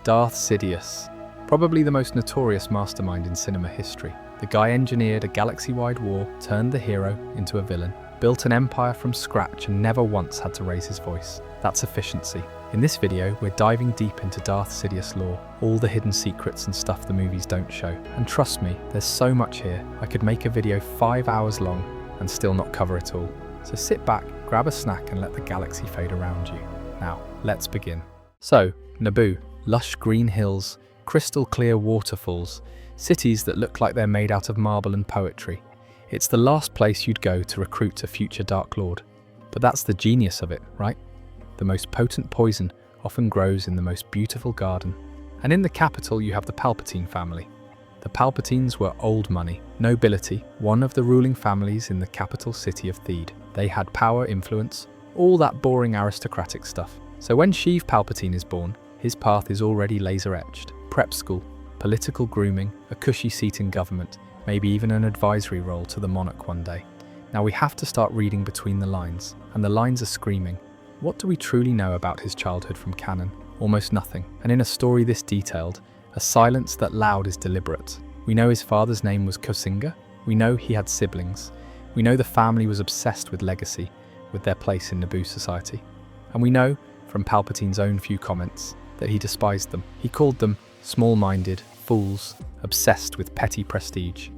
Darth Sidious, probably the most notorious mastermind in cinema history. The guy engineered a galaxy-wide war, turned the hero into a villain, built an empire from scratch and never once had to raise his voice. That's efficiency. In this video, we're diving deep into Darth Sidious lore, all the hidden secrets and stuff the movies don't show. And trust me, there's so much here. I could make a video 5 hours long and still not cover it all. So sit back, grab a snack and let the galaxy fade around you. Now, let's begin. So, Naboo, lush green hills, crystal clear waterfalls, cities that look like they're made out of marble and poetry. It's the last place you'd go to recruit a future Dark Lord. But that's the genius of it, right? The most potent poison often grows in the most beautiful garden. And in the capital you have the Palpatine family. The Palpatines were old money, nobility, one of the ruling families in the capital city of Theed. They had power, influence, all that boring aristocratic stuff. So when Sheev Palpatine is born, his path is already laser-etched. Prep school, political grooming, a cushy seat in government, maybe even an advisory role to the monarch one day. Now we have to start reading between the lines, and the lines are screaming. What do we truly know about his childhood from canon? Almost nothing. And in a story this detailed, a silence that loud is deliberate. We know his father's name was Kosinga. We know he had siblings. We know the family was obsessed with legacy, with their place in Naboo society. And we know, from Palpatine's own few comments, that he despised them. He called them small-minded, fools, obsessed with petty prestige.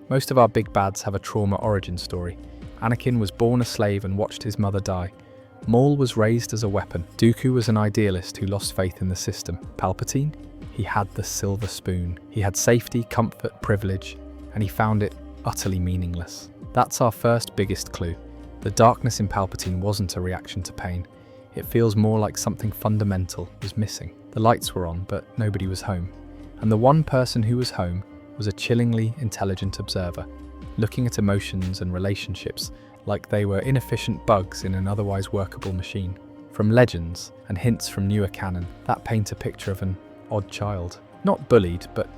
Most of our big bads have a trauma origin story. Anakin was born a slave and watched his mother die. Maul was raised as a weapon. Dooku was an idealist who lost faith in the system. Palpatine? He had the silver spoon. He had safety, comfort, privilege, and he found it utterly meaningless. That's our first biggest clue. The darkness in Palpatine wasn't a reaction to pain. It feels more like something fundamental was missing. The lights were on, but nobody was home. And the one person who was home was a chillingly intelligent observer, looking at emotions and relationships like they were inefficient bugs in an otherwise workable machine. From legends and hints from newer canon, that paint a picture of an odd child. Not bullied, but,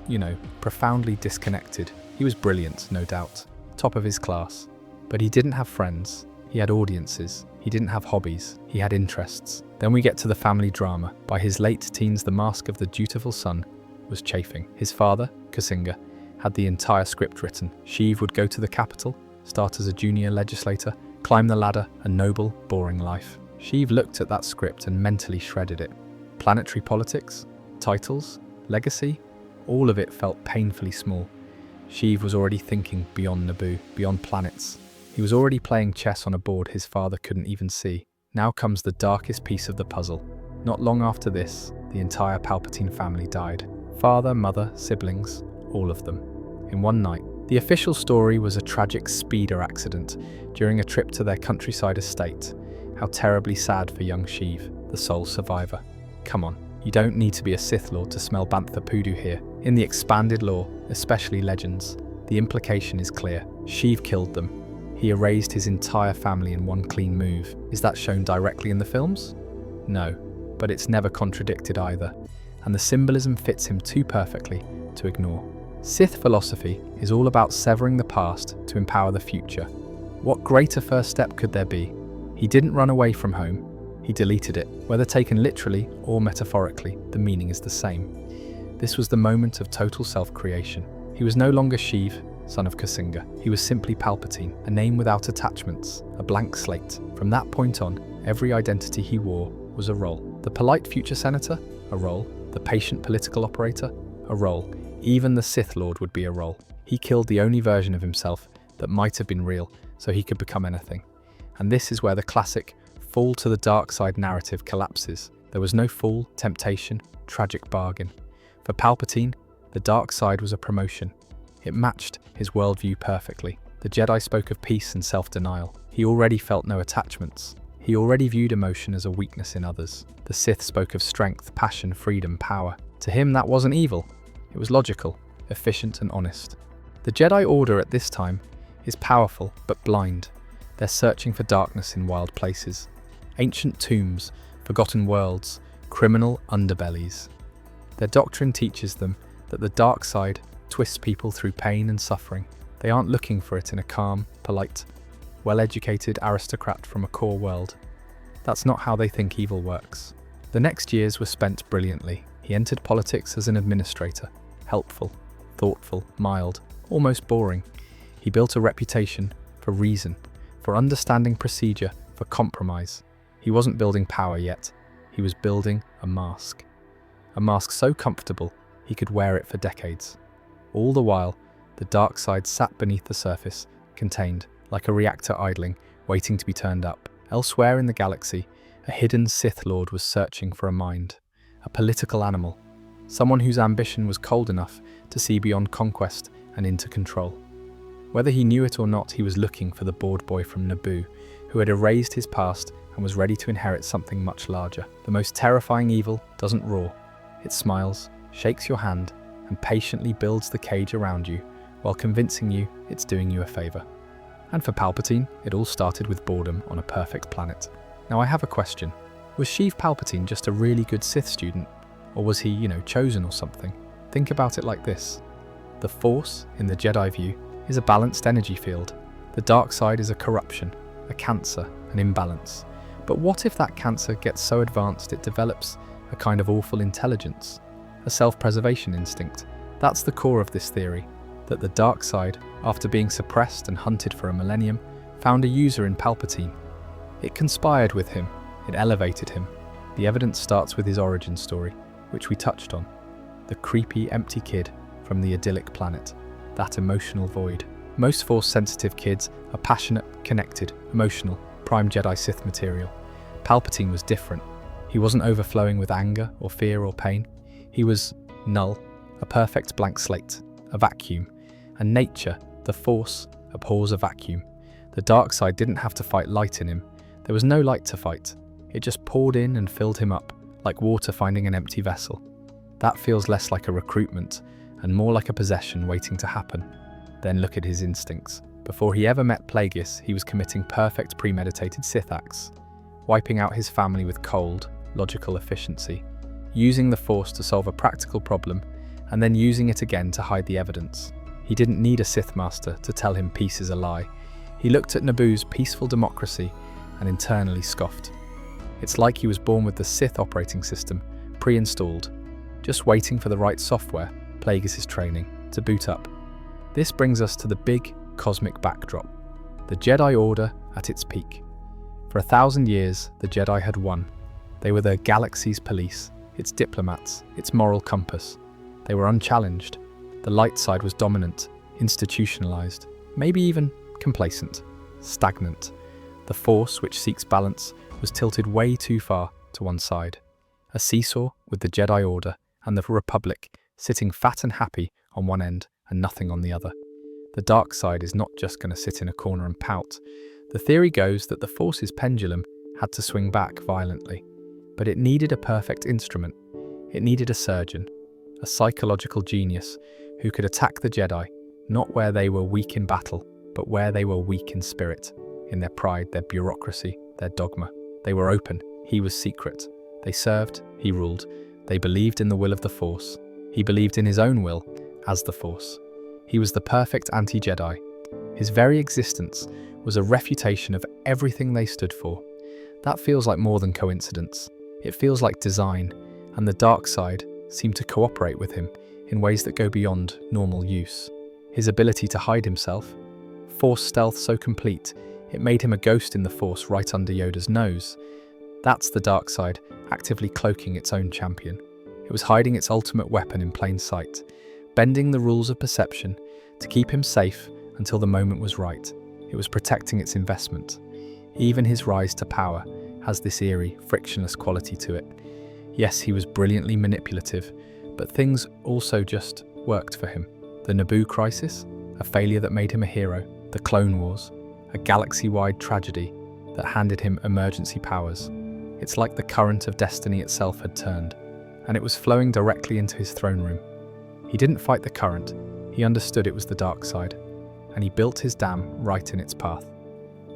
profoundly disconnected. He was brilliant, no doubt, top of his class. But he didn't have friends. He had audiences. He didn't have hobbies. He had interests. Then we get to the family drama. By his late teens, the mask of the dutiful son was chafing. His father, Kosinga, had the entire script written. Sheev would go to the capital, start as a junior legislator, climb the ladder, a noble, boring life. Sheev looked at that script and mentally shredded it. Planetary politics, titles, legacy, all of it felt painfully small. Sheev was already thinking beyond Naboo, beyond planets. He was already playing chess on a board his father couldn't even see. Now comes the darkest piece of the puzzle. Not long after this, the entire Palpatine family died. Father, mother, siblings, all of them. In one night. The official story was a tragic speeder accident during a trip to their countryside estate. How terribly sad for young Sheev, the sole survivor. Come on, you don't need to be a Sith Lord to smell Bantha Poodoo here. In the expanded lore, especially legends, the implication is clear. Sheev killed them. He erased his entire family in one clean move. Is that shown directly in the films? No, but it's never contradicted either, and the symbolism fits him too perfectly to ignore. Sith philosophy is all about severing the past to empower the future. What greater first step could there be? He didn't run away from home, he deleted it. Whether taken literally or metaphorically, the meaning is the same. This was the moment of total self-creation. He was no longer Sheev, son of Kosinga. He was simply Palpatine, a name without attachments, a blank slate. From that point on, every identity he wore was a role. The polite future senator? A role. The patient political operator? A role. Even the Sith Lord would be a role. He killed the only version of himself that might have been real, so he could become anything. And this is where the classic fall to the dark side narrative collapses. There was no fall, temptation, tragic bargain. For Palpatine, the dark side was a promotion. It matched his worldview perfectly. The Jedi spoke of peace and self-denial. He already felt no attachments. He already viewed emotion as a weakness in others. The Sith spoke of strength, passion, freedom, power. To him, that wasn't evil. It was logical, efficient, and honest. The Jedi Order at this time is powerful but blind. They're searching for darkness in wild places. Ancient tombs, forgotten worlds, criminal underbellies. Their doctrine teaches them that the dark side twists people through pain and suffering. They aren't looking for it in a calm, polite, well-educated aristocrat from a core world. That's not how they think evil works. The next years were spent brilliantly. He entered politics as an administrator, helpful, thoughtful, mild, almost boring. He built a reputation for reason, for understanding procedure, for compromise. He wasn't building power yet. He was building a mask. A mask so comfortable he could wear it for decades. All the while, the dark side sat beneath the surface, contained, like a reactor idling, waiting to be turned up. Elsewhere in the galaxy, a hidden Sith Lord was searching for a mind, a political animal, someone whose ambition was cold enough to see beyond conquest and into control. Whether he knew it or not, he was looking for the bored boy from Naboo, who had erased his past and was ready to inherit something much larger. The most terrifying evil doesn't roar. It smiles, shakes your hand, and patiently builds the cage around you while convincing you it's doing you a favor. And for Palpatine, it all started with boredom on a perfect planet. Now I have a question. Was Sheev Palpatine just a really good Sith student? Or was he, chosen or something? Think about it like this. The Force, in the Jedi view, is a balanced energy field. The dark side is a corruption, a cancer, an imbalance. But what if that cancer gets so advanced it develops a kind of awful intelligence, a self-preservation instinct? That's the core of this theory, that the dark side, after being suppressed and hunted for a millennium, found a user in Palpatine. It conspired with him, it elevated him. The evidence starts with his origin story, which we touched on. The creepy, empty kid from the idyllic planet, that emotional void. Most Force-sensitive kids are passionate, connected, emotional, prime Jedi Sith material. Palpatine was different. He wasn't overflowing with anger or fear or pain. He was null, a perfect blank slate, a vacuum. And nature, the Force, abhors a vacuum. The dark side didn't have to fight light in him. There was no light to fight. It just poured in and filled him up, like water finding an empty vessel. That feels less like a recruitment and more like a possession waiting to happen. Then look at his instincts. Before he ever met Plagueis, he was committing perfect premeditated Sith acts, wiping out his family with cold, logical efficiency, using the Force to solve a practical problem, and then using it again to hide the evidence. He didn't need a Sith master to tell him peace is a lie. He looked at Naboo's peaceful democracy and internally scoffed. It's like he was born with the Sith operating system pre-installed, just waiting for the right software, Plagueis' training, to boot up. This brings us to the big cosmic backdrop, the Jedi Order at its peak. For 1,000 years, the Jedi had won. They were the galaxy's police, its diplomats, its moral compass. They were unchallenged. The light side was dominant, institutionalized, maybe even complacent, stagnant. The Force, which seeks balance, was tilted way too far to one side. A seesaw with the Jedi Order and the Republic sitting fat and happy on one end and nothing on the other. The dark side is not just going to sit in a corner and pout. The theory goes that the Force's pendulum had to swing back violently, but it needed a perfect instrument. It needed a surgeon, a psychological genius who could attack the Jedi, not where they were weak in battle, but where they were weak in spirit, in their pride, their bureaucracy, their dogma. They were open, he was secret. They served, he ruled. They believed in the will of the Force. He believed in his own will as the Force. He was the perfect anti-Jedi. His very existence was a refutation of everything they stood for. That feels like more than coincidence. It feels like design, and the dark side seemed to cooperate with him in ways that go beyond normal use. His ability to hide himself, Force stealth so complete, it made him a ghost in the Force right under Yoda's nose. That's the dark side, actively cloaking its own champion. It was hiding its ultimate weapon in plain sight, bending the rules of perception to keep him safe until the moment was right. It was protecting its investment. Even his rise to power has this eerie, frictionless quality to it. Yes, he was brilliantly manipulative, but things also just worked for him. The Naboo crisis, a failure that made him a hero. The Clone Wars, a galaxy-wide tragedy that handed him emergency powers. It's like the current of destiny itself had turned, and it was flowing directly into his throne room. He didn't fight the current, he understood it was the dark side, and he built his dam right in its path.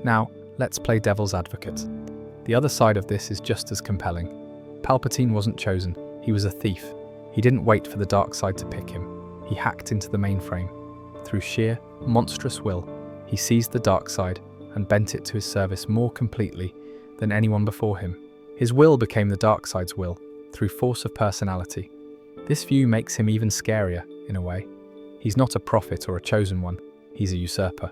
Now, let's play devil's advocate. The other side of this is just as compelling. Palpatine wasn't chosen, he was a thief. He didn't wait for the dark side to pick him. He hacked into the mainframe. Through sheer, monstrous will, he seized the dark side and bent it to his service more completely than anyone before him. His will became the dark side's will, through force of personality. This view makes him even scarier, in a way. He's not a prophet or a chosen one, he's a usurper.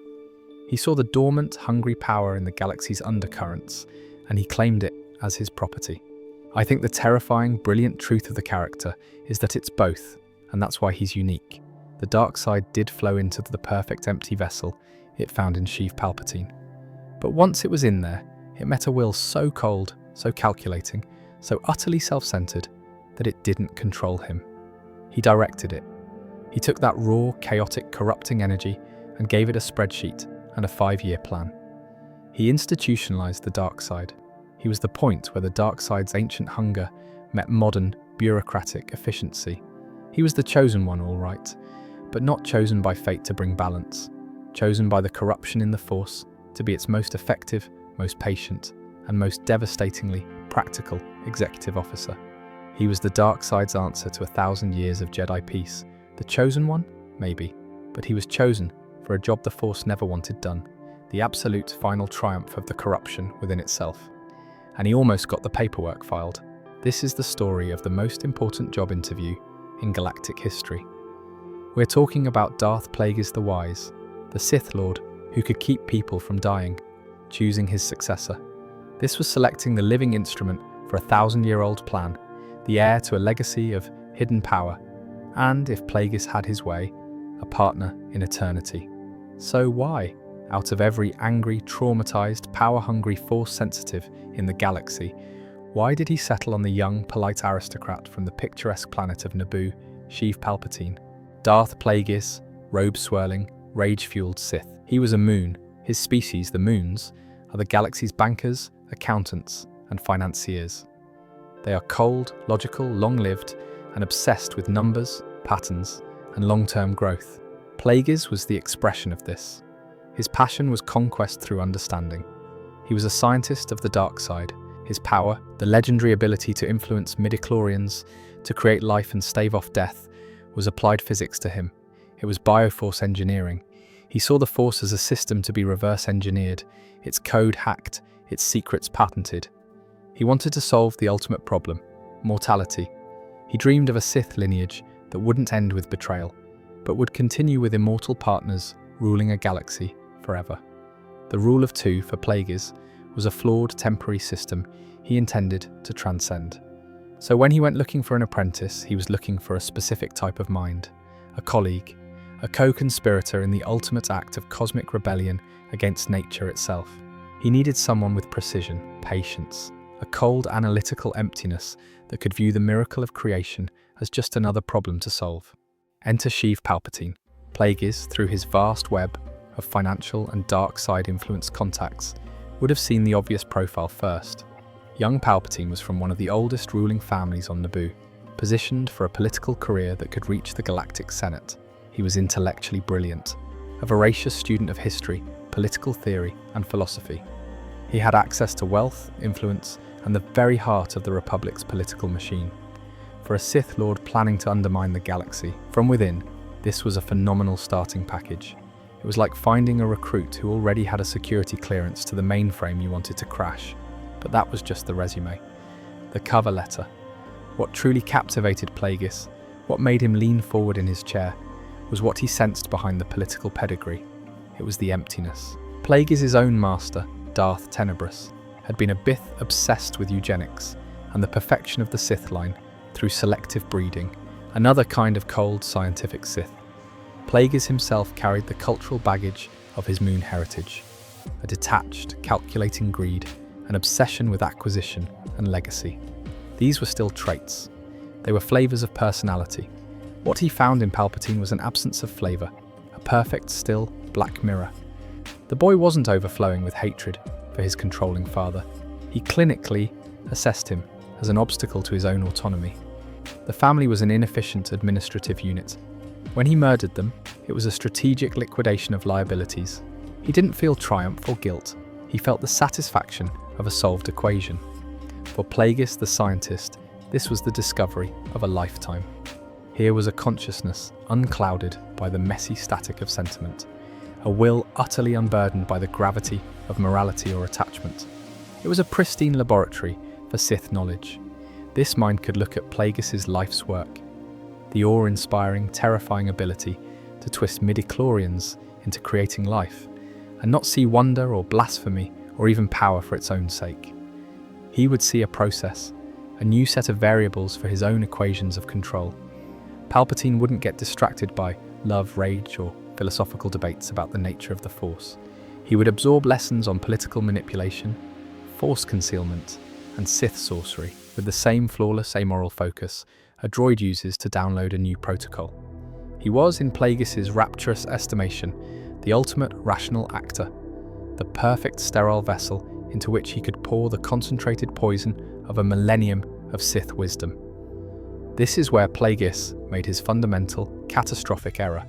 He saw the dormant, hungry power in the galaxy's undercurrents, and he claimed it as his property. I think the terrifying, brilliant truth of the character is that it's both, and that's why he's unique. The dark side did flow into the perfect empty vessel it found in Sheev Palpatine. But once it was in there, it met a will so cold, so calculating, so utterly self-centered, that it didn't control him. He directed it. He took that raw, chaotic, corrupting energy and gave it a spreadsheet and a 5-year plan. He institutionalized the dark side. He was the point where the dark side's ancient hunger met modern, bureaucratic efficiency. He was the chosen one, all right, but not chosen by fate to bring balance, chosen by the corruption in the Force to be its most effective, most patient, and most devastatingly practical executive officer. He was the dark side's answer to 1,000 years of Jedi peace. The chosen one? Maybe. But he was chosen for a job the Force never wanted done, the absolute final triumph of the corruption within itself. And he almost got the paperwork filed. This is the story of the most important job interview in galactic history. We're talking about Darth Plagueis the Wise, the Sith Lord who could keep people from dying, choosing his successor. This was selecting the living instrument for a 1,000-year-old plan, the heir to a legacy of hidden power, and, if Plagueis had his way, a partner in eternity. So why, out of every angry, traumatized, power-hungry Force-sensitive in the galaxy, why did he settle on the young, polite aristocrat from the picturesque planet of Naboo, Sheev Palpatine? Darth Plagueis, robe-swirling, rage-fueled Sith. He was a moon. His species, the moons, are the galaxy's bankers, accountants, and financiers. They are cold, logical, long-lived, and obsessed with numbers, patterns, and long-term growth. Plagueis was the expression of this. His passion was conquest through understanding. He was a scientist of the dark side. His power, the legendary ability to influence midichlorians, to create life and stave off death, was applied physics to him. It was bioforce engineering. He saw the Force as a system to be reverse-engineered, its code hacked, its secrets patented. He wanted to solve the ultimate problem, mortality. He dreamed of a Sith lineage that wouldn't end with betrayal, but would continue with immortal partners ruling a galaxy forever. The rule of 2 for Plagueis was a flawed temporary system he intended to transcend. So when he went looking for an apprentice, he was looking for a specific type of mind, a colleague, a co-conspirator in the ultimate act of cosmic rebellion against nature itself. He needed someone with precision, patience, a cold analytical emptiness that could view the miracle of creation as just another problem to solve. Enter Sheev Palpatine. Plagueis, through his vast web of financial and dark side influence contacts, would have seen the obvious profile first. Young Palpatine was from one of the oldest ruling families on Naboo, positioned for a political career that could reach the Galactic Senate. He was intellectually brilliant, a voracious student of history, political theory, and philosophy. He had access to wealth, influence, and the very heart of the Republic's political machine. For a Sith Lord planning to undermine the galaxy from within, this was a phenomenal starting package. It was like finding a recruit who already had a security clearance to the mainframe you wanted to crash. But that was just the resume. The cover letter. What truly captivated Plagueis, what made him lean forward in his chair, was what he sensed behind the political pedigree. It was the emptiness. Plagueis' own master, Darth Tenebrous, had been a bit obsessed with eugenics and the perfection of the Sith line through selective breeding, another kind of cold scientific Sith. Plagueis himself carried the cultural baggage of his moon heritage, a detached, calculating greed, an obsession with acquisition and legacy. These were still traits. They were flavors of personality. What he found in Palpatine was an absence of flavor, a perfect, still, black mirror. The boy wasn't overflowing with hatred for his controlling father. He clinically assessed him as an obstacle to his own autonomy. The family was an inefficient administrative unit. When he murdered them, it was a strategic liquidation of liabilities. He didn't feel triumph or guilt. He felt the satisfaction of a solved equation. For Plagueis the scientist, this was the discovery of a lifetime. Here was a consciousness unclouded by the messy static of sentiment, a will utterly unburdened by the gravity of morality or attachment. It was a pristine laboratory for Sith knowledge. This mind could look at Plagueis' life's work, the awe-inspiring, terrifying ability to twist midi-chlorians into creating life, and not see wonder or blasphemy or even power for its own sake. He would see a process, a new set of variables for his own equations of control. Palpatine wouldn't get distracted by love, rage, or philosophical debates about the nature of the Force. He would absorb lessons on political manipulation, Force concealment, and Sith sorcery with the same flawless, amoral focus a droid uses to download a new protocol. He was, in Plagueis' rapturous estimation, the ultimate rational actor, the perfect sterile vessel into which he could pour the concentrated poison of a millennium of Sith wisdom. This is where Plagueis made his fundamental, catastrophic error.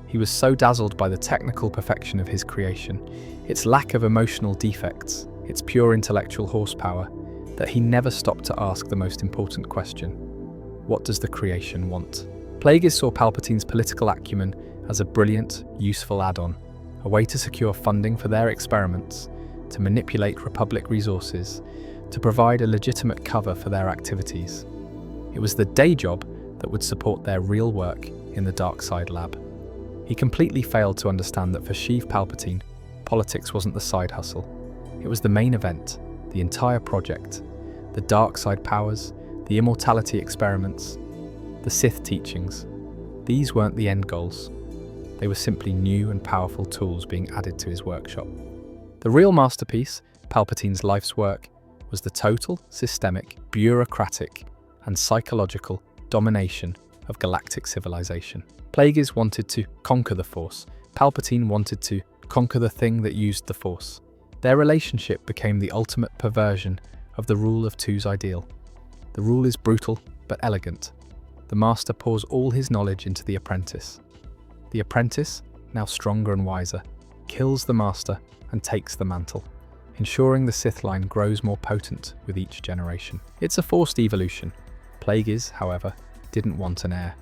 He was so dazzled by the technical perfection of his creation, its lack of emotional defects, its pure intellectual horsepower, that he never stopped to ask the most important question: what does the creation want? Plagueis saw Palpatine's political acumen as a brilliant, useful add-on, a way to secure funding for their experiments, to manipulate Republic resources, to provide a legitimate cover for their activities. It was the day job that would support their real work in the dark side lab. He completely failed to understand that for Sheev Palpatine, politics wasn't the side hustle. It was the main event, the entire project, the dark side powers, the immortality experiments, the Sith teachings. These weren't the end goals. They were simply new and powerful tools being added to his workshop. The real masterpiece, Palpatine's life's work, was the total, systemic, bureaucratic, and psychological domination of galactic civilization. Plagueis wanted to conquer the Force. Palpatine wanted to conquer the thing that used the Force. Their relationship became the ultimate perversion of the Rule of Two's ideal. The rule is brutal but elegant. The Master pours all his knowledge into the Apprentice. The Apprentice, now stronger and wiser, kills the Master and takes the mantle, ensuring the Sith line grows more potent with each generation. It's a forced evolution. Plagueis, however, didn't want an heir.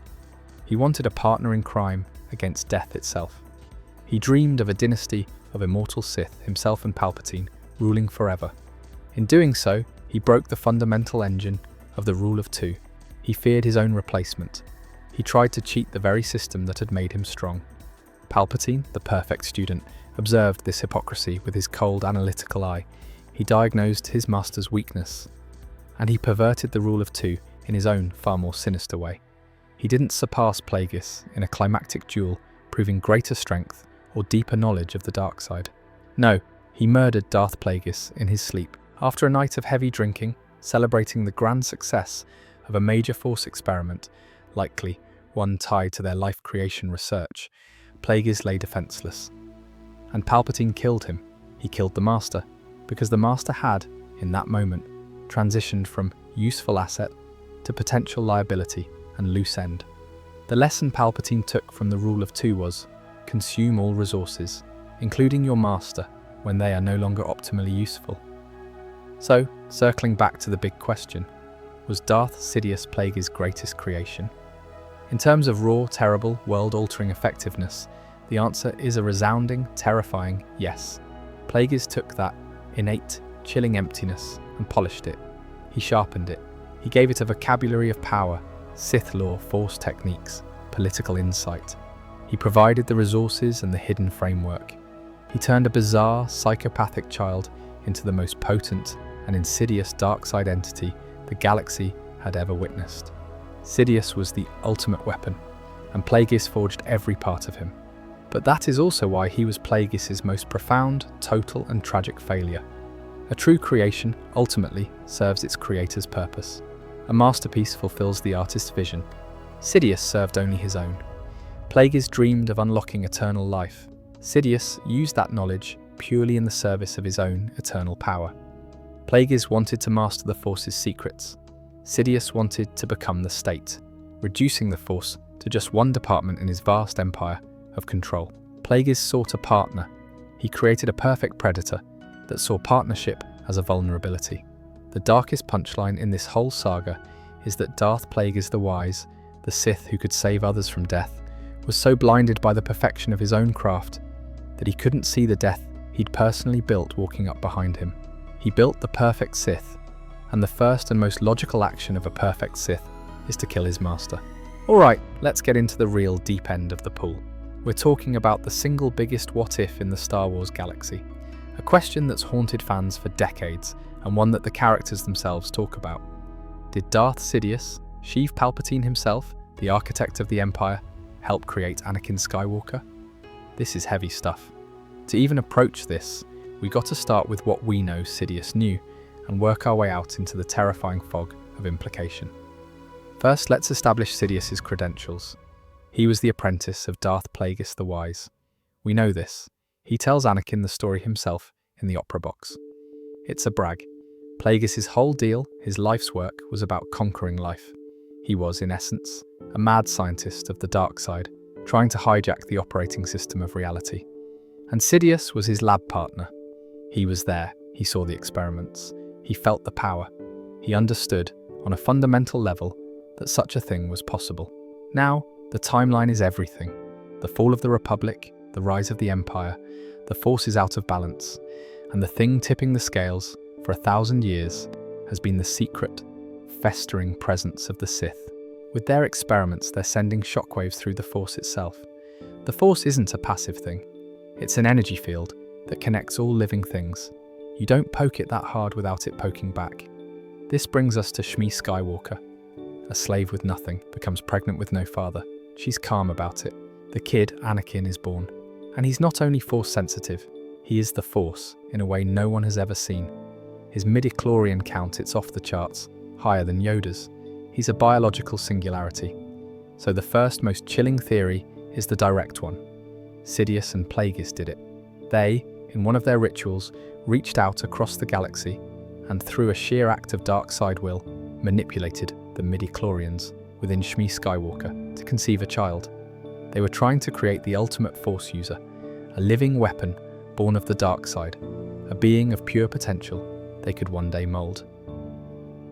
He wanted a partner in crime against death itself. He dreamed of a dynasty of immortal Sith, himself and Palpatine, ruling forever. In doing so, he broke the fundamental engine of the Rule of Two. He feared his own replacement. He tried to cheat the very system that had made him strong. Palpatine, the perfect student, observed this hypocrisy with his cold, analytical eye. He diagnosed his master's weakness, and he perverted the Rule of Two in his own, far more sinister way. He didn't surpass Plagueis in a climactic duel, proving greater strength or deeper knowledge of the dark side. No, he murdered Darth Plagueis in his sleep. After a night of heavy drinking, celebrating the grand success of a major Force experiment, likely one tied to their life creation research, Plagueis lay defenseless. And Palpatine killed him. He killed the Master, because the Master had, in that moment, transitioned from useful asset to potential liability and loose end. The lesson Palpatine took from the Rule of Two was, consume all resources, including your Master, when they are no longer optimally useful. So, circling back to the big question, was Darth Sidious Plagueis' greatest creation? In terms of raw, terrible, world-altering effectiveness, the answer is a resounding, terrifying yes. Plagueis took that innate, chilling emptiness and polished it. He sharpened it. He gave it a vocabulary of power, Sith lore, Force techniques, political insight. He provided the resources and the hidden framework. He turned a bizarre, psychopathic child into the most potent and insidious dark side entity the galaxy had ever witnessed. Sidious was the ultimate weapon, and Plagueis forged every part of him. But that is also why he was Plagueis' most profound, total and tragic failure. A true creation ultimately serves its creator's purpose. A masterpiece fulfills the artist's vision. Sidious served only his own. Plagueis dreamed of unlocking eternal life. Sidious used that knowledge purely in the service of his own eternal power. Plagueis wanted to master the Force's secrets. Sidious wanted to become the state, reducing the Force to just one department in his vast empire of control. Plagueis sought a partner. He created a perfect predator that saw partnership as a vulnerability. The darkest punchline in this whole saga is that Darth Plagueis the Wise, the Sith who could save others from death, was so blinded by the perfection of his own craft that he couldn't see the death he'd personally built walking up behind him. He built the perfect Sith, and the first and most logical action of a perfect Sith is to kill his master. Alright, let's get into the real deep end of the pool. We're talking about the single biggest what-if in the Star Wars galaxy. A question that's haunted fans for decades, and one that the characters themselves talk about. Did Darth Sidious, Sheev Palpatine himself, the architect of the Empire, help create Anakin Skywalker? This is heavy stuff. To even approach this, we got to start with what we know Sidious knew, and work our way out into the terrifying fog of implication. First, let's establish Sidious's credentials. He was the apprentice of Darth Plagueis the Wise. We know this. He tells Anakin the story himself in the opera box. It's a brag. Plagueis' whole deal, his life's work, was about conquering life. He was, in essence, a mad scientist of the dark side, trying to hijack the operating system of reality. And Sidious was his lab partner. He was there, he saw the experiments, he felt the power. He understood, on a fundamental level, that such a thing was possible. Now, the timeline is everything. The fall of the Republic, the rise of the Empire, the Force is out of balance, and the thing tipping the scales, for 1,000 years, has been the secret, festering presence of the Sith. With their experiments, they're sending shockwaves through the Force itself. The Force isn't a passive thing. It's an energy field that connects all living things. You don't poke it that hard without it poking back. This brings us to Shmi Skywalker. A slave with nothing becomes pregnant with no father. She's calm about it. The kid, Anakin, is born. And he's not only Force sensitive, he is the Force in a way no one has ever seen. His midi-chlorian count, it's off the charts, higher than Yoda's. He's a biological singularity. So the first most chilling theory is the direct one. Sidious and Plagueis did it. They, in one of their rituals, reached out across the galaxy and through a sheer act of dark side will, manipulated the midi-chlorians within Shmi Skywalker to conceive a child. They were trying to create the ultimate Force user, a living weapon born of the dark side, a being of pure potential they could one day mold.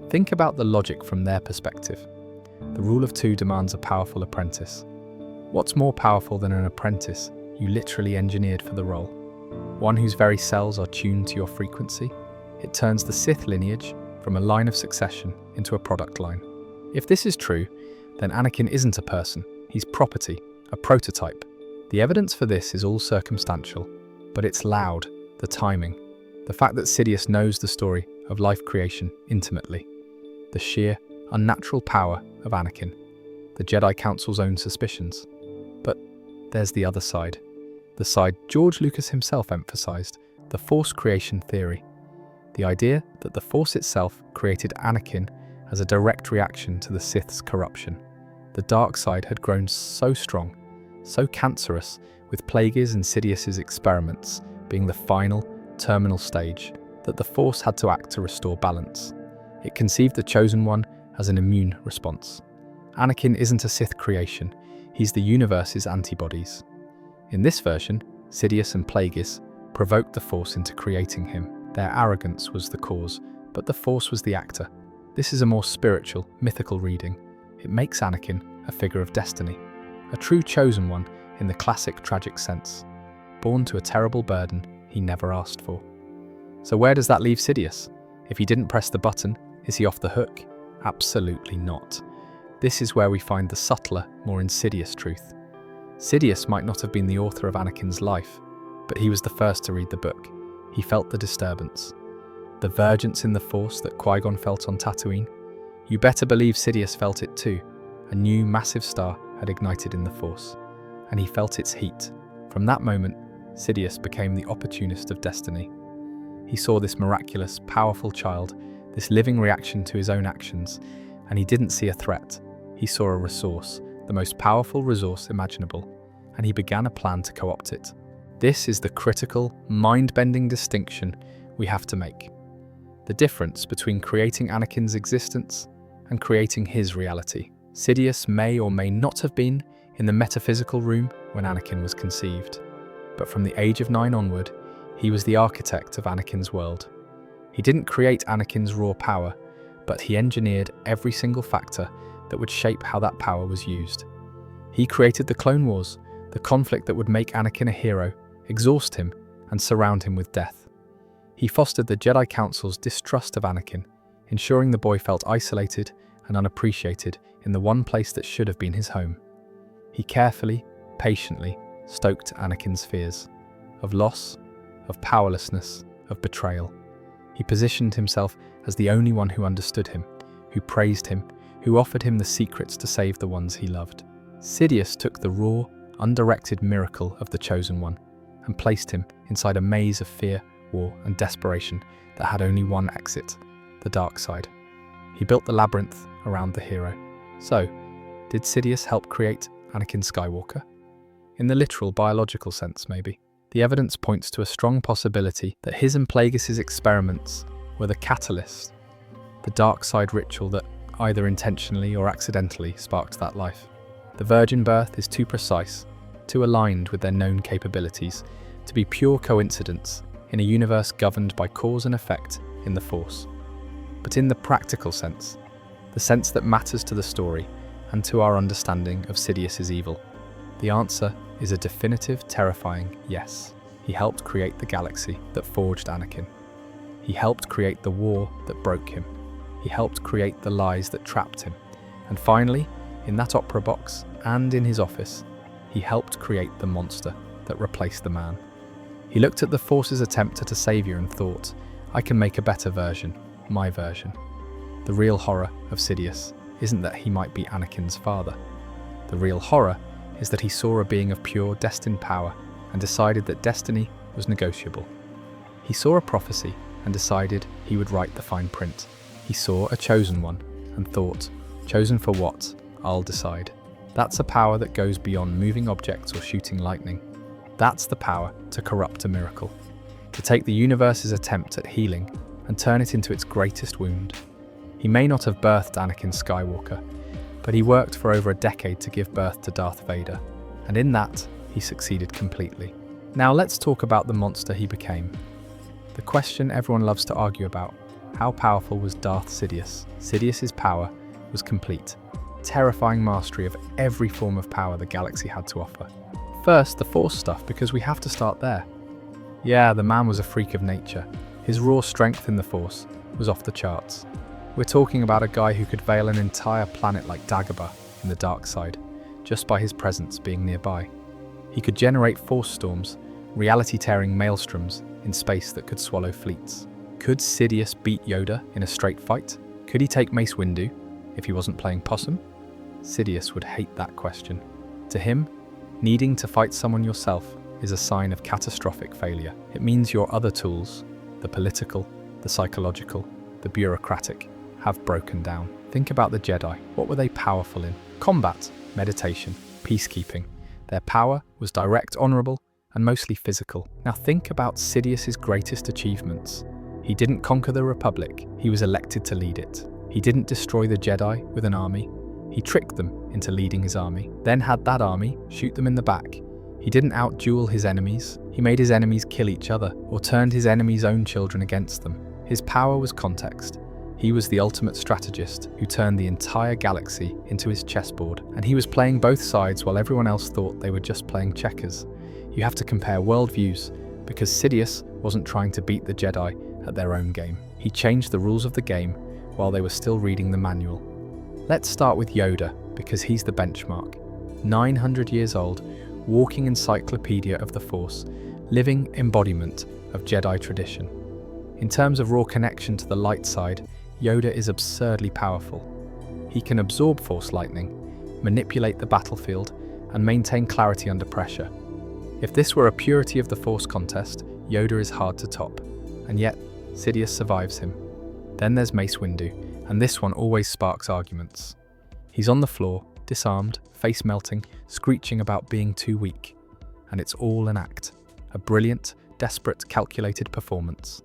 Think about the logic from their perspective. The rule of two demands a powerful apprentice. What's more powerful than an apprentice you literally engineered for the role? One whose very cells are tuned to your frequency? It turns the Sith lineage from a line of succession into a product line. If this is true, then Anakin isn't a person, he's property, a prototype. The evidence for this is all circumstantial, but it's loud, the timing, the fact that Sidious knows the story of life creation intimately, the sheer, unnatural power of Anakin, the Jedi Council's own suspicions. But there's the other side, the side George Lucas himself emphasized, the Force creation theory. The idea that the Force itself created Anakin as a direct reaction to the Sith's corruption. The dark side had grown so strong, so cancerous, with Plagueis and Sidious's experiments being the final, terminal stage, that the Force had to act to restore balance. It conceived the Chosen One as an immune response. Anakin isn't a Sith creation, he's the universe's antibodies. In this version, Sidious and Plagueis provoked the Force into creating him. Their arrogance was the cause, but the Force was the actor. This is a more spiritual, mythical reading. It makes Anakin a figure of destiny, a true chosen one in the classic tragic sense, born to a terrible burden he never asked for. So where does that leave Sidious? If he didn't press the button, is he off the hook? Absolutely not. This is where we find the subtler, more insidious truth. Sidious might not have been the author of Anakin's life, but he was the first to read the book. He felt the disturbance. The vergence in the Force that Qui-Gon felt on Tatooine. You better believe Sidious felt it too. A new, massive star had ignited in the Force, and he felt its heat. From that moment, Sidious became the opportunist of destiny. He saw this miraculous, powerful child, this living reaction to his own actions, and he didn't see a threat. He saw a resource, the most powerful resource imaginable, and he began a plan to co-opt it. This is the critical, mind-bending distinction we have to make. The difference between creating Anakin's existence and creating his reality. Sidious may or may not have been in the metaphysical room when Anakin was conceived, but from the age of 9 onward, he was the architect of Anakin's world. He didn't create Anakin's raw power, but he engineered every single factor that would shape how that power was used. He created the Clone Wars, the conflict that would make Anakin a hero, exhaust him, and surround him with death. He fostered the Jedi Council's distrust of Anakin, ensuring the boy felt isolated and unappreciated in the one place that should have been his home. He carefully, patiently stoked Anakin's fears of loss, of powerlessness, of betrayal. He positioned himself as the only one who understood him, who praised him, who offered him the secrets to save the ones he loved. Sidious took the raw, undirected miracle of the Chosen One and placed him inside a maze of fear, war, and desperation that had only one exit, the dark side. He built the labyrinth around the hero. So, did Sidious help create Anakin Skywalker? In the literal biological sense, maybe. The evidence points to a strong possibility that his and Plagueis' experiments were the catalyst, the dark side ritual that either intentionally or accidentally sparked that life. The virgin birth is too precise, too aligned with their known capabilities, to be pure coincidence in a universe governed by cause and effect in the Force. But in the practical sense, the sense that matters to the story and to our understanding of Sidious's evil, the answer is a definitive, terrifying yes. He helped create the galaxy that forged Anakin. He helped create the war that broke him. He helped create the lies that trapped him. And finally, in that opera box and in his office, he helped create the monster that replaced the man. He looked at the Force's attempt at a savior and thought, I can make a better version, my version. The real horror of Sidious isn't that he might be Anakin's father. The real horror is that he saw a being of pure, destined power and decided that destiny was negotiable. He saw a prophecy and decided he would write the fine print. He saw a chosen one and thought, chosen for what? I'll decide. That's a power that goes beyond moving objects or shooting lightning. That's the power to corrupt a miracle, to take the universe's attempt at healing and turn it into its greatest wound. He may not have birthed Anakin Skywalker, but he worked for over a decade to give birth to Darth Vader, and in that, he succeeded completely. Now let's talk about the monster he became. The question everyone loves to argue about: how powerful was Darth Sidious? Sidious's power was complete, terrifying mastery of every form of power the galaxy had to offer. First, the Force stuff, because we have to start there. Yeah, the man was a freak of nature. His raw strength in the Force was off the charts. We're talking about a guy who could veil an entire planet like Dagobah in the dark side, just by his presence being nearby. He could generate force storms, reality-tearing maelstroms in space that could swallow fleets. Could Sidious beat Yoda in a straight fight? Could he take Mace Windu if he wasn't playing possum? Sidious would hate that question. To him, needing to fight someone yourself is a sign of catastrophic failure. It means your other tools, the political, the psychological, the bureaucratic, have broken down. Think about the Jedi. What were they powerful in? Combat, meditation, peacekeeping. Their power was direct, honorable, and mostly physical. Now think about Sidious's greatest achievements. He didn't conquer the Republic, he was elected to lead it. He didn't destroy the Jedi with an army. He tricked them into leading his army, then had that army shoot them in the back. He didn't outduel his enemies. He made his enemies kill each other, or turned his enemies' own children against them. His power was context. He was the ultimate strategist who turned the entire galaxy into his chessboard, and he was playing both sides while everyone else thought they were just playing checkers. You have to compare worldviews, because Sidious wasn't trying to beat the Jedi at their own game. He changed the rules of the game while they were still reading the manual. Let's start with Yoda, because he's the benchmark. 900 years old, walking encyclopedia of the Force, living embodiment of Jedi tradition. In terms of raw connection to the light side, Yoda is absurdly powerful. He can absorb Force lightning, manipulate the battlefield, and maintain clarity under pressure. If this were a purity of the Force contest, Yoda is hard to top, and yet Sidious survives him. Then there's Mace Windu, and this one always sparks arguments. He's on the floor, disarmed, face melting, screeching about being too weak. And it's all an act, a brilliant, desperate, calculated performance.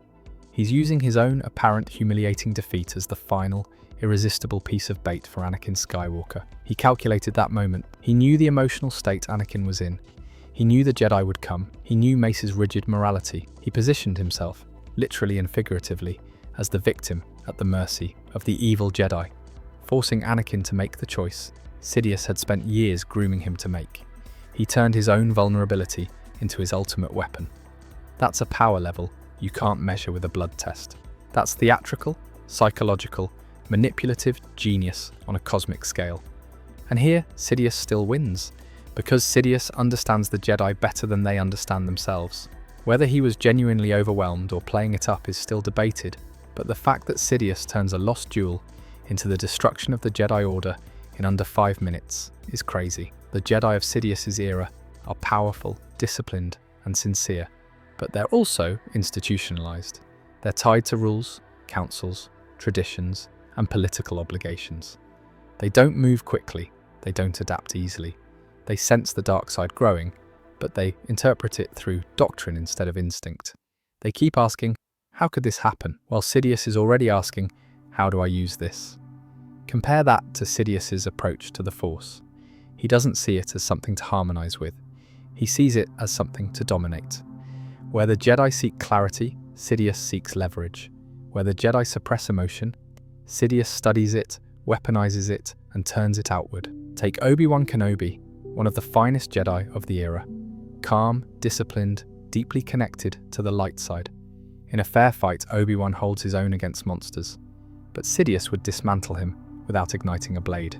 He's using his own apparent humiliating defeat as the final, irresistible piece of bait for Anakin Skywalker. He calculated that moment. He knew the emotional state Anakin was in. He knew the Jedi would come. He knew Mace's rigid morality. He positioned himself, literally and figuratively, as the victim at the mercy of the evil Jedi, forcing Anakin to make the choice Sidious had spent years grooming him to make. He turned his own vulnerability into his ultimate weapon. That's a power level you can't measure with a blood test. That's theatrical, psychological, manipulative genius on a cosmic scale. And here, Sidious still wins, because Sidious understands the Jedi better than they understand themselves. Whether he was genuinely overwhelmed or playing it up is still debated, but the fact that Sidious turns a lost duel into the destruction of the Jedi Order in under 5 minutes is crazy. The Jedi of Sidious's era are powerful, disciplined, and sincere, but they're also institutionalized. They're tied to rules, councils, traditions, and political obligations. They don't move quickly, they don't adapt easily. They sense the dark side growing, but they interpret it through doctrine instead of instinct. They keep asking, how could this happen? While Sidious is already asking, how do I use this? Compare that to Sidious's approach to the Force. He doesn't see it as something to harmonize with. He sees it as something to dominate. Where the Jedi seek clarity, Sidious seeks leverage. Where the Jedi suppress emotion, Sidious studies it, weaponizes it, and turns it outward. Take Obi-Wan Kenobi, one of the finest Jedi of the era. Calm, disciplined, deeply connected to the light side. In a fair fight, Obi-Wan holds his own against monsters, but Sidious would dismantle him without igniting a blade.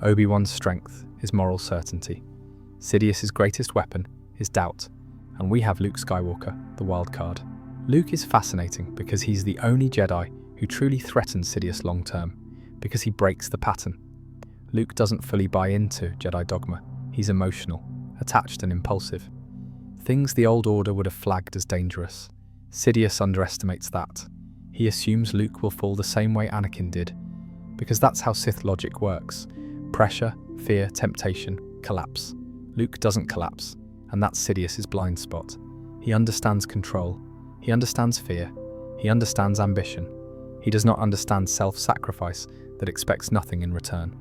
Obi-Wan's strength is moral certainty. Sidious's greatest weapon is doubt, and we have Luke Skywalker, the wild card. Luke is fascinating because he's the only Jedi who truly threatens Sidious long-term, because he breaks the pattern. Luke doesn't fully buy into Jedi dogma. He's emotional, attached and impulsive. Things the old order would have flagged as dangerous. Sidious underestimates that. He assumes Luke will fall the same way Anakin did, because that's how Sith logic works. Pressure, fear, temptation, collapse. Luke doesn't collapse, and that's Sidious's blind spot. He understands control. He understands fear. He understands ambition. He does not understand self-sacrifice that expects nothing in return.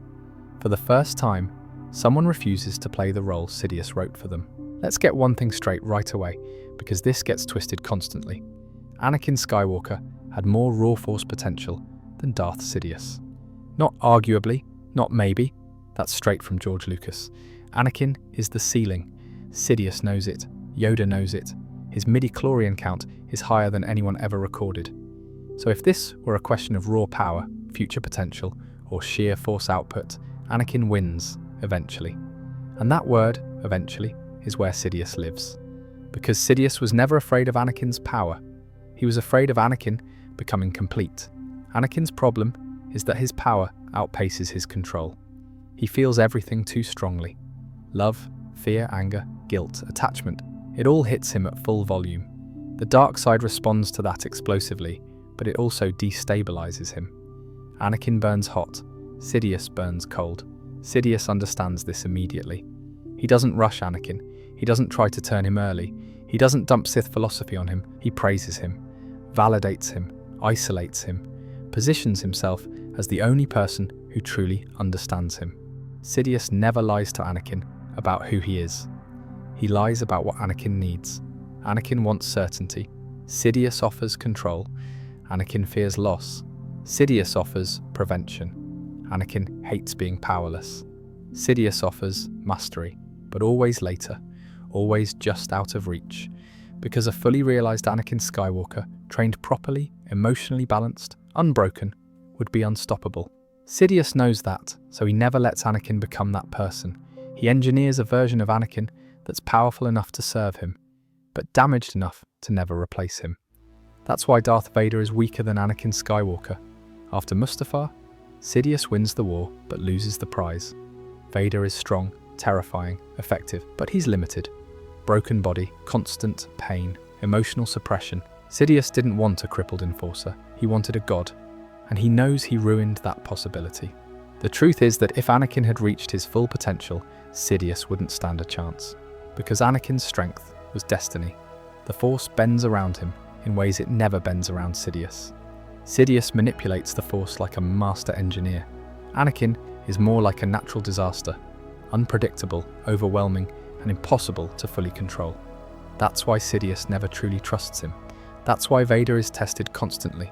For the first time, someone refuses to play the role Sidious wrote for them. Let's get one thing straight right away, because this gets twisted constantly. Anakin Skywalker had more raw force potential than Darth Sidious. Not arguably, not maybe, that's straight from George Lucas. Anakin is the ceiling. Sidious knows it. Yoda knows it. His midi-chlorian count is higher than anyone ever recorded. So if this were a question of raw power, future potential, or sheer force output, Anakin wins, eventually. And that word, eventually, is where Sidious lives. Because Sidious was never afraid of Anakin's power. He was afraid of Anakin becoming complete. Anakin's problem is that his power outpaces his control. He feels everything too strongly. Love, fear, anger, guilt, attachment, it all hits him at full volume. The dark side responds to that explosively, but it also destabilizes him. Anakin burns hot, Sidious burns cold. Sidious understands this immediately. He doesn't rush Anakin. He doesn't try to turn him early. He doesn't dump Sith philosophy on him. He praises him, validates him, isolates him, positions himself as the only person who truly understands him. Sidious never lies to Anakin about who he is. He lies about what Anakin needs. Anakin wants certainty. Sidious offers control. Anakin fears loss. Sidious offers prevention. Anakin hates being powerless. Sidious offers mastery, but always later, always just out of reach, because a fully realized Anakin Skywalker, trained properly, emotionally balanced, unbroken, would be unstoppable. Sidious knows that, so he never lets Anakin become that person. He engineers a version of Anakin that's powerful enough to serve him, but damaged enough to never replace him. That's why Darth Vader is weaker than Anakin Skywalker. After Mustafar, Sidious wins the war but loses the prize. Vader is strong, terrifying, effective, but he's limited. Broken body, constant pain, emotional suppression. Sidious didn't want a crippled enforcer, he wanted a god, and he knows he ruined that possibility. The truth is that if Anakin had reached his full potential, Sidious wouldn't stand a chance. Because Anakin's strength was destiny. The Force bends around him in ways it never bends around Sidious. Sidious manipulates the Force like a master engineer. Anakin is more like a natural disaster, unpredictable, overwhelming, and impossible to fully control. That's why Sidious never truly trusts him. That's why Vader is tested constantly.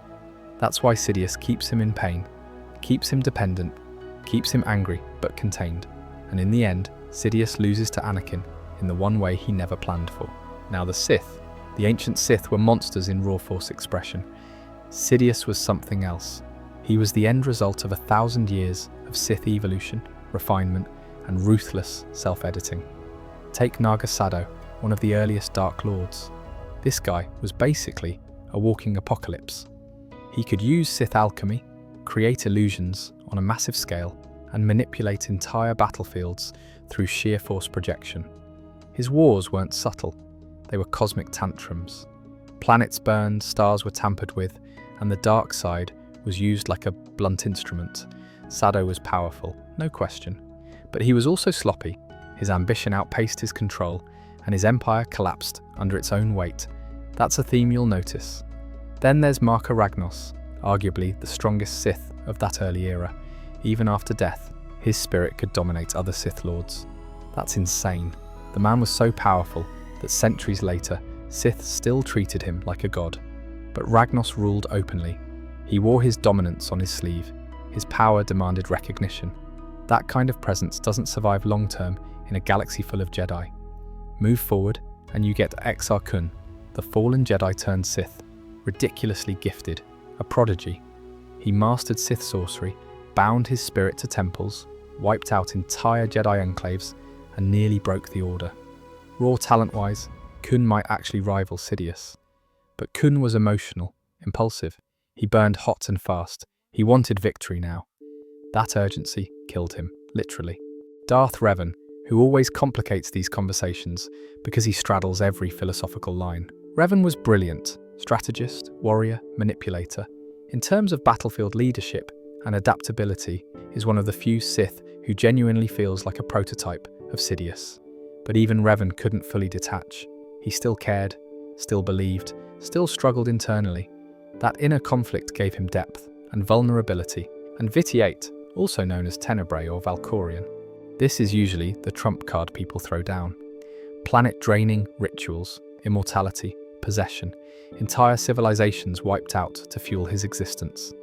That's why Sidious keeps him in pain, keeps him dependent, keeps him angry but contained. And in the end, Sidious loses to Anakin in the one way he never planned for. Now the Sith, the ancient Sith, were monsters in raw force expression. Sidious was something else. He was the end result of 1,000 years of Sith evolution, refinement, and ruthless self-editing. Take Naga Sadow, one of the earliest Dark Lords. This guy was basically a walking apocalypse. He could use Sith alchemy, create illusions on a massive scale, and manipulate entire battlefields through sheer force projection. His wars weren't subtle, they were cosmic tantrums. Planets burned, stars were tampered with, and the dark side was used like a blunt instrument. Sadow was powerful, no question. But he was also sloppy, his ambition outpaced his control, and his empire collapsed under its own weight. That's a theme you'll notice. Then there's Marka Ragnos, arguably the strongest Sith of that early era. Even after death, his spirit could dominate other Sith Lords. That's insane. The man was so powerful that centuries later, Sith still treated him like a god. But Ragnos ruled openly. He wore his dominance on his sleeve. His power demanded recognition. That kind of presence doesn't survive long-term in a galaxy full of Jedi. Move forward, and you get Exar Kun, the fallen Jedi turned Sith, ridiculously gifted, a prodigy. He mastered Sith sorcery, bound his spirit to temples, wiped out entire Jedi enclaves, and nearly broke the Order. Raw talent-wise, Kun might actually rival Sidious. But Kun was emotional, impulsive. He burned hot and fast. He wanted victory now. That urgency killed him, literally. Darth Revan, who always complicates these conversations because he straddles every philosophical line. Revan was brilliant, strategist, warrior, manipulator. In terms of battlefield leadership and adaptability, is one of the few Sith who genuinely feels like a prototype of Sidious. But even Revan couldn't fully detach. He still cared, still believed, still struggled internally. That inner conflict gave him depth and vulnerability. And Vitiate, also known as Tenebrae or Valkorian. This is usually the trump card people throw down. Planet-draining rituals, immortality, possession, entire civilizations wiped out to fuel his existence.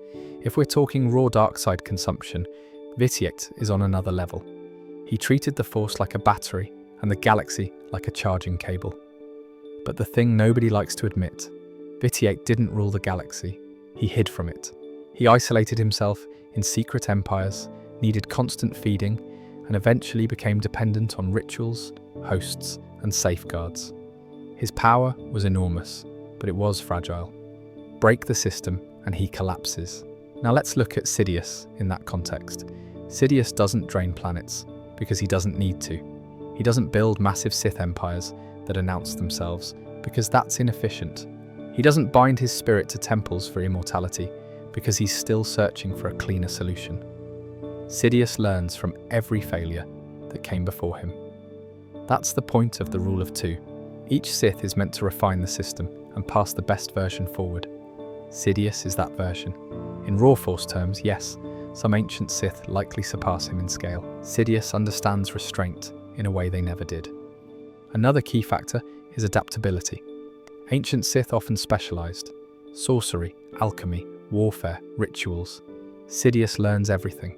If we're talking raw dark side consumption, Vitiate is on another level. He treated the Force like a battery and the galaxy like a charging cable. But the thing nobody likes to admit, Vitiate didn't rule the galaxy, he hid from it. He isolated himself in secret empires, needed constant feeding, and eventually became dependent on rituals, hosts, and safeguards. His power was enormous, but it was fragile. Break the system and he collapses. Now let's look at Sidious in that context. Sidious doesn't drain planets because he doesn't need to. He doesn't build massive Sith empires that announce themselves because that's inefficient. He doesn't bind his spirit to temples for immortality because he's still searching for a cleaner solution. Sidious learns from every failure that came before him. That's the point of the rule of two. Each Sith is meant to refine the system and pass the best version forward. Sidious is that version. In raw force terms, yes, some ancient Sith likely surpass him in scale. Sidious understands restraint in a way they never did. Another key factor is adaptability. Ancient Sith often specialized. Sorcery, alchemy, warfare, rituals. Sidious learns everything.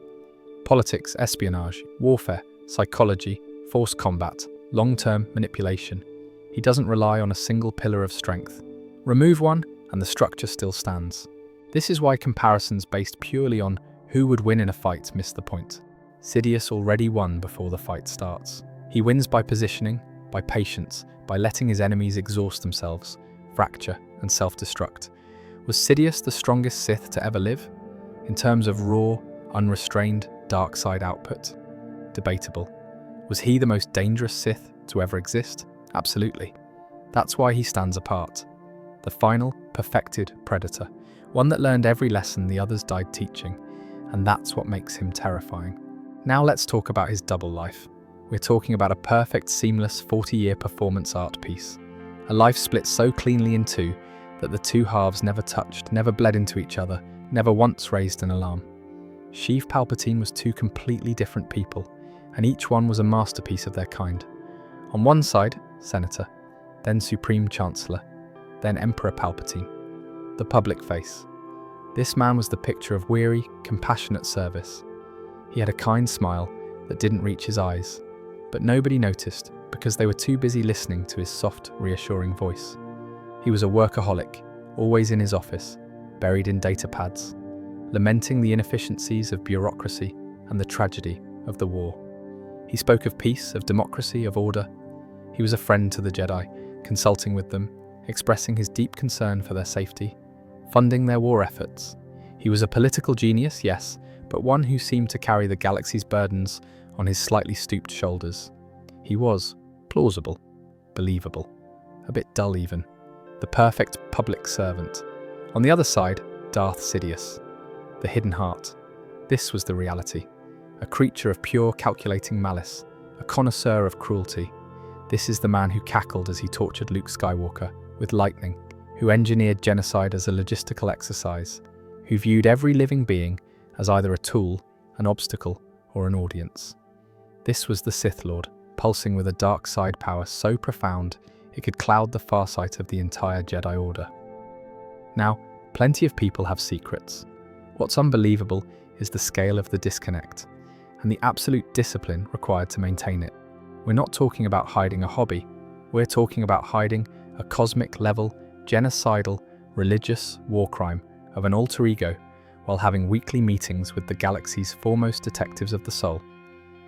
Politics, espionage, warfare, psychology, force combat, long-term manipulation. He doesn't rely on a single pillar of strength. Remove one, and the structure still stands. This is why comparisons based purely on who would win in a fight miss the point. Sidious already won before the fight starts. He wins by positioning, by patience, by letting his enemies exhaust themselves, fracture, and self-destruct. Was Sidious the strongest Sith to ever live? In terms of raw, unrestrained, dark side output? Debatable. Was he the most dangerous Sith to ever exist? Absolutely. That's why he stands apart. The final, perfected predator. One that learned every lesson the others died teaching. And that's what makes him terrifying. Now let's talk about his double life. We're talking about a perfect, seamless 40-year performance art piece. A life split so cleanly in two that the two halves never touched, never bled into each other, never once raised an alarm. Sheev Palpatine was two completely different people, and each one was a masterpiece of their kind. On one side, Senator, then Supreme Chancellor, then Emperor Palpatine, the public face. This man was the picture of weary, compassionate service. He had a kind smile that didn't reach his eyes, but nobody noticed because they were too busy listening to his soft, reassuring voice. He was a workaholic, always in his office, buried in data pads. lamenting the inefficiencies of bureaucracy and the tragedy of the war. He spoke of peace, of democracy, of order. He was a friend to the Jedi, consulting with them, expressing his deep concern for their safety, funding their war efforts. He was a political genius, yes, but one who seemed to carry the galaxy's burdens on his slightly stooped shoulders. He was plausible, believable, a bit dull even, the perfect public servant. On the other side, Darth Sidious, the hidden heart. This was the reality, a creature of pure calculating malice, a connoisseur of cruelty. This is the man who cackled as he tortured Luke Skywalker with lightning, who engineered genocide as a logistical exercise, who viewed every living being as either a tool, an obstacle, or an audience. This was the Sith Lord, pulsing with a dark side power so profound it could cloud the farsight of the entire Jedi Order. Now, plenty of people have secrets. What's unbelievable is the scale of the disconnect, and the absolute discipline required to maintain it. We're not talking about hiding a hobby, we're talking about hiding a cosmic-level, genocidal, religious war crime of an alter ego while having weekly meetings with the galaxy's foremost detectives of the soul.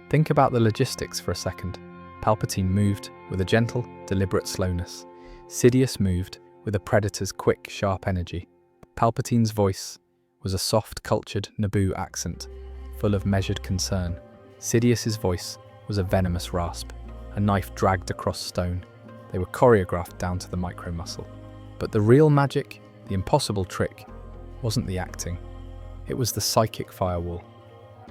Think about the logistics for a second. Palpatine moved with a gentle, deliberate slowness. Sidious moved with a predator's quick, sharp energy. Palpatine's voice was a soft, cultured Naboo accent, full of measured concern. Sidious's voice was a venomous rasp, a knife dragged across stone. They were choreographed down to the micro-muscle. But the real magic, the impossible trick, wasn't the acting. It was the psychic firewall.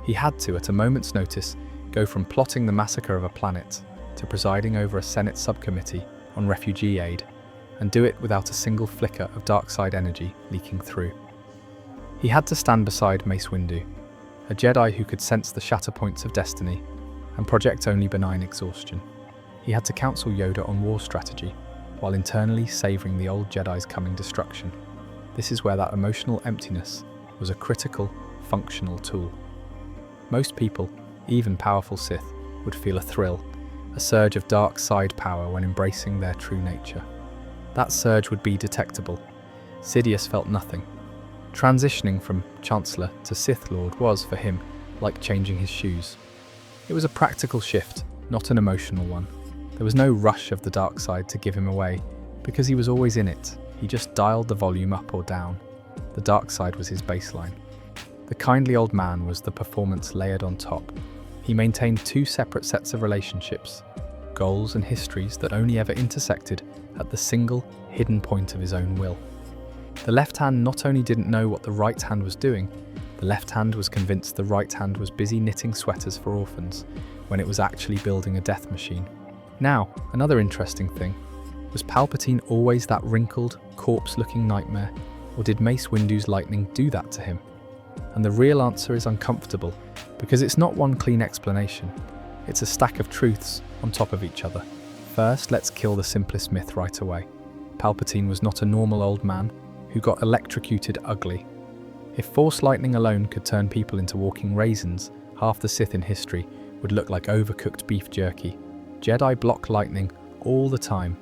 He had to, at a moment's notice, go from plotting the massacre of a planet to presiding over a Senate subcommittee on refugee aid, and do it without a single flicker of dark side energy leaking through. He had to stand beside Mace Windu, a Jedi who could sense the shatter points of destiny and project only benign exhaustion. He had to counsel Yoda on war strategy, while internally savouring the old Jedi's coming destruction. This is where that emotional emptiness was a critical, functional tool. Most people, even powerful Sith, would feel a thrill, a surge of dark side power when embracing their true nature. That surge would be detectable. Sidious felt nothing. Transitioning from Chancellor to Sith Lord was, for him, like changing his shoes. It was a practical shift, not an emotional one. There was no rush of the dark side to give him away, because he was always in it. He just dialed the volume up or down. The dark side was his baseline. The kindly old man was the performance layered on top. He maintained two separate sets of relationships, goals and histories that only ever intersected at the single, hidden point of his own will. The left hand not only didn't know what the right hand was doing, the left hand was convinced the right hand was busy knitting sweaters for orphans when it was actually building a death machine. Now, another interesting thing, was Palpatine always that wrinkled, corpse-looking nightmare, or did Mace Windu's lightning do that to him? And the real answer is uncomfortable, because it's not one clean explanation. It's a stack of truths on top of each other. First, let's kill the simplest myth right away. Palpatine was not a normal old man who got electrocuted ugly. If Force lightning alone could turn people into walking raisins, half the Sith in history would look like overcooked beef jerky. Jedi block lightning all the time.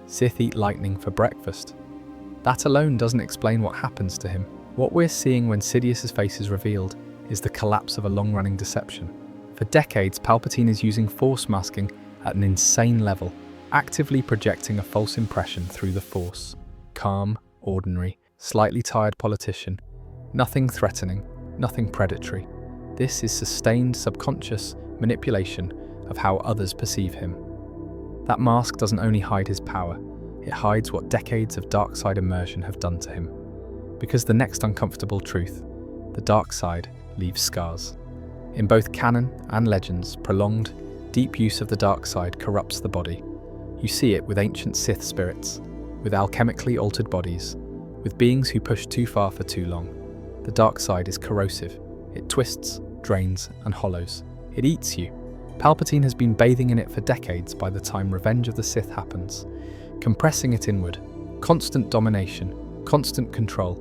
Sith eat lightning for breakfast. That alone doesn't explain what happens to him. What we're seeing when Sidious's face is revealed is the collapse of a long-running deception. For decades, Palpatine is using Force masking at an insane level, actively projecting a false impression through the Force. Calm, ordinary, slightly tired politician. Nothing threatening, nothing predatory. This is sustained subconscious manipulation of how others perceive him. That mask doesn't only hide his power, it hides what decades of dark side immersion have done to him. Because the next uncomfortable truth, the dark side leaves scars. In both canon and legends, prolonged, deep use of the dark side corrupts the body. You see it with ancient Sith spirits, with alchemically altered bodies, with beings who push too far for too long. The dark side is corrosive. It twists, drains, and hollows. It eats you. Palpatine has been bathing in it for decades by the time Revenge of the Sith happens, compressing it inward. Constant domination, constant control,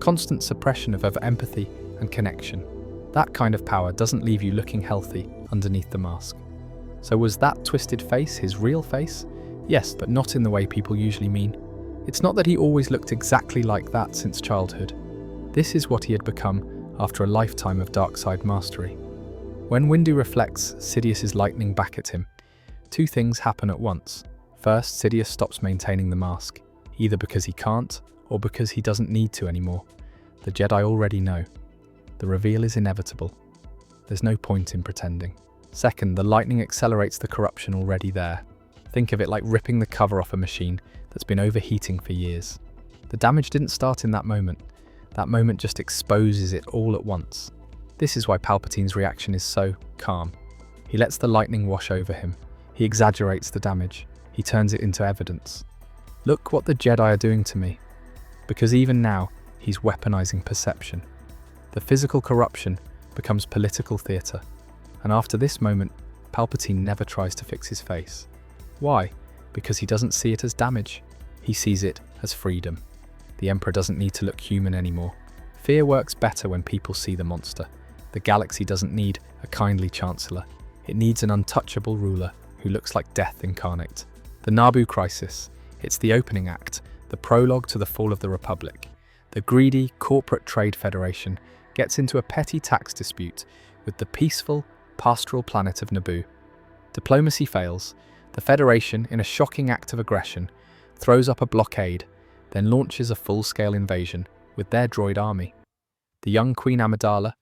constant suppression of empathy and connection. That kind of power doesn't leave you looking healthy underneath the mask. So was that twisted face his real face? Yes, but not in the way people usually mean. It's not that he always looked exactly like that since childhood. This is what he had become after a lifetime of dark side mastery. When Windu reflects Sidious's lightning back at him, two things happen at once. First, Sidious stops maintaining the mask, either because he can't or because he doesn't need to anymore. The Jedi already know. The reveal is inevitable. There's no point in pretending. Second, the lightning accelerates the corruption already there. Think of it like ripping the cover off a machine that's been overheating for years. The damage didn't start in that moment. That moment just exposes it all at once. This is why Palpatine's reaction is so calm. He lets the lightning wash over him. He exaggerates the damage. He turns it into evidence. Look what the Jedi are doing to me. Because even now, he's weaponizing perception. The physical corruption becomes political theatre. And after this moment, Palpatine never tries to fix his face. Why? Because he doesn't see it as damage. He sees it as freedom. The Emperor doesn't need to look human anymore. Fear works better when people see the monster. The galaxy doesn't need a kindly chancellor. It needs an untouchable ruler who looks like death incarnate. The Naboo crisis. It's the opening act, the prologue to the fall of the Republic. The greedy corporate trade federation gets into a petty tax dispute with the peaceful, pastoral planet of Naboo. Diplomacy fails. The Federation, in a shocking act of aggression, throws up a blockade, then launches a full-scale invasion with their droid army. The young Queen Amidala,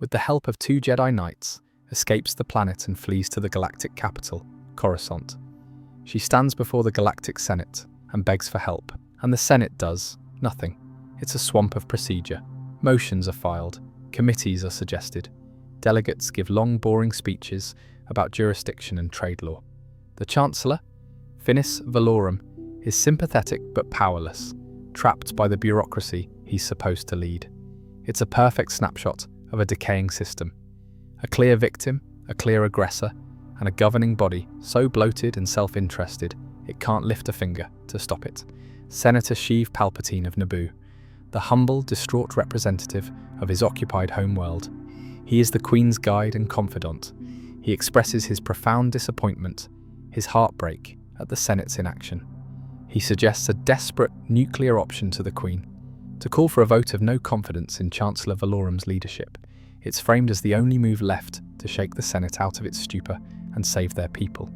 with the help of 2 Jedi Knights, escapes the planet and flees to the galactic capital, Coruscant. She stands before the Galactic Senate and begs for help, and the Senate does nothing. It's a swamp of procedure. Motions are filed, committees are suggested. Delegates give long, boring speeches about jurisdiction and trade law. The Chancellor, Finis Valorum, is sympathetic but powerless, trapped by the bureaucracy he's supposed to lead. It's a perfect snapshot of a decaying system. A clear victim, a clear aggressor, and a governing body so bloated and self-interested it can't lift a finger to stop it. Senator Sheev Palpatine of Naboo, the humble, distraught representative of his occupied homeworld. He is the Queen's guide and confidant. He expresses his profound disappointment, his heartbreak at the Senate's inaction. He suggests a desperate nuclear option to the Queen, to call for a vote of no confidence in Chancellor Valorum's leadership. It's framed as the only move left to shake the Senate out of its stupor and save their people.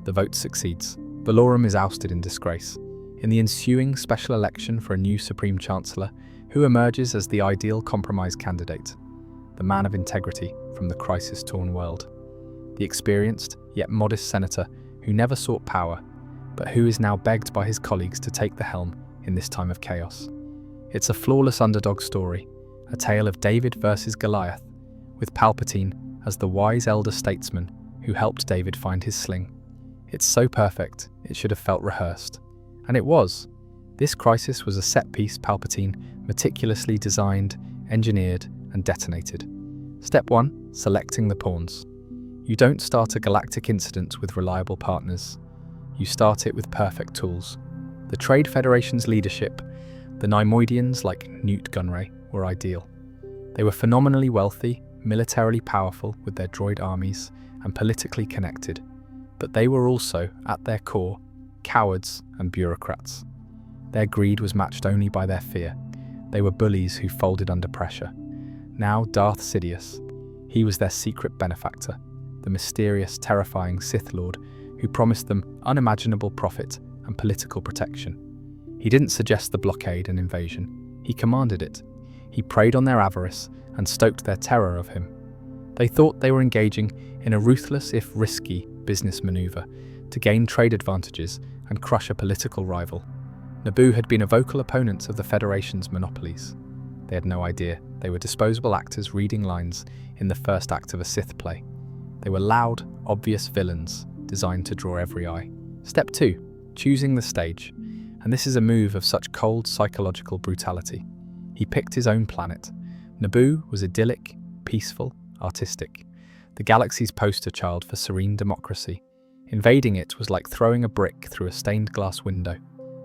The vote succeeds. Valorum is ousted in disgrace. In the ensuing special election for a new Supreme Chancellor, who emerges as the ideal compromise candidate? The man of integrity from the crisis-torn world. The experienced, yet modest senator who never sought power, but who is now begged by his colleagues to take the helm in this time of chaos. It's a flawless underdog story, a tale of David versus Goliath, with Palpatine as the wise elder statesman who helped David find his sling. It's so perfect, it should have felt rehearsed. And it was. This crisis was a set-piece Palpatine meticulously designed, engineered, and detonated. Step 1. Selecting the pawns. You don't start a galactic incident with reliable partners. You start it with perfect tools. The Trade Federation's leadership, the Neimoidians like Newt Gunray, were ideal. They were phenomenally wealthy, militarily powerful with their droid armies, and politically connected. But they were also, at their core, cowards and bureaucrats. Their greed was matched only by their fear. They were bullies who folded under pressure. Now Darth Sidious. He was their secret benefactor, the mysterious, terrifying Sith Lord who promised them unimaginable profit and political protection. He didn't suggest the blockade and invasion. He commanded it. He preyed on their avarice and stoked their terror of him. They thought they were engaging in a ruthless, if risky, business maneuver to gain trade advantages and crush a political rival. Naboo had been a vocal opponent of the Federation's monopolies. They had no idea they were disposable actors reading lines in the first act of a Sith play. They were loud, obvious villains designed to draw every eye. Step 2. Choosing the stage. And this is a move of such cold psychological brutality. He picked his own planet. Naboo was idyllic, peaceful, artistic. The galaxy's poster child for serene democracy. Invading it was like throwing a brick through a stained glass window.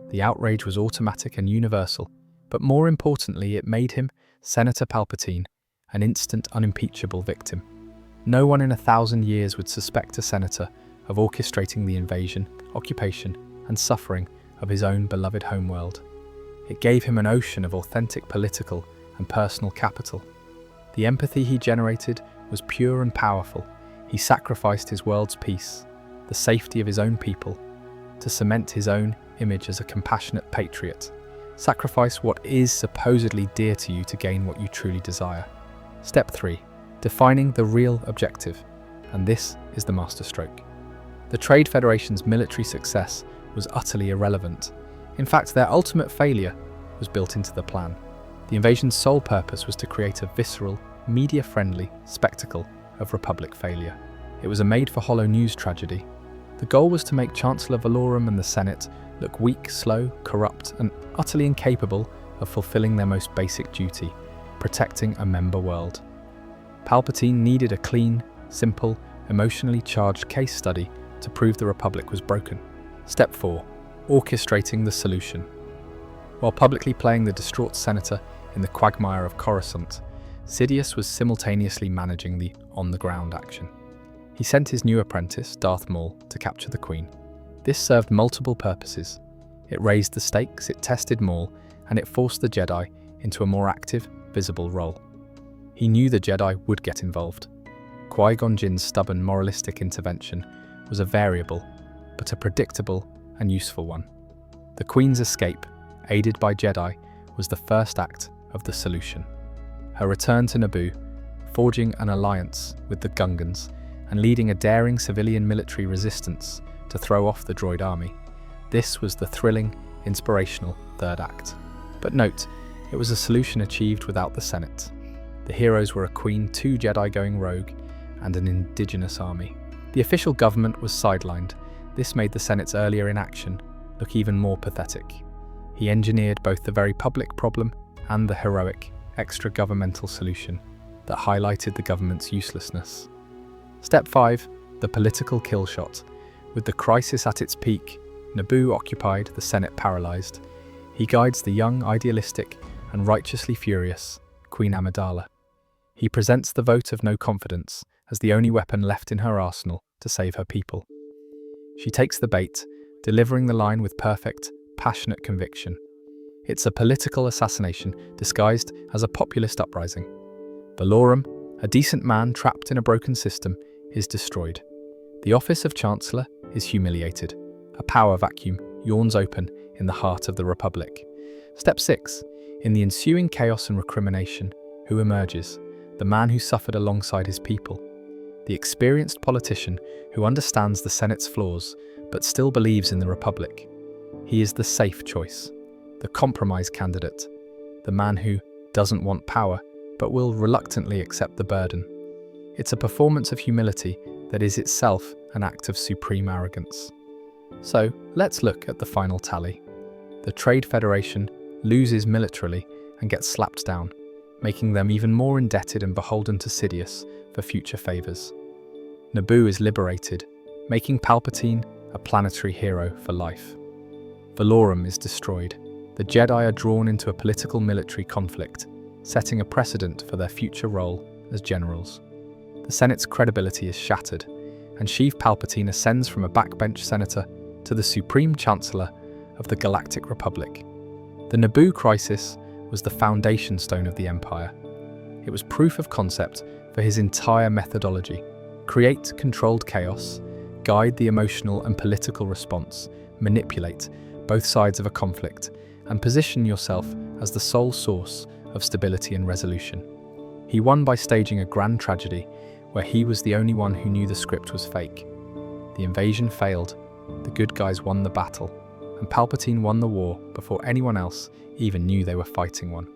The outrage was automatic and universal, but more importantly, it made him, Senator Palpatine, an instant, unimpeachable victim. No one in 1,000 years would suspect a senator of orchestrating the invasion, occupation, and suffering of his own beloved homeworld. It gave him an ocean of authentic political and personal capital. The The empathy he generated was pure and powerful. He sacrificed his world's peace, the safety of his own people, to cement his own image as a compassionate patriot. Sacrifice what is supposedly dear to you to gain what you truly desire. Step 3. Defining the real objective. And this is the masterstroke. The Trade Federation's military success was utterly irrelevant. In fact, their ultimate failure was built into the plan. The invasion's sole purpose was to create a visceral, media-friendly spectacle of Republic failure. It was a made-for-hollow news tragedy. The goal was to make Chancellor Valorum and the Senate look weak, slow, corrupt, and utterly incapable of fulfilling their most basic duty, protecting a member world. Palpatine needed a clean, simple, emotionally charged case study to prove the Republic was broken. Step 4. Orchestrating the solution. While publicly playing the distraught senator in the quagmire of Coruscant, Sidious was simultaneously managing the on-the-ground action. He sent his new apprentice, Darth Maul, to capture the Queen. This served multiple purposes. It raised the stakes, it tested Maul, and it forced the Jedi into a more active, visible role. He knew the Jedi would get involved. Qui-Gon Jinn's stubborn moralistic intervention was a variable, but a predictable and useful one. The Queen's escape, aided by Jedi, was the first act of the solution. Her return to Naboo, forging an alliance with the Gungans, and leading a daring civilian military resistance to throw off the droid army. This was the thrilling, inspirational third act. But note, it was a solution achieved without the Senate. The heroes were a Queen, 2 Jedi going rogue, and an indigenous army. The official government was sidelined. This made the Senate's earlier inaction look even more pathetic. He engineered both the very public problem and the heroic, extra-governmental solution that highlighted the government's uselessness. Step 5. The political kill shot. With the crisis at its peak, Naboo occupied, the Senate paralysed. He guides the young, idealistic, and righteously furious Queen Amidala. He presents the vote of no confidence as the only weapon left in her arsenal to save her people. She takes the bait, delivering the line with perfect, passionate conviction. It's a political assassination disguised as a populist uprising. Valorum, a decent man trapped in a broken system, is destroyed. The office of Chancellor is humiliated. A power vacuum yawns open in the heart of the Republic. Step 6. In the ensuing chaos and recrimination, who emerges? The man who suffered alongside his people. The experienced politician who understands the Senate's flaws but still believes in the Republic. He is the safe choice, the compromise candidate, the man who doesn't want power but will reluctantly accept the burden. It's a performance of humility that is itself an act of supreme arrogance. So, let's look at the final tally. The Trade Federation loses militarily and gets slapped down, making them even more indebted and beholden to Sidious for future favours. Naboo is liberated, making Palpatine a planetary hero for life. Valorum is destroyed. The Jedi are drawn into a political military conflict, setting a precedent for their future role as generals. The Senate's credibility is shattered, and Sheev Palpatine ascends from a backbench senator to the Supreme Chancellor of the Galactic Republic. The Naboo crisis was the foundation stone of the Empire. It was proof of concept for his entire methodology. Create controlled chaos, guide the emotional and political response, manipulate both sides of a conflict, and position yourself as the sole source of stability and resolution. He won by staging a grand tragedy where he was the only one who knew the script was fake. The invasion failed, the good guys won the battle, and Palpatine won the war before anyone else even knew they were fighting one.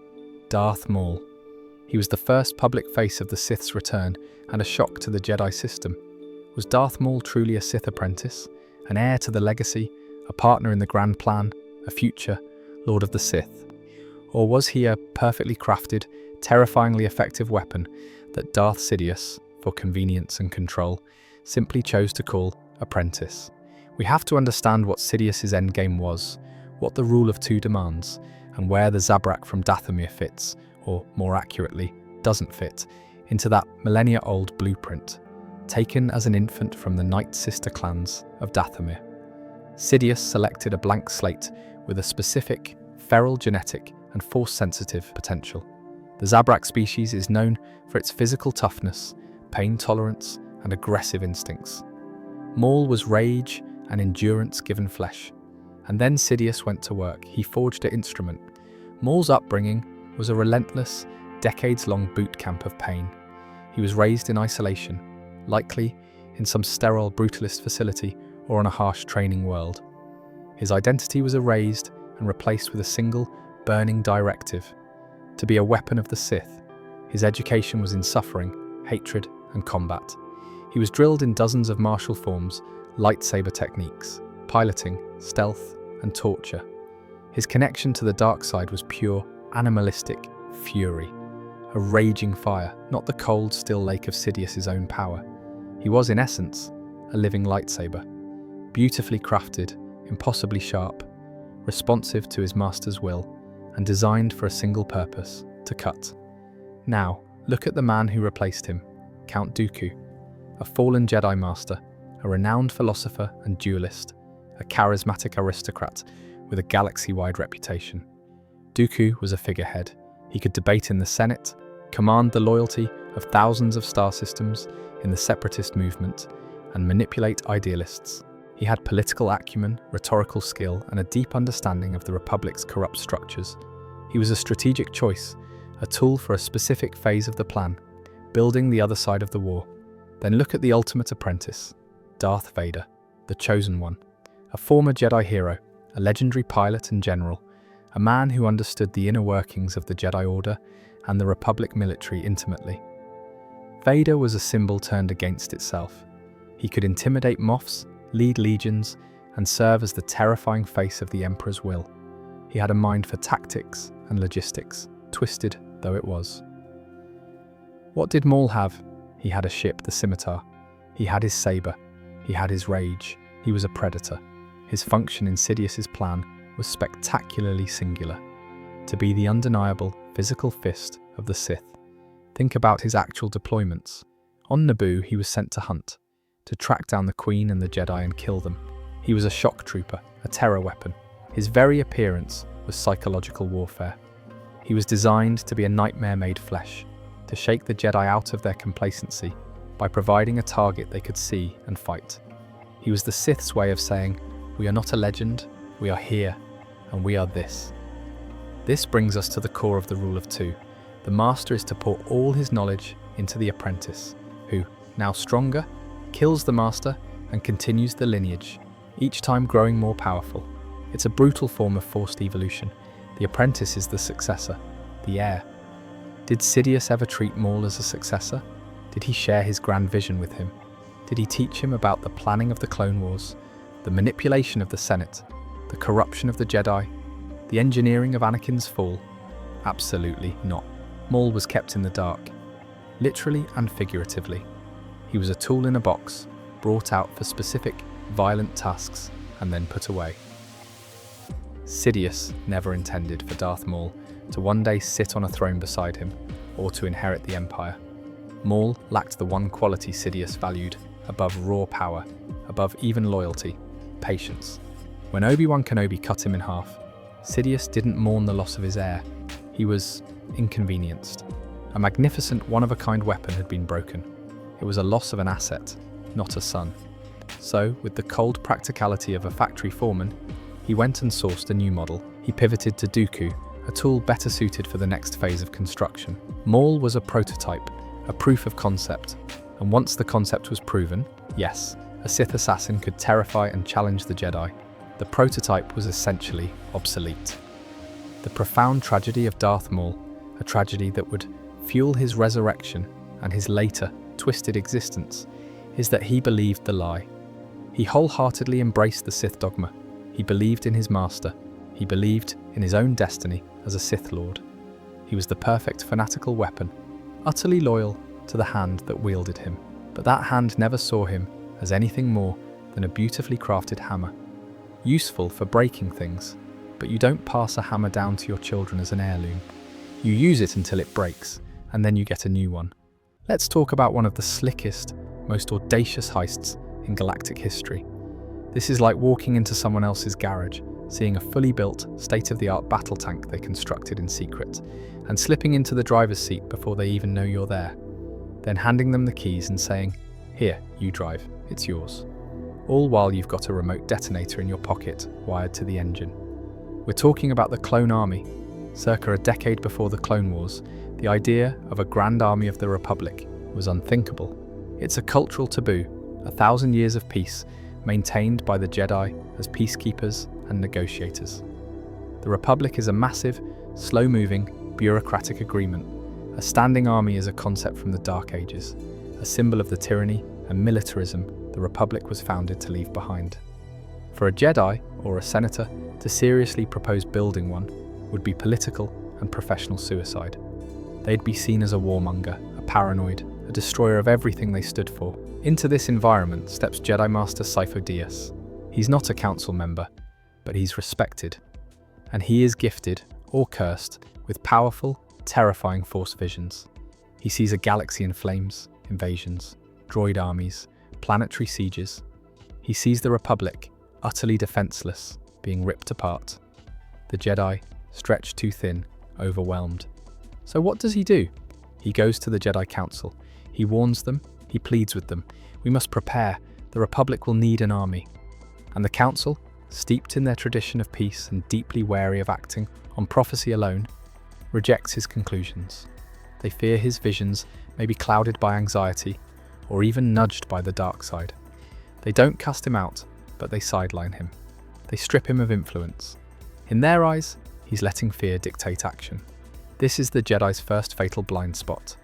Darth Maul. He was the first public face of the Sith's return and a shock to the Jedi system. Was Darth Maul truly a Sith apprentice, an heir to the legacy, a partner in the grand plan, a future Lord of the Sith? Or was he a perfectly crafted, terrifyingly effective weapon that Darth Sidious, for convenience and control, simply chose to call Apprentice? We have to understand what Sidious's endgame was, what the rule of two demands, and where the Zabrak from Dathomir fits, or more accurately, doesn't fit, into that millennia-old blueprint, taken as an infant from the Night Sister clans of Dathomir. Sidious selected a blank slate with a specific, feral genetic and force-sensitive potential. The Zabrak species is known for its physical toughness, pain tolerance, and aggressive instincts. Maul was rage and endurance given flesh. And then Sidious went to work. He forged an instrument. Maul's upbringing was a relentless, decades-long boot camp of pain. He was raised in isolation, likely in some sterile brutalist facility or on a harsh training world. His identity was erased and replaced with a single, burning directive: to be a weapon of the Sith. His education was in suffering, hatred, and combat. He was drilled in dozens of martial forms, lightsaber techniques, piloting, stealth, and torture. His connection to the dark side was pure, animalistic fury, a raging fire, not the cold, still lake of Sidious's own power. He was, in essence, a living lightsaber, beautifully crafted, impossibly sharp, responsive to his master's will, and designed for a single purpose: to cut. Now, look at the man who replaced him, Count Dooku, a fallen Jedi master, a renowned philosopher and duelist, a charismatic aristocrat with a galaxy-wide reputation. Dooku was a figurehead. He could debate in the Senate, command the loyalty of thousands of star systems in the separatist movement, and manipulate idealists. He had political acumen, rhetorical skill, and a deep understanding of the Republic's corrupt structures. He was a strategic choice, a tool for a specific phase of the plan, building the other side of the war. Then look at the ultimate apprentice, Darth Vader, the Chosen One, a former Jedi hero, a legendary pilot and general, a man who understood the inner workings of the Jedi Order and the Republic military intimately. Vader was a symbol turned against itself. He could intimidate Moffs, lead legions, and serve as the terrifying face of the Emperor's will. He had a mind for tactics and logistics, twisted though it was. What did Maul have? He had a ship, the Scimitar. He had his saber. He had his rage. He was a predator. His function in Sidious's plan was spectacularly singular: to be the undeniable physical fist of the Sith. Think about his actual deployments. On Naboo, he was sent to hunt, to track down the Queen and the Jedi and kill them. He was a shock trooper, a terror weapon. His very appearance was psychological warfare. He was designed to be a nightmare made flesh, to shake the Jedi out of their complacency by providing a target they could see and fight. He was the Sith's way of saying, "We are not a legend, we are here, and we are this." This brings us to the core of the rule of two. The master is to pour all his knowledge into the apprentice, who, now stronger, kills the master and continues the lineage, each time growing more powerful. It's a brutal form of forced evolution. The apprentice is the successor, the heir. Did Sidious ever treat Maul as a successor? Did he share his grand vision with him? Did he teach him about the planning of the Clone Wars, the manipulation of the Senate, the corruption of the Jedi, the engineering of Anakin's fall? Absolutely not. Maul was kept in the dark, literally and figuratively. He was a tool in a box, brought out for specific, violent tasks, and then put away. Sidious never intended for Darth Maul to one day sit on a throne beside him, or to inherit the Empire. Maul lacked the one quality Sidious valued above raw power, above even loyalty: patience. When Obi-Wan Kenobi cut him in half, Sidious didn't mourn the loss of his heir. He was inconvenienced. A magnificent, one-of-a-kind weapon had been broken. It was a loss of an asset, not a son. So, with the cold practicality of a factory foreman, he went and sourced a new model. He pivoted to Dooku, a tool better suited for the next phase of construction. Maul was a prototype, a proof of concept. And once the concept was proven, yes, a Sith assassin could terrify and challenge the Jedi. The prototype was essentially obsolete. The profound tragedy of Darth Maul, a tragedy that would fuel his resurrection and his later, twisted existence, is that he believed the lie. He wholeheartedly embraced the Sith dogma. He believed in his master. He believed in his own destiny as a Sith Lord. He was the perfect fanatical weapon, utterly loyal to the hand that wielded him. But that hand never saw him as anything more than a beautifully crafted hammer, useful for breaking things. But you don't pass a hammer down to your children as an heirloom. You use it until it breaks, and then you get a new one. Let's talk about one of the slickest, most audacious heists in galactic history. This is like walking into someone else's garage seeing a fully built, state-of-the-art battle tank they constructed in secret, and slipping into the driver's seat before they even know you're there. Then handing them the keys and saying, "Here, you drive, it's yours." All while you've got a remote detonator in your pocket, wired to the engine. We're talking about the Clone Army. Circa a decade before the Clone Wars, the idea of a Grand Army of the Republic was unthinkable. It's a cultural taboo, 1,000 years of peace, maintained by the Jedi as peacekeepers and negotiators. The Republic is a massive, slow-moving, bureaucratic agreement. A standing army is a concept from the Dark Ages, a symbol of the tyranny and militarism the Republic was founded to leave behind. For a Jedi or a senator to seriously propose building one would be political and professional suicide. They'd be seen as a warmonger, a paranoid, a destroyer of everything they stood for. Into this environment steps Jedi Master Sifo-Dyas. He's not a council member, but he's respected. And he is gifted, or cursed, with powerful, terrifying Force visions. He sees a galaxy in flames, invasions, droid armies, planetary sieges. He sees the Republic, utterly defenseless, being ripped apart. The Jedi, stretched too thin, overwhelmed. So what does he do? He goes to the Jedi Council. He warns them, he pleads with them. We must prepare, the Republic will need an army. And the Council, steeped in their tradition of peace and deeply wary of acting on prophecy alone, rejects his conclusions. They fear his visions may be clouded by anxiety, or even nudged by the dark side. They don't cast him out, but they sideline him. They strip him of influence. In their eyes, he's letting fear dictate action. This is the Jedi's first fatal blind spot,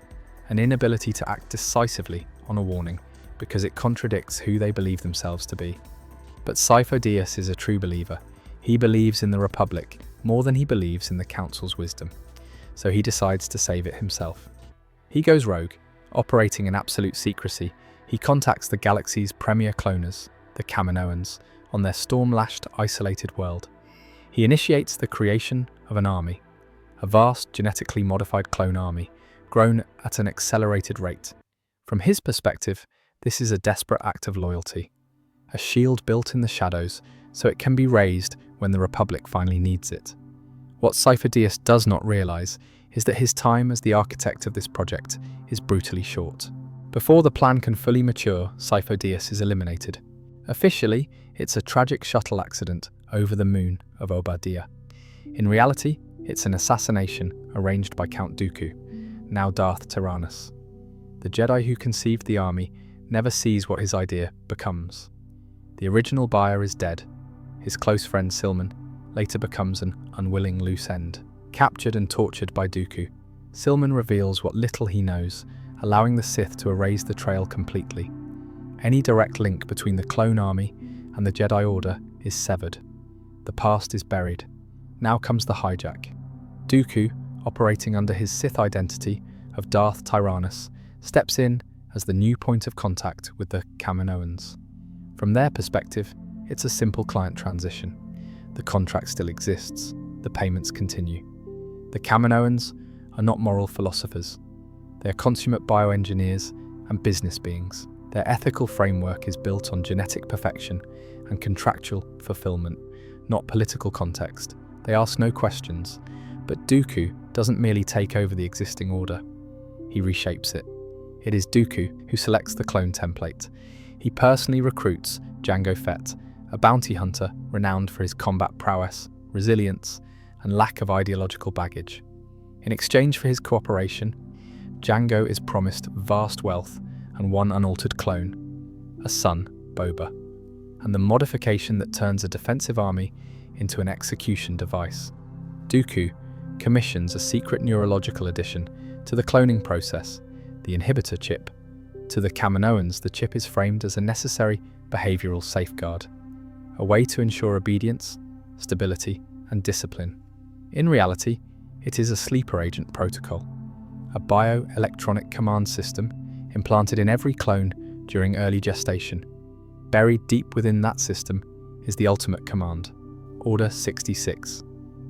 an inability to act decisively on a warning, because it contradicts who they believe themselves to be. But Sifo-Dyas is a true believer. He believes in the Republic more than he believes in the Council's wisdom. So he decides to save it himself. He goes rogue, operating in absolute secrecy. He contacts the galaxy's premier cloners, the Kaminoans, on their storm-lashed, isolated world. He initiates the creation of an army, a vast, genetically modified clone army, grown at an accelerated rate. From his perspective, this is a desperate act of loyalty, a shield built in the shadows so it can be raised when the Republic finally needs it. What Sifo-Dyas does not realize is that his time as the architect of this project is brutally short. Before the plan can fully mature, Sifo-Dyas is eliminated. Officially, it's a tragic shuttle accident over the moon of Obadiah. In reality, it's an assassination arranged by Count Dooku, now Darth Tyrannus. The Jedi who conceived the army never sees what his idea becomes. The original buyer is dead. His close friend Silman later becomes an unwilling loose end. Captured and tortured by Dooku, Silman reveals what little he knows, allowing the Sith to erase the trail completely. Any direct link between the clone army and the Jedi Order is severed. The past is buried. Now comes the hijack. Dooku, operating under his Sith identity of Darth Tyrannus, steps in as the new point of contact with the Kaminoans. From their perspective, it's a simple client transition. The contract still exists. The payments continue. The Kaminoans are not moral philosophers. They are consummate bioengineers and business beings. Their ethical framework is built on genetic perfection and contractual fulfillment, not political context. They ask no questions, but Dooku doesn't merely take over the existing order. He reshapes it. It is Dooku who selects the clone template. He personally recruits Jango Fett, a bounty hunter renowned for his combat prowess, resilience, and lack of ideological baggage. In exchange for his cooperation, Jango is promised vast wealth and one unaltered clone, a son, Boba, and the modification that turns a defensive army into an execution device. Dooku commissions a secret neurological addition to the cloning process, the inhibitor chip. To the Kaminoans, the chip is framed as a necessary behavioral safeguard, a way to ensure obedience, stability, and discipline. In reality, it is a sleeper agent protocol, a bioelectronic command system implanted in every clone during early gestation. Buried deep within that system is the ultimate command, Order 66.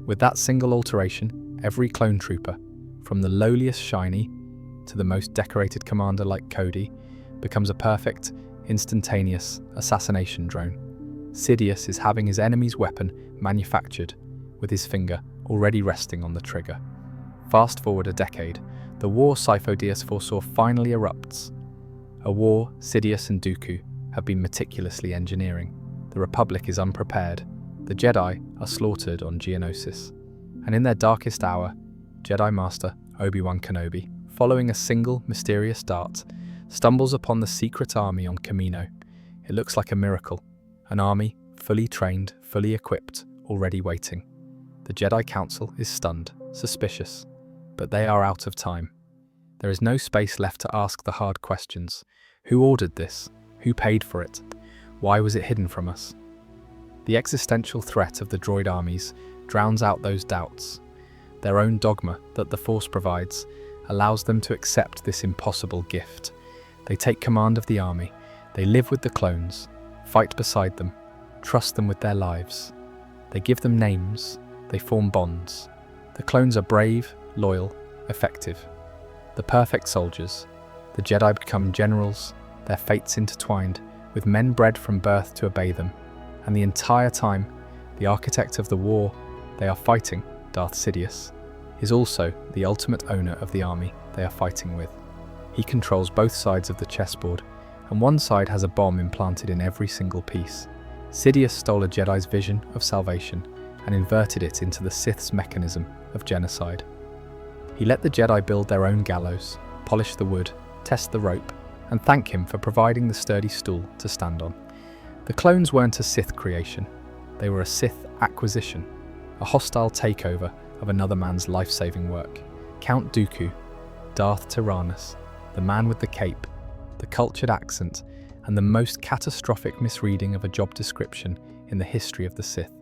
With that single alteration, every clone trooper, from the lowliest shiny to the most decorated commander like Cody, becomes a perfect, instantaneous assassination drone. Sidious is having his enemy's weapon manufactured, with his finger already resting on the trigger. Fast forward a decade, the war Sifo-Dyas foresaw finally erupts. A war Sidious and Dooku have been meticulously engineering. The Republic is unprepared. The Jedi are slaughtered on Geonosis. And in their darkest hour, Jedi Master Obi-Wan Kenobi, following a single mysterious dart, stumbles upon the secret army on Kamino. It looks like a miracle. An army, fully trained, fully equipped, already waiting. The Jedi Council is stunned, suspicious. But they are out of time. There is no space left to ask the hard questions. Who ordered this? Who paid for it? Why was it hidden from us? The existential threat of the droid armies drowns out those doubts. Their own dogma that the Force provides allows them to accept this impossible gift. They take command of the army. They live with the clones, fight beside them, trust them with their lives. They give them names. They form bonds. The clones are brave, loyal, effective. The perfect soldiers. The Jedi become generals, their fates intertwined, with men bred from birth to obey them. And the entire time, the architect of the war they are fighting, Darth Sidious, is also the ultimate owner of the army they are fighting with. He controls both sides of the chessboard, and one side has a bomb implanted in every single piece. Sidious stole a Jedi's vision of salvation and inverted it into the Sith's mechanism of genocide. He let the Jedi build their own gallows, polish the wood, test the rope, and thank him for providing the sturdy stool to stand on. The clones weren't a Sith creation, they were a Sith acquisition, a hostile takeover of another man's life-saving work. Count Dooku, Darth Tyrannus, the man with the cape, the cultured accent, and the most catastrophic misreading of a job description in the history of the Sith.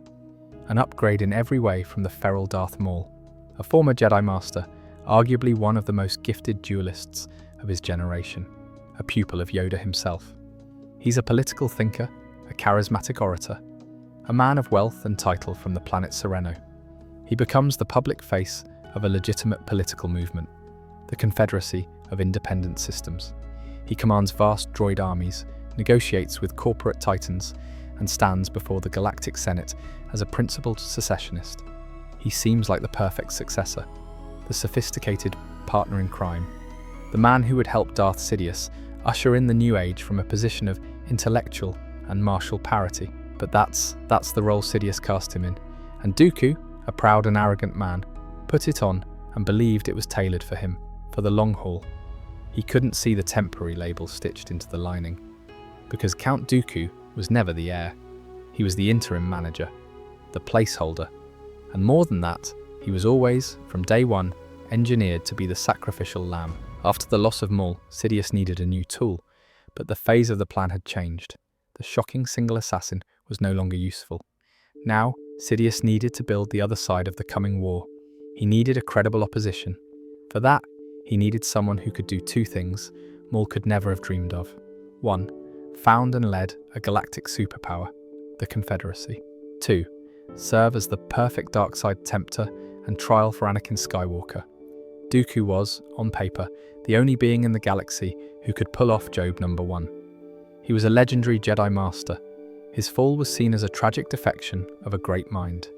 An upgrade in every way from the feral Darth Maul, a former Jedi Master, arguably one of the most gifted duelists of his generation, a pupil of Yoda himself. He's a political thinker, a charismatic orator, a man of wealth and title from the planet Sereno. He becomes the public face of a legitimate political movement, the Confederacy of Independent Systems. He commands vast droid armies, negotiates with corporate titans, and stands before the Galactic Senate as a principled secessionist. He seems like the perfect successor, the sophisticated partner in crime, the man who would help Darth Sidious usher in the new age from a position of intellectual and martial parity. But that's the role Sidious cast him in. And Dooku, a proud and arrogant man, put it on and believed it was tailored for him, for the long haul. He couldn't see the temporary label stitched into the lining, because Count Dooku was never the heir. He was the interim manager, the placeholder, and more than that, he was always, from day one, engineered to be the sacrificial lamb. After the loss of Maul, Sidious needed a new tool, but the phase of the plan had changed. The shocking single assassin was no longer useful. Now, Sidious needed to build the other side of the coming war. He needed a credible opposition. For that, he needed someone who could do two things Maul could never have dreamed of. 1. Found and led a galactic superpower, the Confederacy. 2. Serve as the perfect dark side tempter and trial for Anakin Skywalker. Dooku was, on paper, the only being in the galaxy who could pull off job number 1. He was a legendary Jedi Master. His fall was seen as a tragic defection of a great mind.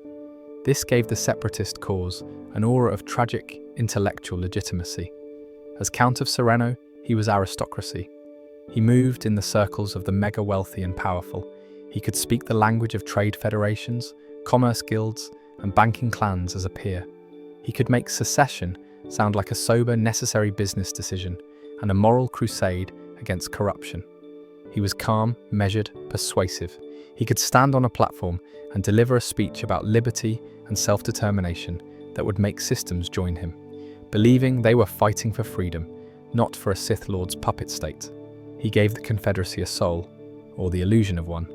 This gave the separatist cause an aura of tragic, intellectual legitimacy. As Count of Sereno, he was aristocracy. He moved in the circles of the mega-wealthy and powerful. He could speak the language of trade federations, commerce guilds, and banking clans as a peer. He could make secession sound like a sober, necessary business decision and a moral crusade against corruption. He was calm, measured, persuasive. He could stand on a platform and deliver a speech about liberty and self-determination that would make systems join him, believing they were fighting for freedom, not for a Sith Lord's puppet state. He gave the Confederacy a soul, or the illusion of one.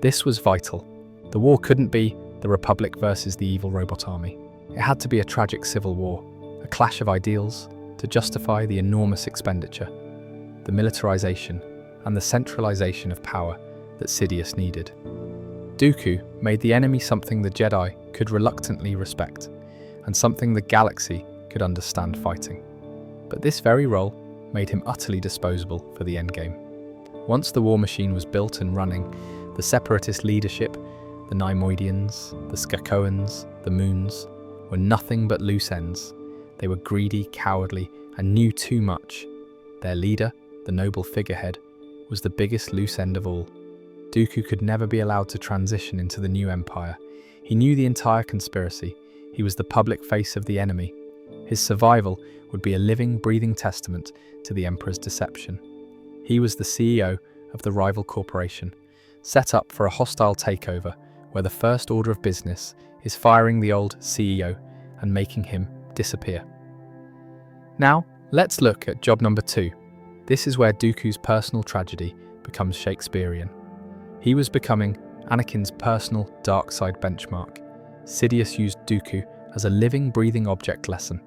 This was vital. The war couldn't be the Republic versus the evil robot army. It had to be a tragic civil war, a clash of ideals to justify the enormous expenditure, the militarization, and the centralization of power that Sidious needed. Dooku made the enemy something the Jedi could reluctantly respect, and something the galaxy could understand fighting. But this very role made him utterly disposable for the endgame. Once the war machine was built and running, The Separatist leadership, the Neimoidians, the Skakoans, the Moons, were nothing but loose ends. They were greedy, cowardly, and knew too much. Their leader, the noble figurehead, was the biggest loose end of all. Dooku could never be allowed to transition into the new empire. He knew the entire conspiracy. He was the public face of the enemy. His survival would be a living, breathing testament to the Emperor's deception. He was the CEO of the rival corporation, set up for a hostile takeover where the first order of business is firing the old CEO and making him disappear. Now, let's look at job number 2. This is where Dooku's personal tragedy becomes Shakespearean. He was becoming Anakin's personal dark side benchmark. Sidious used Dooku as a living, breathing object lesson.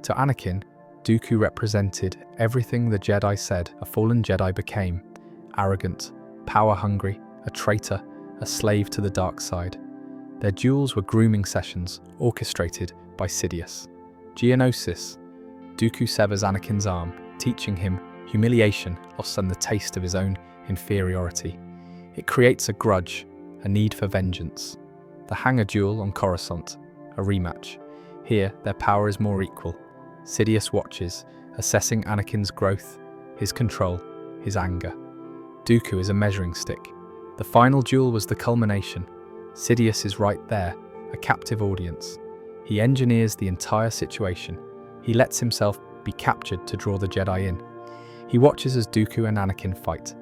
To Anakin, Dooku represented everything the Jedi said a fallen Jedi became: arrogant, power-hungry, a traitor, a slave to the dark side. Their duels were grooming sessions orchestrated by Sidious. Geonosis. Dooku severs Anakin's arm, teaching him humiliation, loss, and the taste of his own inferiority. It creates a grudge, a need for vengeance. The Hangar duel on Coruscant, a rematch. Here, their power is more equal. Sidious watches, assessing Anakin's growth, his control, his anger. Dooku is a measuring stick. The final duel was the culmination. Sidious is right there, a captive audience. He engineers the entire situation. He lets himself be captured to draw the Jedi in. He watches as Dooku and Anakin fight,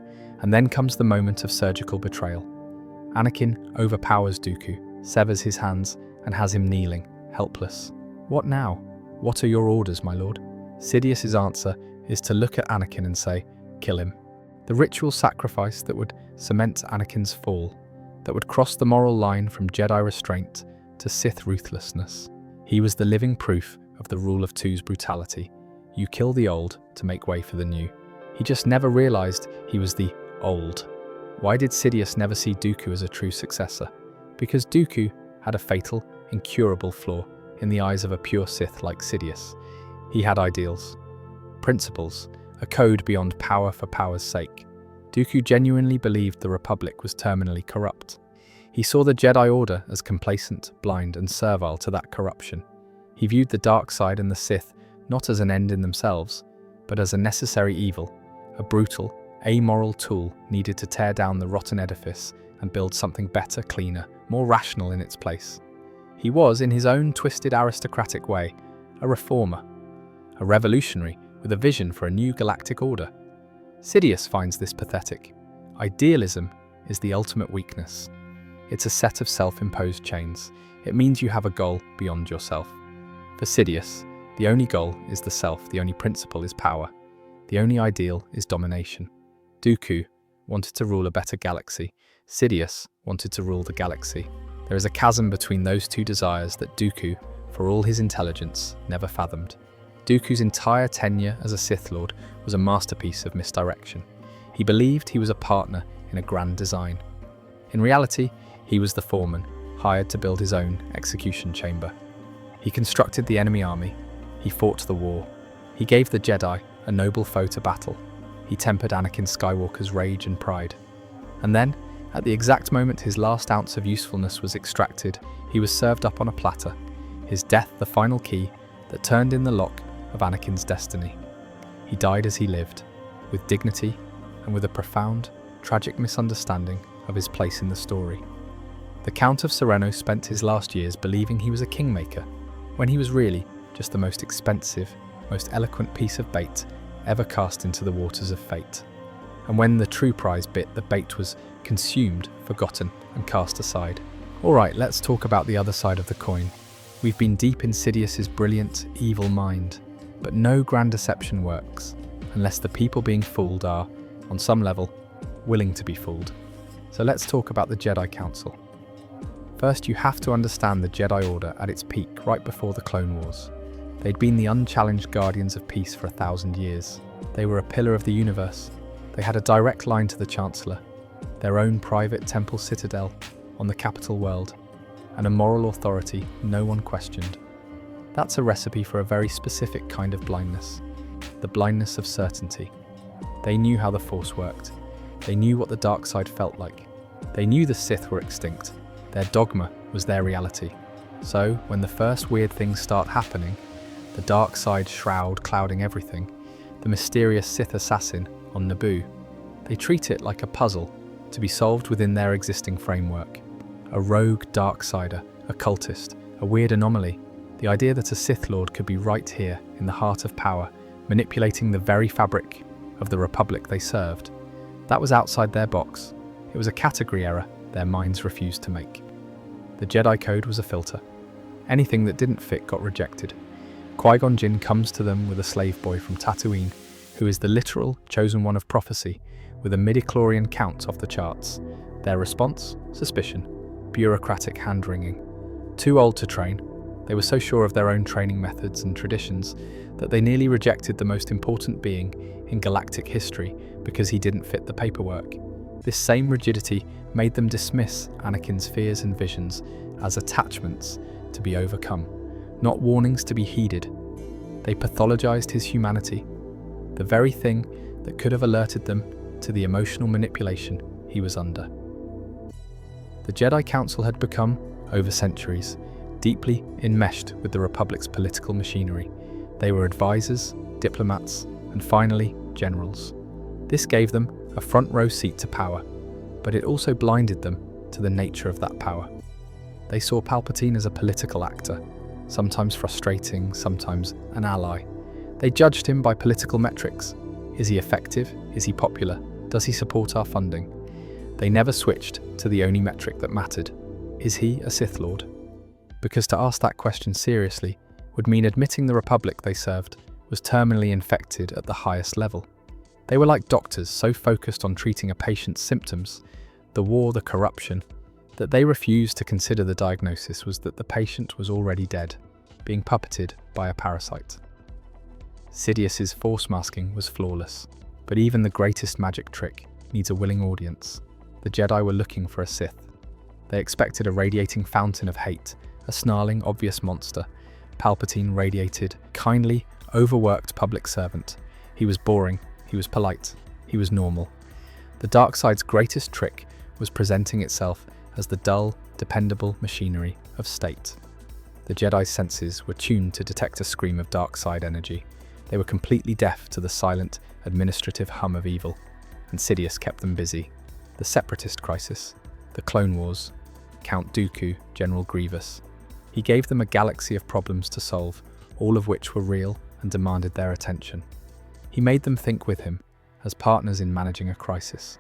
and then comes the moment of surgical betrayal. Anakin overpowers Dooku, severs his hands, and has him kneeling, helpless. What now? What are your orders, my lord? Sidious's answer is to look at Anakin and say, kill him. The ritual sacrifice that would cement Anakin's fall, that would cross the moral line from Jedi restraint to Sith ruthlessness. He was the living proof of the rule of two's brutality. You kill the old to make way for the new. He just never realized he was the old. Why did Sidious never see Dooku as a true successor? Because Dooku had a fatal, incurable flaw in the eyes of a pure Sith like Sidious. He had ideals, principles, a code beyond power for power's sake. Dooku genuinely believed the Republic was terminally corrupt. He saw the Jedi Order as complacent, blind, and servile to that corruption. He viewed the dark side and the Sith not as an end in themselves, but as a necessary evil, a brutal, amoral tool needed to tear down the rotten edifice and build something better, cleaner, more rational in its place. He was, in his own twisted aristocratic way, a reformer, a revolutionary with a vision for a new galactic order. Sidious finds this pathetic. Idealism is the ultimate weakness. It's a set of self-imposed chains. It means you have a goal beyond yourself. For Sidious, the only goal is the self, the only principle is power, the only ideal is domination. Dooku wanted to rule a better galaxy. Sidious wanted to rule the galaxy. There is a chasm between those two desires that Dooku, for all his intelligence, never fathomed. Dooku's entire tenure as a Sith Lord was a masterpiece of misdirection. He believed he was a partner in a grand design. In reality, he was the foreman, hired to build his own execution chamber. He constructed the enemy army. He fought the war. He gave the Jedi a noble foe to battle. He tempered Anakin Skywalker's rage and pride. And then, at the exact moment his last ounce of usefulness was extracted, he was served up on a platter, his death the final key that turned in the lock of Anakin's destiny. He died as he lived, with dignity and with a profound, tragic misunderstanding of his place in the story. The Count of Sereno spent his last years believing he was a kingmaker, when he was really just the most expensive, most eloquent piece of bait ever cast into the waters of fate. And when the true prize bit, the bait was consumed, forgotten, and cast aside. Alright, let's talk about the other side of the coin. We've been deep in Sidious's brilliant, evil mind, but no grand deception works, unless the people being fooled are, on some level, willing to be fooled. So let's talk about the Jedi Council. First, you have to understand the Jedi Order at its peak, right before the Clone Wars. They'd been the unchallenged guardians of peace for 1,000 years. They were a pillar of the universe. They had a direct line to the Chancellor, their own private temple citadel on the capital world, and a moral authority no one questioned. That's a recipe for a very specific kind of blindness, the blindness of certainty. They knew how the Force worked. They knew what the dark side felt like. They knew the Sith were extinct. Their dogma was their reality. So, when the first weird things start happening, the dark side shroud clouding everything, the mysterious Sith assassin on Naboo, they treat it like a puzzle to be solved within their existing framework. A rogue darksider, a cultist, a weird anomaly. The idea that a Sith Lord could be right here in the heart of power, manipulating the very fabric of the Republic they served. That was outside their box. It was a category error their minds refused to make. The Jedi Code was a filter. Anything that didn't fit got rejected. Qui-Gon Jinn comes to them with a slave boy from Tatooine, who is the literal chosen one of prophecy, with a midi-chlorian count off the charts. Their response? Suspicion. Bureaucratic hand-wringing. Too old to train, they were so sure of their own training methods and traditions that they nearly rejected the most important being in galactic history because he didn't fit the paperwork. This same rigidity made them dismiss Anakin's fears and visions as attachments to be overcome, not warnings to be heeded. They pathologized his humanity, the very thing that could have alerted them to the emotional manipulation he was under. The Jedi Council had become, over centuries, deeply enmeshed with the Republic's political machinery. They were advisors, diplomats, and finally, generals. This gave them a front-row seat to power, but it also blinded them to the nature of that power. They saw Palpatine as a political actor, sometimes frustrating, sometimes an ally. They judged him by political metrics. Is he effective? Is he popular? Does he support our funding? They never switched to the only metric that mattered. Is he a Sith Lord? Because to ask that question seriously would mean admitting the Republic they served was terminally infected at the highest level. They were like doctors so focused on treating a patient's symptoms, the war, the corruption, that they refused to consider the diagnosis was that the patient was already dead, being puppeted by a parasite. Sidious's force masking was flawless, but even the greatest magic trick needs a willing audience. The Jedi were looking for a Sith. They expected a radiating fountain of hate, a snarling, obvious monster. Palpatine radiated kindly, overworked public servant. He was boring, he was polite, he was normal. The dark side's greatest trick was presenting itself as the dull, dependable machinery of state. The Jedi's senses were tuned to detect a scream of dark side energy. They were completely deaf to the silent, administrative hum of evil, and Sidious kept them busy. The Separatist crisis, the Clone Wars, Count Dooku, General Grievous. He gave them a galaxy of problems to solve, all of which were real and demanded their attention. He made them think with him, as partners in managing a crisis.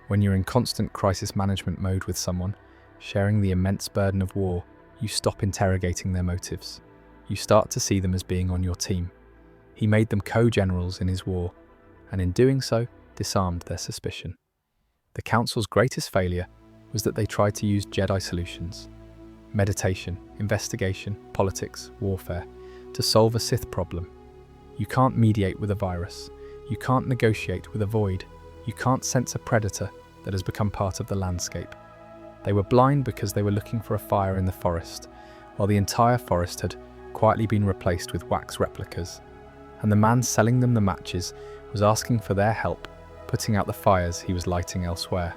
When you're in constant crisis management mode with someone, sharing the immense burden of war, you stop interrogating their motives. You start to see them as being on your team. He made them co-generals in his war, and in doing so, disarmed their suspicion. The Council's greatest failure was that they tried to use Jedi solutions, meditation, investigation, politics, warfare, to solve a Sith problem. You can't mediate with a virus. You can't negotiate with a void. You can't sense a predator that has become part of the landscape. They were blind because they were looking for a fire in the forest, while the entire forest had quietly been replaced with wax replicas. And the man selling them the matches was asking for their help, putting out the fires he was lighting elsewhere.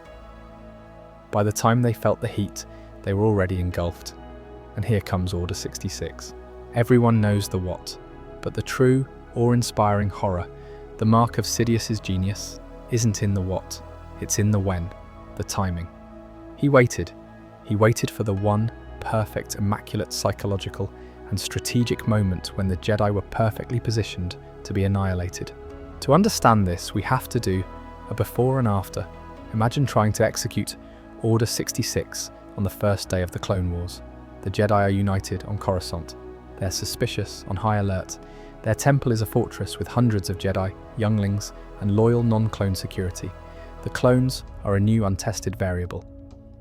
By the time they felt the heat, they were already engulfed. And here comes Order 66. Everyone knows the what, but the true, awe-inspiring horror, the mark of Sidious's genius, isn't in the what, it's in the when, the timing. He waited for the one perfect, immaculate psychological and strategic moment when the Jedi were perfectly positioned to be annihilated. To understand this, we have to do a before and after. Imagine trying to execute Order 66 on the first day of the Clone Wars. The Jedi are united on Coruscant. They're suspicious, on high alert. Their temple is a fortress with hundreds of Jedi, younglings, and loyal non-clone security. The clones are a new untested variable.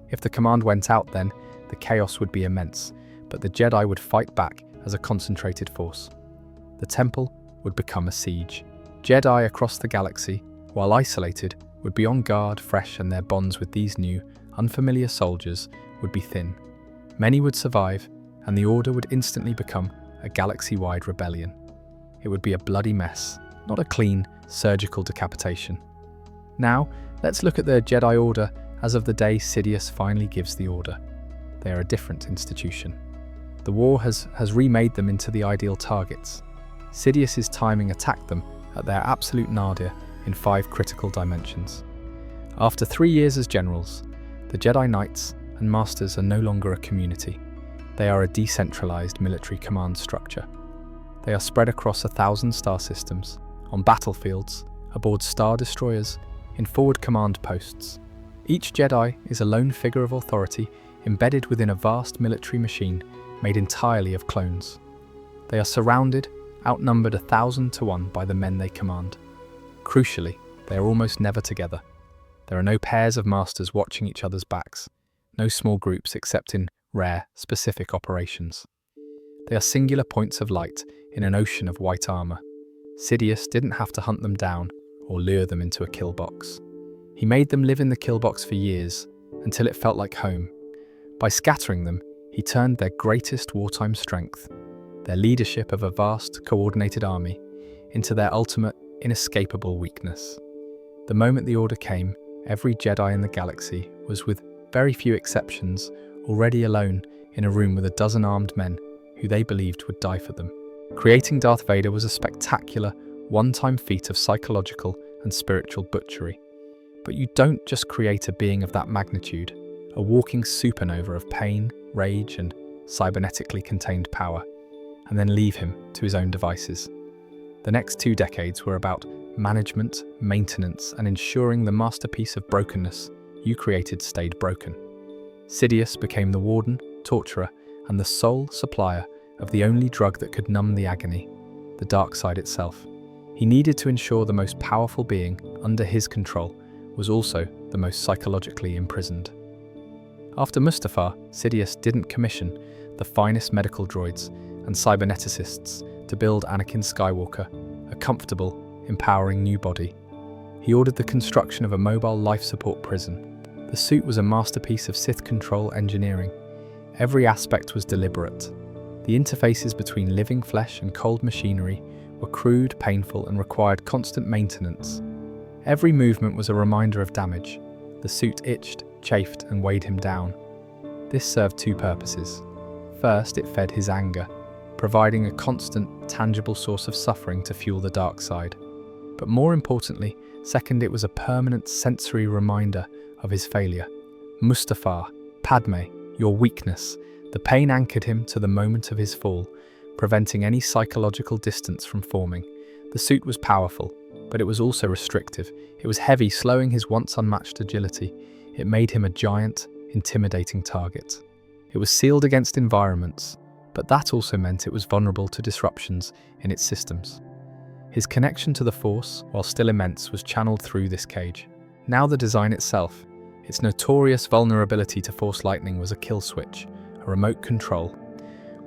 If the command went out then, the chaos would be immense, but the Jedi would fight back as a concentrated force. The temple would become a siege. Jedi across the galaxy, while isolated, would be on guard, fresh, and their bonds with these new, unfamiliar soldiers would be thin. Many would survive, and the Order would instantly become a galaxy-wide rebellion. It would be a bloody mess, not a clean, surgical decapitation. Now, let's look at the Jedi Order as of the day Sidious finally gives the order. They are a different institution. The war has remade them into the ideal targets. Sidious's timing attacked them at their absolute nadir in 5 critical dimensions. After 3 years as generals, the Jedi Knights and Masters are no longer a community. They are a decentralized military command structure. They are spread across 1,000 star systems, on battlefields, aboard star destroyers, in forward command posts. Each Jedi is a lone figure of authority embedded within a vast military machine made entirely of clones. They are surrounded, outnumbered 1,000 to 1 by the men they command. Crucially, they are almost never together. There are no pairs of masters watching each other's backs, no small groups except in rare, specific operations. They are singular points of light in an ocean of white armor. Sidious didn't have to hunt them down or lure them into a kill box. He made them live in the kill box for years, until it felt like home. By scattering them, he turned their greatest wartime strength, their leadership of a vast, coordinated army, into their ultimate, inescapable weakness. The moment the order came, every Jedi in the galaxy was, with very few exceptions, already alone in a room with 12 armed men who they believed would die for them. Creating Darth Vader was a spectacular, one-time feat of psychological and spiritual butchery. But you don't just create a being of that magnitude, a walking supernova of pain, rage, and cybernetically contained power, and then leave him to his own devices. The next 2 decades were about management, maintenance, and ensuring the masterpiece of brokenness you created stayed broken. Sidious became the warden, torturer, and the sole supplier of the only drug that could numb the agony, the dark side itself. He needed to ensure the most powerful being under his control was also the most psychologically imprisoned. After Mustafar, Sidious didn't commission the finest medical droids and cyberneticists to build Anakin Skywalker a comfortable, empowering new body. He ordered the construction of a mobile life support prison. The suit was a masterpiece of Sith control engineering. Every aspect was deliberate. The interfaces between living flesh and cold machinery were crude, painful, and required constant maintenance. Every movement was a reminder of damage. The suit itched, chafed, and weighed him down. This served 2 purposes. First, it fed his anger, providing a constant, tangible source of suffering to fuel the dark side. But more importantly, second, it was a permanent sensory reminder of his failure. Mustafar, Padme, your weakness. The pain anchored him to the moment of his fall, preventing any psychological distance from forming. The suit was powerful, but it was also restrictive. It was heavy, slowing his once unmatched agility. It made him a giant, intimidating target. It was sealed against environments, but that also meant it was vulnerable to disruptions in its systems. His connection to the Force, while still immense, was channeled through this cage. Now the design itself, its notorious vulnerability to Force lightning, was a kill switch, a remote control.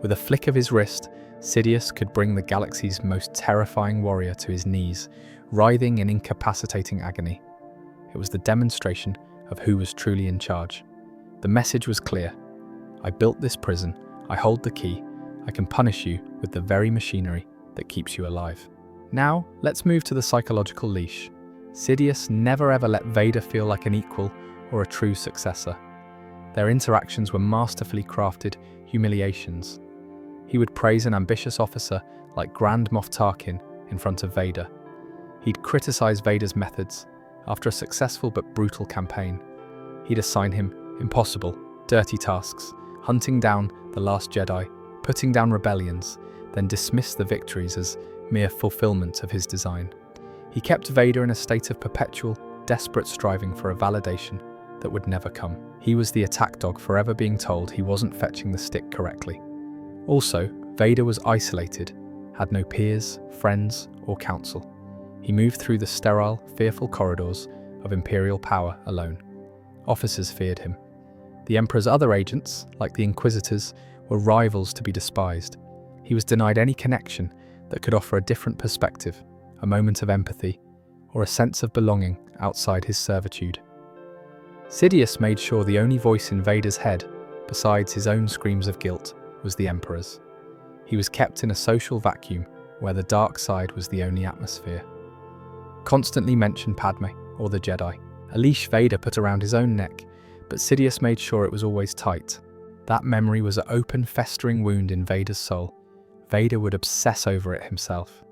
With a flick of his wrist, Sidious could bring the galaxy's most terrifying warrior to his knees, writhing in incapacitating agony. It was the demonstration of who was truly in charge. The message was clear. I built this prison, I hold the key, I can punish you with the very machinery that keeps you alive. Now, let's move to the psychological leash. Sidious never ever let Vader feel like an equal or a true successor. Their interactions were masterfully crafted humiliations. He would praise an ambitious officer like Grand Moff Tarkin in front of Vader. He'd criticize Vader's methods. After a successful but brutal campaign, he'd assign him impossible, dirty tasks, hunting down the last Jedi, putting down rebellions, then dismiss the victories as mere fulfillment of his design. He kept Vader in a state of perpetual, desperate striving for a validation that would never come. He was the attack dog, forever being told he wasn't fetching the stick correctly. Also, Vader was isolated, had no peers, friends, or counsel. He moved through the sterile, fearful corridors of Imperial power alone. Officers feared him. The Emperor's other agents, like the Inquisitors, were rivals to be despised. He was denied any connection that could offer a different perspective, a moment of empathy, or a sense of belonging outside his servitude. Sidious made sure the only voice in Vader's head, besides his own screams of guilt, was the Emperor's. He was kept in a social vacuum where the dark side was the only atmosphere. Constantly mention Padme or the Jedi. a leash Vader put around his own neck, but Sidious made sure it was always tight. That memory was an open, festering wound in Vader's soul. Vader would obsess over it himself.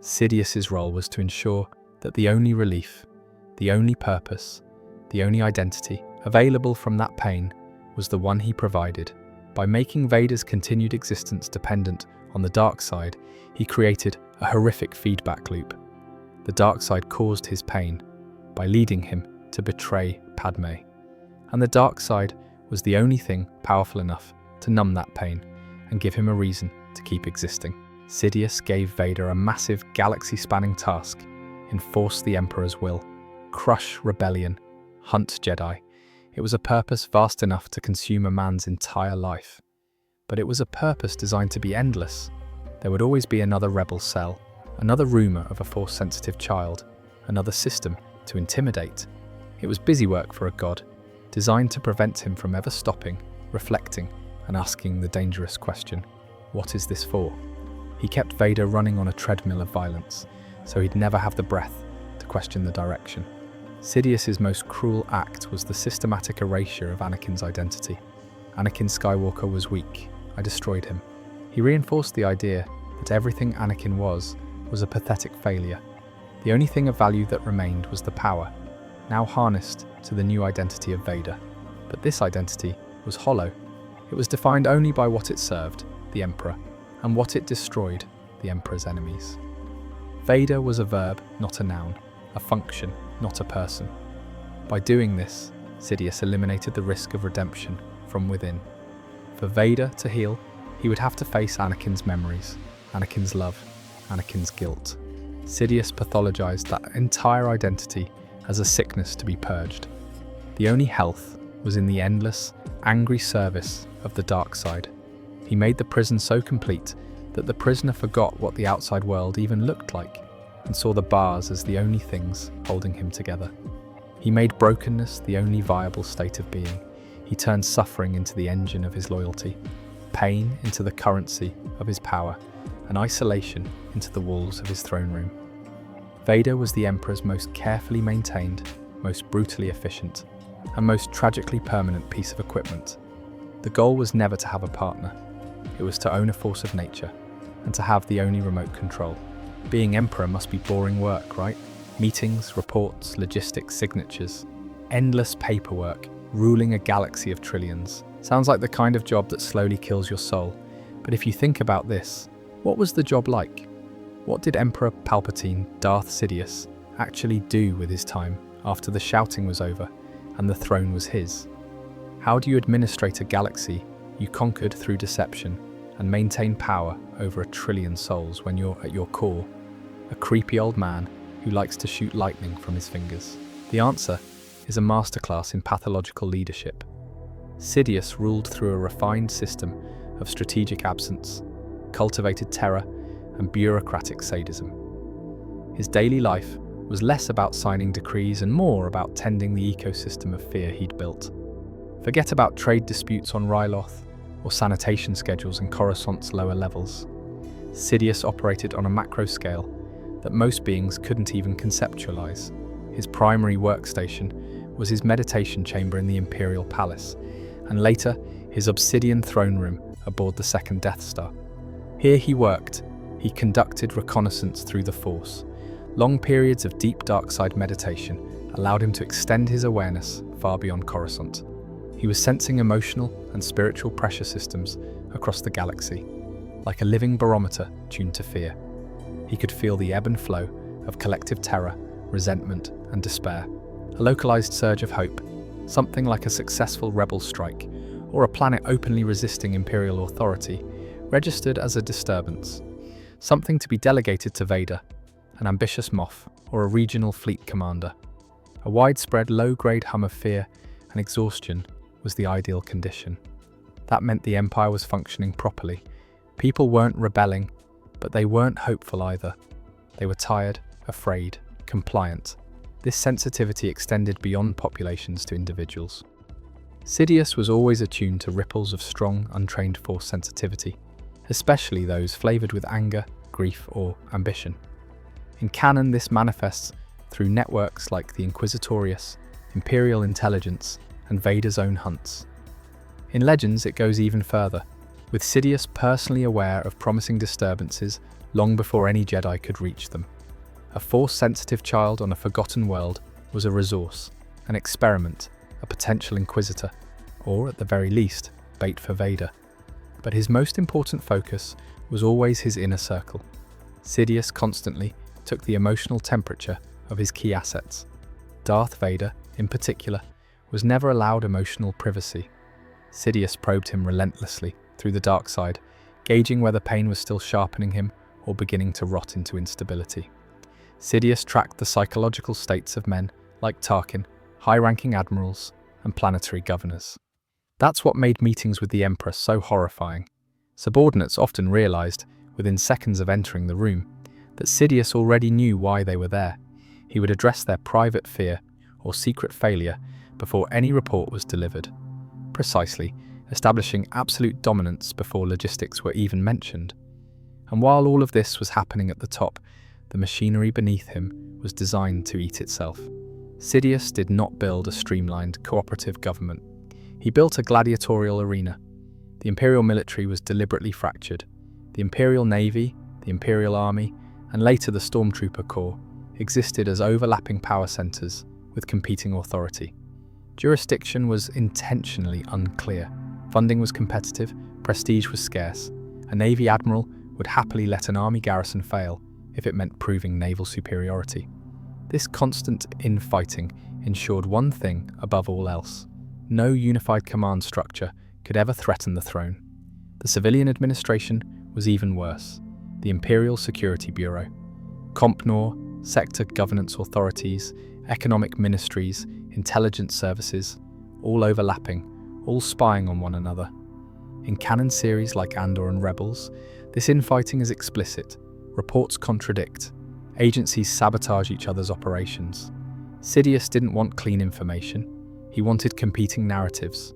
Sidious's role was to ensure that the only relief, the only purpose, the only identity available from that pain was the one he provided. By making Vader's continued existence dependent on the dark side, he created a horrific feedback loop. The dark side caused his pain by leading him to betray Padme, and the dark side was the only thing powerful enough to numb that pain and give him a reason to keep existing. Sidious gave Vader a massive galaxy-spanning task: enforce the Emperor's will, crush rebellion, hunt Jedi. It was a purpose vast enough to consume a man's entire life. But it was a purpose designed to be endless. There would always be another rebel cell, another rumor of a Force-sensitive child, another system to intimidate. It was busy work for a god, designed to prevent him from ever stopping, reflecting, and asking the dangerous question, what is this for? He kept Vader running on a treadmill of violence, so he'd never have the breath to question the direction. Sidious's most cruel act was the systematic erasure of Anakin's identity. Anakin Skywalker was weak. I destroyed him. He reinforced the idea that everything Anakin was a pathetic failure. The only thing of value that remained was the power, now harnessed to the new identity of Vader. But this identity was hollow. It was defined only by what it served, the Emperor, and what it destroyed, the Emperor's enemies. Vader was a verb, not a noun, a function, not a person. By doing this, Sidious eliminated the risk of redemption from within. For Vader to heal, he would have to face Anakin's memories, Anakin's love, Anakin's guilt. Sidious pathologized that entire identity as a sickness to be purged. The only health was in the endless, angry service of the dark side. He made the prison so complete that the prisoner forgot what the outside world even looked like and saw the bars as the only things holding him together. He made brokenness the only viable state of being. He turned suffering into the engine of his loyalty, pain into the currency of his power, and isolation into the walls of his throne room. Vader was the Emperor's most carefully maintained, most brutally efficient, and most tragically permanent piece of equipment. The goal was never to have a partner. It was to own a force of nature, and to have the only remote control. Being Emperor must be boring work, right? Meetings, reports, logistics, signatures. Endless paperwork, ruling a galaxy of trillions. Sounds like the kind of job that slowly kills your soul. But if you think about this, what was the job like? What did Emperor Palpatine, Darth Sidious, actually do with his time after the shouting was over and the throne was his? How do you administrate a galaxy you conquered through deception and maintain power over 1 trillion souls when you're at your core a creepy old man who likes to shoot lightning from his fingers? The answer is a masterclass in pathological leadership. Sidious ruled through a refined system of strategic absence, cultivated terror, and bureaucratic sadism. His daily life was less about signing decrees and more about tending the ecosystem of fear he'd built. Forget about trade disputes on Ryloth or sanitation schedules in Coruscant's lower levels. Sidious operated on a macro scale that most beings couldn't even conceptualize. His primary workstation was his meditation chamber in the Imperial Palace, and later his obsidian throne room aboard the second Death Star. Here he worked. He conducted reconnaissance through the Force. Long periods of deep dark side meditation allowed him to extend his awareness far beyond Coruscant. He was sensing emotional and spiritual pressure systems across the galaxy, like a living barometer tuned to fear. He could feel the ebb and flow of collective terror, resentment, and despair, a localized surge of hope, something like a successful rebel strike, or a planet openly resisting Imperial authority, registered as a disturbance, something to be delegated to Vader, an ambitious Moff, or a regional fleet commander. A widespread low-grade hum of fear and exhaustion was the ideal condition. That meant the Empire was functioning properly. People weren't rebelling, but they weren't hopeful either. They were tired, afraid, compliant. This sensitivity extended beyond populations to individuals. Sidious was always attuned to ripples of strong, untrained Force sensitivity, especially those flavored with anger, grief, or ambition. In canon, this manifests through networks like the Inquisitorius, Imperial Intelligence, and Vader's own hunts. In Legends, it goes even further, with Sidious personally aware of promising disturbances long before any Jedi could reach them. A Force-sensitive child on a forgotten world was a resource, an experiment, a potential Inquisitor, or at the very least, bait for Vader. But his most important focus was always his inner circle. Sidious constantly took the emotional temperature of his key assets. Darth Vader, in particular, was never allowed emotional privacy. Sidious probed him relentlessly through the dark side, gauging whether pain was still sharpening him or beginning to rot into instability. Sidious tracked the psychological states of men like Tarkin, high-ranking admirals, and planetary governors. That's what made meetings with the Emperor so horrifying. Subordinates often realized, within seconds of entering the room, that Sidious already knew why they were there. He would address their private fear or secret failure before any report was delivered. Precisely, establishing absolute dominance before logistics were even mentioned. And while all of this was happening at the top, the machinery beneath him was designed to eat itself. Sidious did not build a streamlined, cooperative government. He built a gladiatorial arena. The Imperial military was deliberately fractured. The Imperial Navy, the Imperial Army, and later the Stormtrooper Corps existed as overlapping power centers with competing authority. Jurisdiction was intentionally unclear. Funding was competitive, prestige was scarce. A Navy admiral would happily let an army garrison fail if it meant proving naval superiority. This constant infighting ensured one thing above all else: no unified command structure could ever threaten the throne. The civilian administration was even worse. The Imperial Security Bureau, Compnor, sector governance authorities, economic ministries, intelligence services, all overlapping, all spying on one another. In canon series like Andor and Rebels, this infighting is explicit. Reports contradict. Agencies sabotage each other's operations. Sidious didn't want clean information. He wanted competing narratives.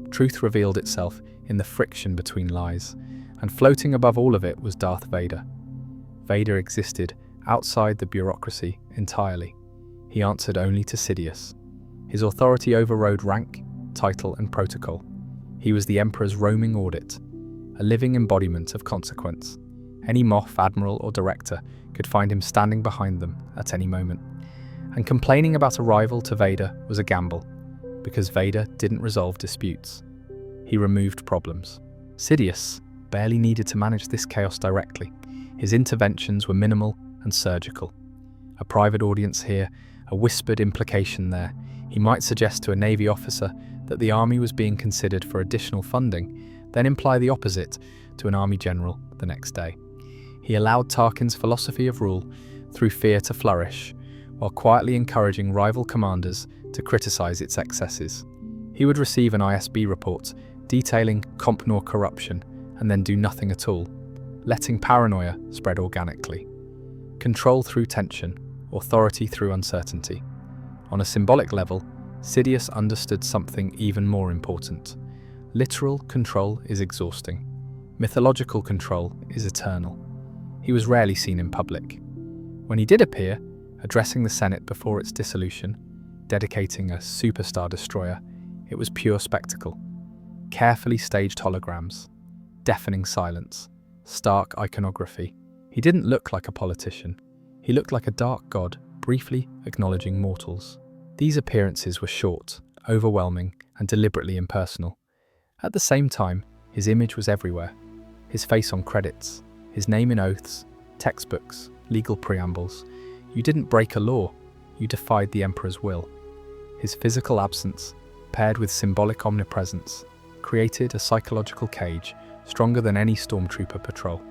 Truth revealed itself in the friction between lies, and floating above all of it was Darth Vader. Vader existed outside the bureaucracy entirely. He answered only to Sidious. His authority overrode rank, title, and protocol. He was the Emperor's roaming audit, a living embodiment of consequence. Any Moff, Admiral, or Director could find him standing behind them at any moment. And complaining about a rival to Vader was a gamble, because Vader didn't resolve disputes. He removed problems. Sidious barely needed to manage this chaos directly. His interventions were minimal and surgical. A private audience here, a whispered implication there. He might suggest to a Navy officer that the Army was being considered for additional funding, then imply the opposite to an Army general the next day. He allowed Tarkin's philosophy of rule through fear to flourish, while quietly encouraging rival commanders to criticize its excesses. He would receive an ISB report detailing Compnor corruption and then do nothing at all, letting paranoia spread organically. Control through tension, authority through uncertainty. On a symbolic level, Sidious understood something even more important. Literal control is exhausting. Mythological control is eternal. He was rarely seen in public. When he did appear, addressing the Senate before its dissolution, dedicating a superstar destroyer, it was pure spectacle. Carefully staged holograms, deafening silence, stark iconography. He didn't look like a politician. He looked like a dark god, briefly acknowledging mortals. These appearances were short, overwhelming, and deliberately impersonal. At the same time, his image was everywhere. His face on credits, his name in oaths, textbooks, legal preambles. You didn't break a law, you defied the Emperor's will. His physical absence, paired with symbolic omnipresence, created a psychological cage stronger than any stormtrooper patrol.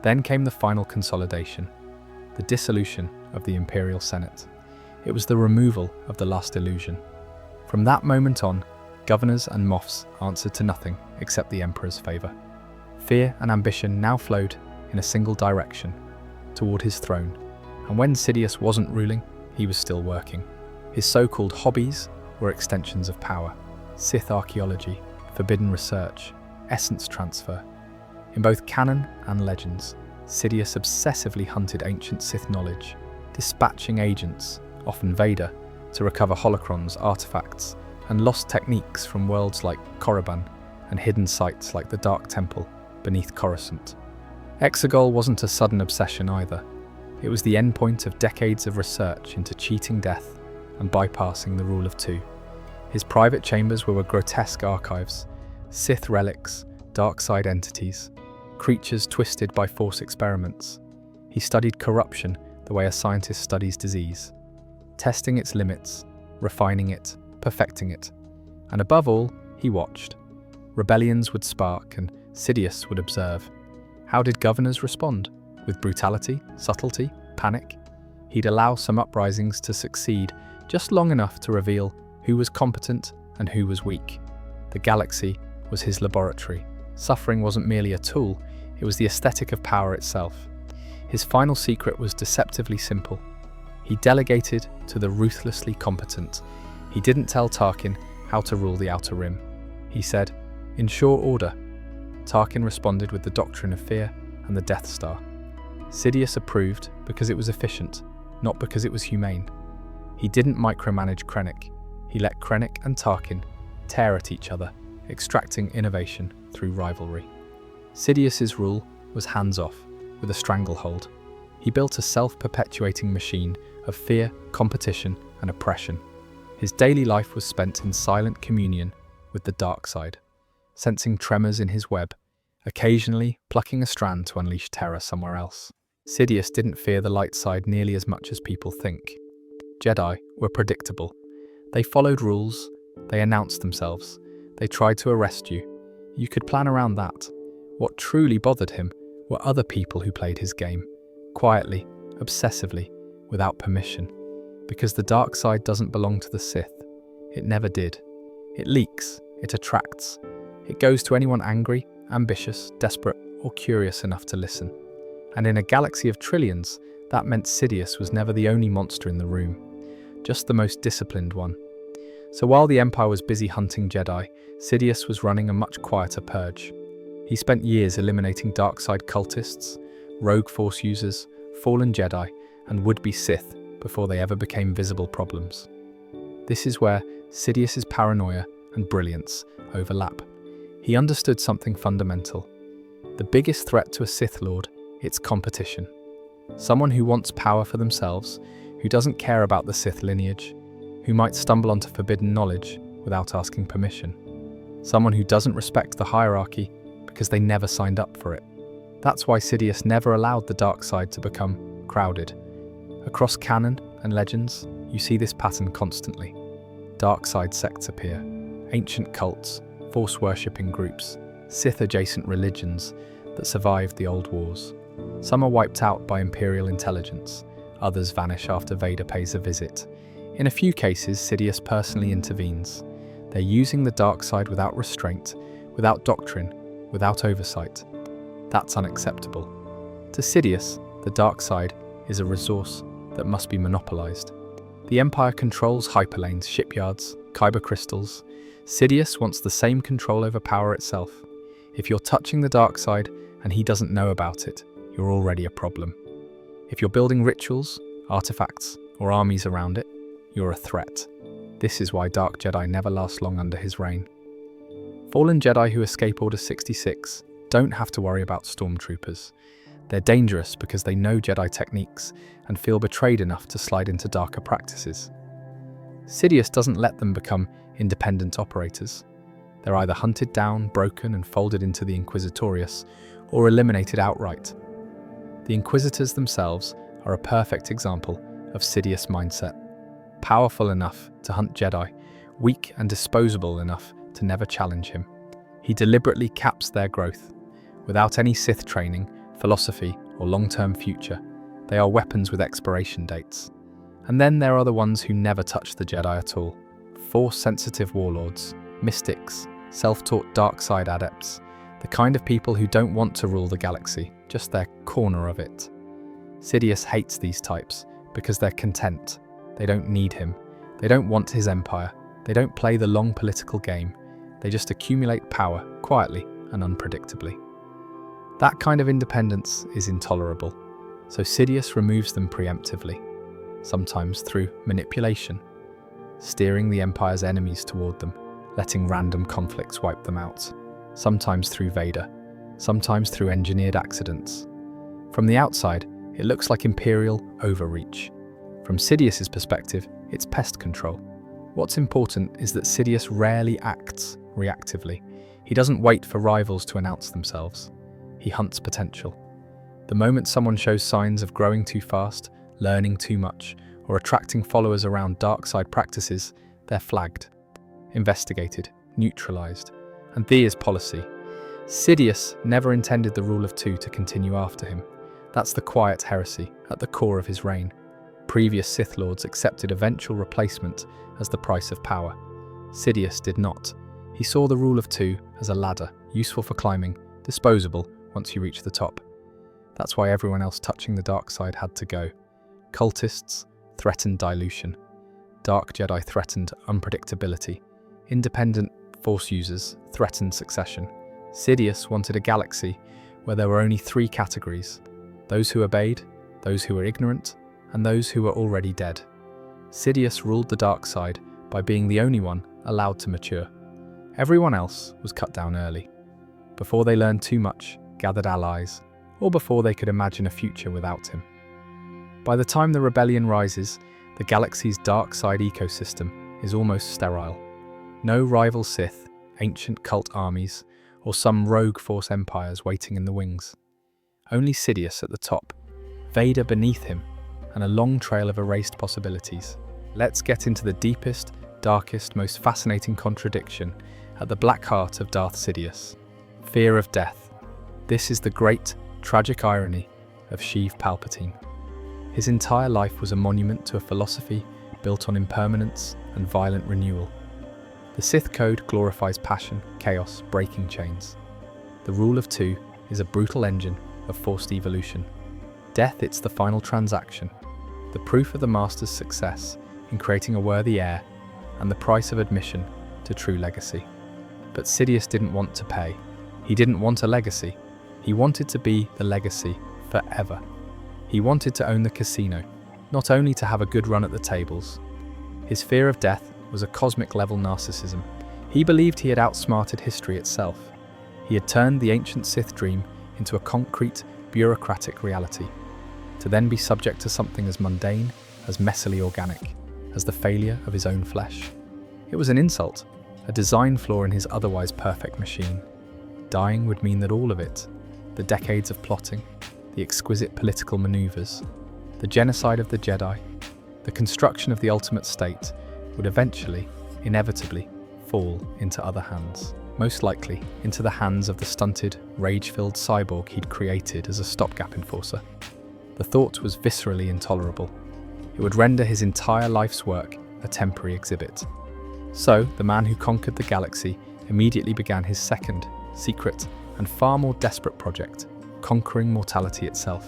Then came the final consolidation, the dissolution of the Imperial Senate. It was the removal of the last illusion. From that moment on, governors and moffs answered to nothing except the Emperor's favor. Fear and ambition now flowed in a single direction, toward his throne. And when Sidious wasn't ruling, he was still working. His so-called hobbies were extensions of power: Sith archaeology, forbidden research, essence transfer. In both canon and legends, Sidious obsessively hunted ancient Sith knowledge, dispatching agents often Vader, to recover holocrons, artifacts, and lost techniques from worlds like Korriban and hidden sites like the Dark Temple beneath Coruscant. Exegol wasn't a sudden obsession either. It was the endpoint of decades of research into cheating death and bypassing the rule of two. His private chambers were grotesque archives, Sith relics, dark side entities, creatures twisted by Force experiments. He studied corruption the way a scientist studies disease, testing its limits, refining it, perfecting it. And above all, he watched. Rebellions would spark and Sidious would observe. How did governors respond? With brutality, subtlety, panic? He'd allow some uprisings to succeed just long enough to reveal who was competent and who was weak. The galaxy was his laboratory. Suffering wasn't merely a tool, it was the aesthetic of power itself. His final secret was deceptively simple. He delegated to the ruthlessly competent. He didn't tell Tarkin how to rule the Outer Rim. He said, "Ensure order." Tarkin responded with the doctrine of fear and the Death Star. Sidious approved because it was efficient, not because it was humane. He didn't micromanage Krennic. He let Krennic and Tarkin tear at each other, extracting innovation through rivalry. Sidious's rule was hands-off, with a stranglehold. He built a self-perpetuating machine of fear, competition, and oppression. His daily life was spent in silent communion with the dark side, sensing tremors in his web, occasionally plucking a strand to unleash terror somewhere else. Sidious didn't fear the light side nearly as much as people think. Jedi were predictable. They followed rules, they announced themselves, they tried to arrest you. You could plan around that. What truly bothered him were other people who played his game, quietly, obsessively, without permission. Because the dark side doesn't belong to the Sith. It never did. It leaks, it attracts. It goes to anyone angry, ambitious, desperate, or curious enough to listen. And in a galaxy of trillions, that meant Sidious was never the only monster in the room, just the most disciplined one. So while the Empire was busy hunting Jedi, Sidious was running a much quieter purge. He spent years eliminating dark side cultists, rogue Force users, fallen Jedi, and would-be Sith before they ever became visible problems. This is where Sidious's paranoia and brilliance overlap. He understood something fundamental. The biggest threat to a Sith Lord, it's competition. Someone who wants power for themselves, who doesn't care about the Sith lineage, who might stumble onto forbidden knowledge without asking permission. Someone who doesn't respect the hierarchy because they never signed up for it. That's why Sidious never allowed the dark side to become crowded. Across canon and legends, you see this pattern constantly. Dark side sects appear, ancient cults, Force-worshipping groups, Sith-adjacent religions that survived the old wars. Some are wiped out by Imperial intelligence, others vanish after Vader pays a visit. In a few cases, Sidious personally intervenes. They're using the dark side without restraint, without doctrine, without oversight. That's unacceptable. To Sidious, the dark side is a resource that must be monopolized. The Empire controls hyperlanes, shipyards, kyber crystals. Sidious wants the same control over power itself. If you're touching the dark side and he doesn't know about it, you're already a problem. If you're building rituals, artifacts, or armies around it, you're a threat. This is why Dark Jedi never last long under his reign. Fallen Jedi who escape Order 66 don't have to worry about stormtroopers. They're dangerous because they know Jedi techniques and feel betrayed enough to slide into darker practices. Sidious doesn't let them become independent operators. They're either hunted down, broken, and folded into the Inquisitorius, or eliminated outright. The Inquisitors themselves are a perfect example of Sidious mindset. Powerful enough to hunt Jedi, weak and disposable enough to never challenge him. He deliberately caps their growth. Without any Sith training, philosophy, or long-term future, they are weapons with expiration dates. And then there are the ones who never touch the Jedi at all. Force-sensitive warlords, mystics, self-taught dark side adepts, the kind of people who don't want to rule the galaxy, just their corner of it. Sidious hates these types because they're content. They don't need him. They don't want his empire. They don't play the long political game. They just accumulate power quietly and unpredictably. That kind of independence is intolerable, so Sidious removes them preemptively. sometimes through manipulation, steering the Empire's enemies toward them, letting random conflicts wipe them out, sometimes through Vader, sometimes through engineered accidents. From the outside, it looks like Imperial overreach. From Sidious's perspective, it's pest control. What's important is that Sidious rarely acts reactively. He doesn't wait for rivals to announce themselves. He hunts potential. The moment someone shows signs of growing too fast, learning too much, or attracting followers around dark side practices, they're flagged, investigated, neutralized. And this is policy. Sidious never intended the rule of two to continue after him. That's the quiet heresy at the core of his reign. Previous Sith Lords accepted eventual replacement as the price of power. Sidious did not. He saw the rule of two as a ladder, useful for climbing, disposable once you reach the top. That's why everyone else touching the dark side had to go. Cultists threatened dilution. Dark Jedi threatened unpredictability. Independent Force users threatened succession. Sidious wanted a galaxy where there were only three categories: those who obeyed, those who were ignorant, and those who were already dead. Sidious ruled the dark side by being the only one allowed to mature. Everyone else was cut down early, before they learned too much, gathered allies, or before they could imagine a future without him. By the time the rebellion rises, the galaxy's dark side ecosystem is almost sterile. No rival Sith, ancient cult armies, or some rogue Force empires waiting in the wings. Only Sidious at the top, Vader beneath him, and a long trail of erased possibilities. Let's get into the deepest, darkest, most fascinating contradiction at the black heart of Darth Sidious. Fear of death. This is the great, tragic irony of Sheev Palpatine. His entire life was a monument to a philosophy built on impermanence and violent renewal. The Sith Code glorifies passion, chaos, breaking chains. The rule of two is a brutal engine of forced evolution. Death, it's the final transaction, the proof of the Master's success in creating a worthy heir, and the price of admission to true legacy. But Sidious didn't want to pay. He didn't want a legacy. He wanted to be the legacy forever. He wanted to own the casino, not only to have a good run at the tables. His fear of death was a cosmic-level narcissism. He believed he had outsmarted history itself. He had turned the ancient Sith dream into a concrete, bureaucratic reality, to then be subject to something as mundane, as messily organic, as the failure of his own flesh. It was an insult, a design flaw in his otherwise perfect machine. Dying would mean that all of it, the decades of plotting, the exquisite political maneuvers, the genocide of the Jedi, the construction of the ultimate state, would eventually, inevitably, fall into other hands. Most likely into the hands of the stunted, rage-filled cyborg he'd created as a stopgap enforcer. The thought was viscerally intolerable. It would render his entire life's work a temporary exhibit. So, the man who conquered the galaxy immediately began his second, secret, and far more desperate project, conquering mortality itself.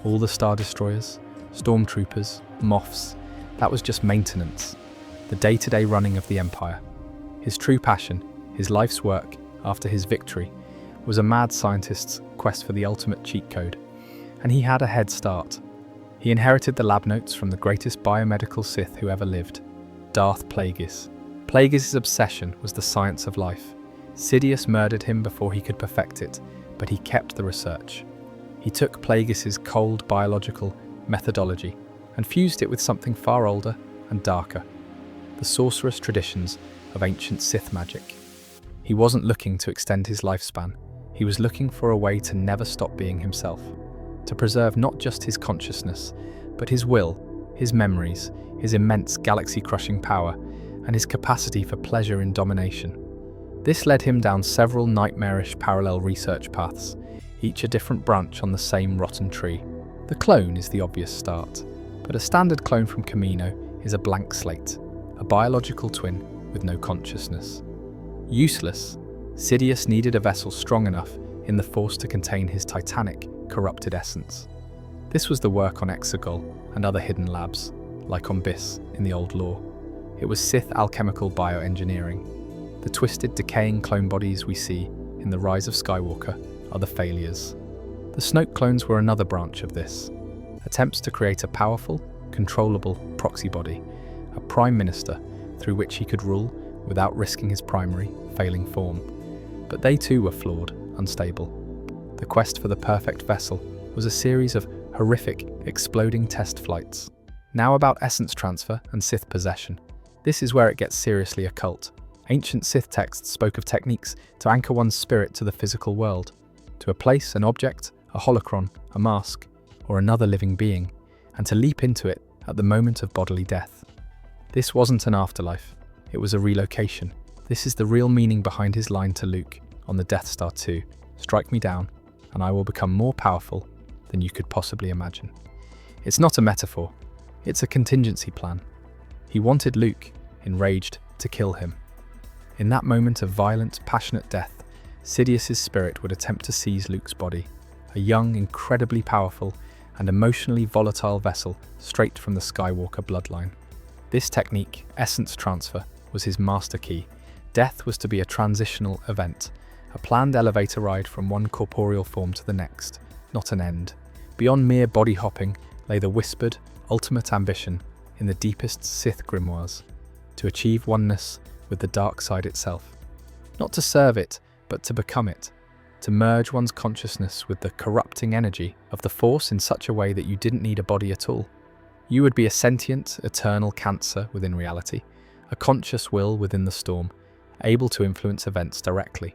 All the Star Destroyers, Stormtroopers, Moffs, that was just maintenance. The day-to-day running of the Empire. His true passion, his life's work, after his victory, was a mad scientist's quest for the ultimate cheat code. And he had a head start. He inherited the lab notes from the greatest biomedical Sith who ever lived, Darth Plagueis. Plagueis' obsession was the science of life. Sidious murdered him before he could perfect it, but he kept the research. He took Plagueis' cold biological methodology and fused it with something far older and darker, the sorcerous traditions of ancient Sith magic. He wasn't looking to extend his lifespan. He was looking for a way to never stop being himself, to preserve not just his consciousness, but his will, his memories, his immense galaxy-crushing power, and his capacity for pleasure in domination. This led him down several nightmarish parallel research paths, each a different branch on the same rotten tree. The clone is the obvious start, but a standard clone from Kamino is a blank slate, a biological twin with no consciousness. Useless, Sidious needed a vessel strong enough in the Force to contain his titanic, corrupted essence. This was the work on Exegol and other hidden labs, like on Biss in the old lore. It was Sith alchemical bioengineering. The twisted, decaying clone bodies we see in The Rise of Skywalker are the failures. The Snoke clones were another branch of this. Attempts to create a powerful, controllable proxy body, a prime minister through which he could rule without risking his primary, failing form. But they too were flawed, unstable. The quest for the perfect vessel was a series of horrific, exploding test flights. Now about essence transfer and Sith possession. This is where it gets seriously occult. Ancient Sith texts spoke of techniques to anchor one's spirit to the physical world, to a place, an object, a holocron, a mask, or another living being, and to leap into it at the moment of bodily death. This wasn't an afterlife, it was a relocation. This is the real meaning behind his line to Luke on the Death Star 2, "Strike me down, and I will become more powerful than you could possibly imagine." It's not a metaphor, it's a contingency plan. He wanted Luke, enraged, to kill him. In that moment of violent, passionate death, Sidious's spirit would attempt to seize Luke's body, a young, incredibly powerful, and emotionally volatile vessel straight from the Skywalker bloodline. This technique, essence transfer, was his master key. Death was to be a transitional event, a planned elevator ride from one corporeal form to the next, not an end. Beyond mere body hopping lay the whispered, ultimate ambition in the deepest Sith grimoires, to achieve oneness with the dark side itself. Not to serve it, but to become it, to merge one's consciousness with the corrupting energy of the Force in such a way that you didn't need a body at all. You would be a sentient, eternal cancer within reality, a conscious will within the storm, able to influence events directly.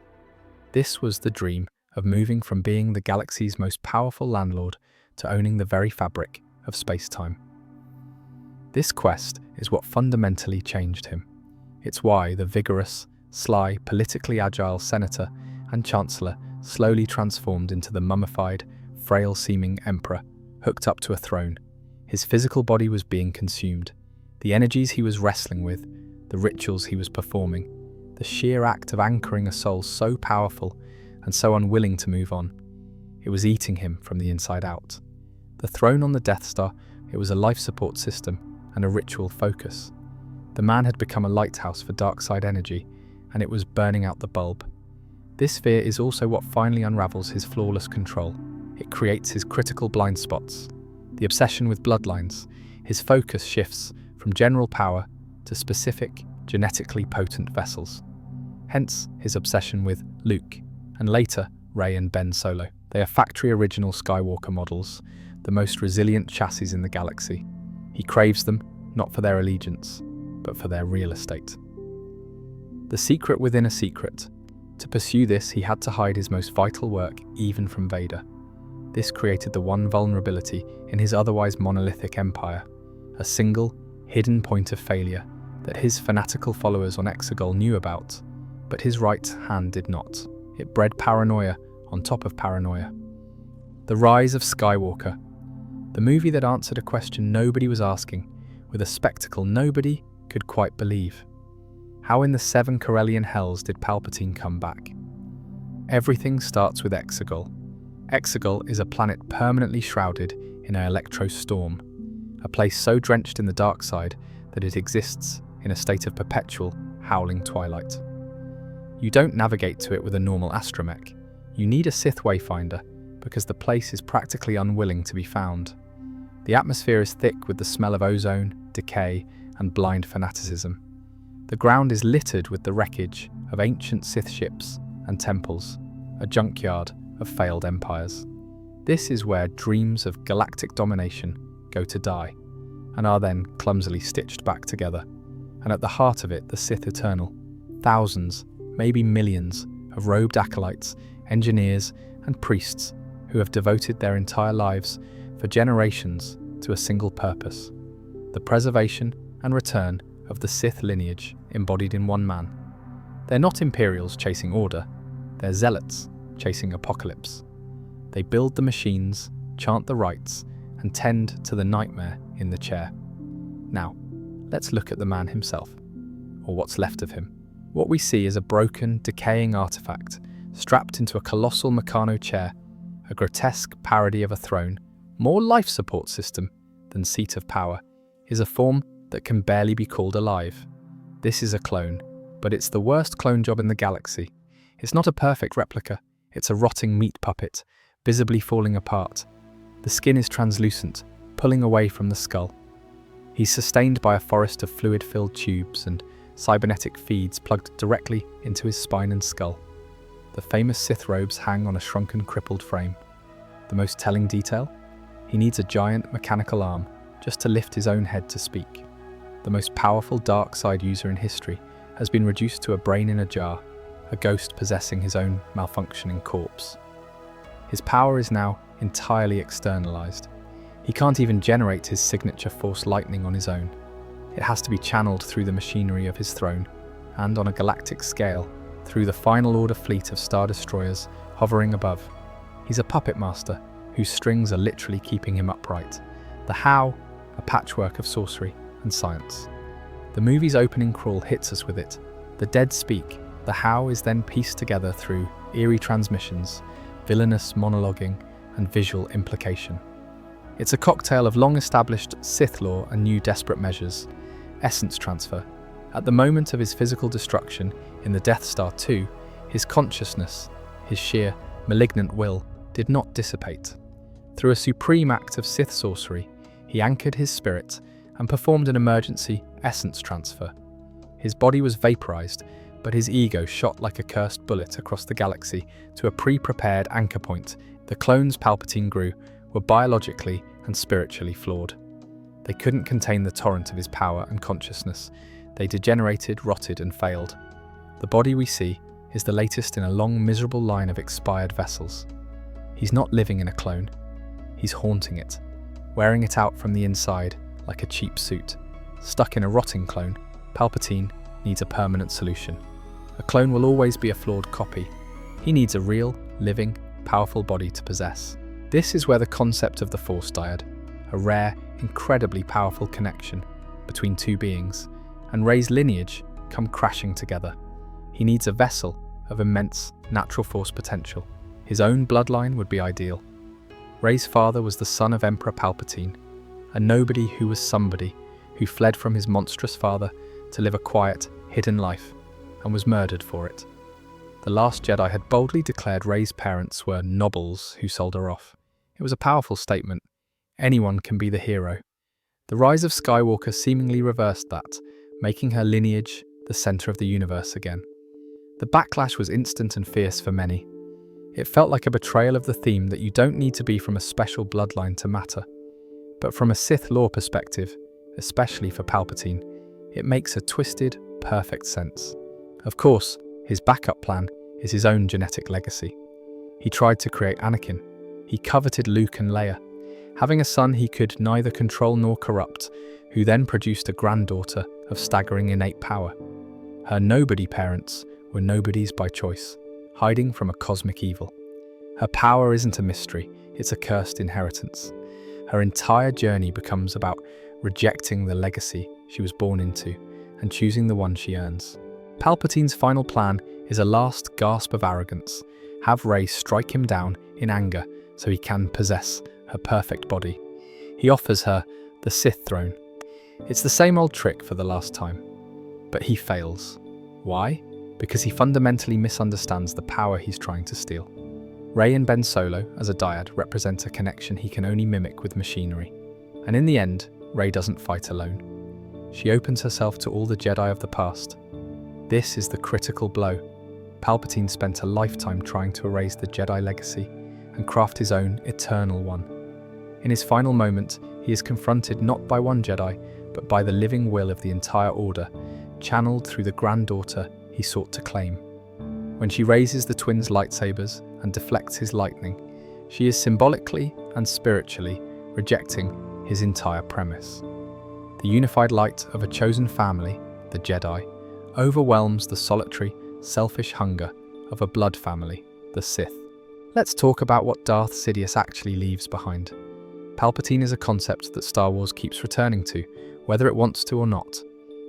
This was the dream of moving from being the galaxy's most powerful landlord to owning the very fabric of space-time. This quest is what fundamentally changed him. It's why the vigorous, sly, politically agile senator and chancellor slowly transformed into the mummified, frail-seeming emperor, hooked up to a throne. His physical body was being consumed. The energies he was wrestling with, the rituals he was performing, the sheer act of anchoring a soul so powerful and so unwilling to move on. It was eating him from the inside out. The throne on the Death Star, it was a life support system and a ritual focus. The man had become a lighthouse for dark side energy, and it was burning out the bulb. This fear is also what finally unravels his flawless control. It creates his critical blind spots. The obsession with bloodlines, his focus shifts from general power to specific, genetically potent vessels. Hence his obsession with Luke, and later Rey and Ben Solo. They are factory original Skywalker models, the most resilient chassis in the galaxy. He craves them, not for their allegiance, but for their real estate. The secret within a secret. To pursue this, he had to hide his most vital work even from Vader. This created the one vulnerability in his otherwise monolithic empire, a single, hidden point of failure that his fanatical followers on Exegol knew about, but his right hand did not. It bred paranoia on top of paranoia. The Rise of Skywalker, the movie that answered a question nobody was asking, with a spectacle nobody could quite believe. How in the 7 Corellian hells did Palpatine come back? Everything starts with Exegol. Exegol is a planet permanently shrouded in an electro-storm, a place so drenched in the dark side that it exists in a state of perpetual, howling twilight. You don't navigate to it with a normal astromech. You need a Sith wayfinder, because the place is practically unwilling to be found. The atmosphere is thick with the smell of ozone, decay, and blind fanaticism. The ground is littered with the wreckage of ancient Sith ships and temples, a junkyard of failed empires. This is where dreams of galactic domination go to die, and are then clumsily stitched back together. And at the heart of it, the Sith Eternal. Thousands, maybe millions, of robed acolytes, engineers, and priests who have devoted their entire lives for generations to a single purpose: the preservation and return of the Sith lineage embodied in one man. They're not Imperials chasing order, they're zealots chasing apocalypse. They build the machines, chant the rites, and tend to the nightmare in the chair. Now, let's look at the man himself, or what's left of him. What we see is a broken, decaying artifact strapped into a colossal Meccano chair, a grotesque parody of a throne, more life support system than seat of power, is a form that can barely be called alive. This is a clone, but it's the worst clone job in the galaxy. It's not a perfect replica, it's a rotting meat puppet, visibly falling apart. The skin is translucent, pulling away from the skull. He's sustained by a forest of fluid-filled tubes and cybernetic feeds plugged directly into his spine and skull. The famous Sith robes hang on a shrunken, crippled frame. The most telling detail? He needs a giant mechanical arm just to lift his own head to speak. The most powerful dark side user in history has been reduced to a brain in a jar, a ghost possessing his own malfunctioning corpse. His power is now entirely externalized. He can't even generate his signature force lightning on his own. It has to be channeled through the machinery of his throne, and on a galactic scale, through the final order fleet of Star Destroyers hovering above. He's a puppet master whose strings are literally keeping him upright. The how, a patchwork of sorcery and science. The movie's opening crawl hits us with it. The dead speak. The how is then pieced together through eerie transmissions, villainous monologuing, and visual implication. It's a cocktail of long-established Sith lore and new desperate measures. Essence transfer. At the moment of his physical destruction in the Death Star 2, his consciousness, his sheer, malignant will, did not dissipate. Through a supreme act of Sith sorcery, he anchored his spirit and performed an emergency essence transfer. His body was vaporized, but his ego shot like a cursed bullet across the galaxy to a pre-prepared anchor point. The clones Palpatine grew were biologically and spiritually flawed. They couldn't contain the torrent of his power and consciousness. They degenerated, rotted, and failed. The body we see is the latest in a long, miserable line of expired vessels. He's not living in a clone. He's haunting it, wearing it out from the inside like a cheap suit. Stuck in a rotting clone, Palpatine needs a permanent solution. A clone will always be a flawed copy. He needs a real, living, powerful body to possess. This is where the concept of the Force dyad, a rare, incredibly powerful connection between two beings, and Rey's lineage come crashing together. He needs a vessel of immense natural force potential. His own bloodline would be ideal. Rey's father was the son of Emperor Palpatine, a nobody who was somebody, who fled from his monstrous father to live a quiet, hidden life, and was murdered for it. The Last Jedi had boldly declared Rey's parents were nobles who sold her off. It was a powerful statement. Anyone can be the hero. The rise of Skywalker seemingly reversed that, making her lineage the center of the universe again. The backlash was instant and fierce for many. It felt like a betrayal of the theme that you don't need to be from a special bloodline to matter. But from a Sith lore perspective, especially for Palpatine, it makes a twisted, perfect sense. Of course, his backup plan is his own genetic legacy. He tried to create Anakin. He coveted Luke and Leia, having a son he could neither control nor corrupt, who then produced a granddaughter of staggering innate power. Her nobody parents were nobodies by choice, hiding from a cosmic evil. Her power isn't a mystery, it's a cursed inheritance. Her entire journey becomes about rejecting the legacy she was born into and choosing the one she earns. Palpatine's final plan is a last gasp of arrogance. Have Rey strike him down in anger so he can possess her perfect body. He offers her the Sith throne. It's the same old trick for the last time. But he fails. Why? Because he fundamentally misunderstands the power he's trying to steal. Rey and Ben Solo, as a dyad, represent a connection he can only mimic with machinery. And in the end, Rey doesn't fight alone. She opens herself to all the Jedi of the past. This is the critical blow. Palpatine spent a lifetime trying to erase the Jedi legacy and craft his own eternal one. In his final moment, he is confronted not by one Jedi, but by the living will of the entire Order, channeled through the granddaughter he sought to claim. When she raises the twins' lightsabers and deflects his lightning, she is symbolically and spiritually rejecting his entire premise. The unified light of a chosen family, the Jedi, overwhelms the solitary, selfish hunger of a blood family, the Sith. Let's talk about what Darth Sidious actually leaves behind. Palpatine is a concept that Star Wars keeps returning to, whether it wants to or not.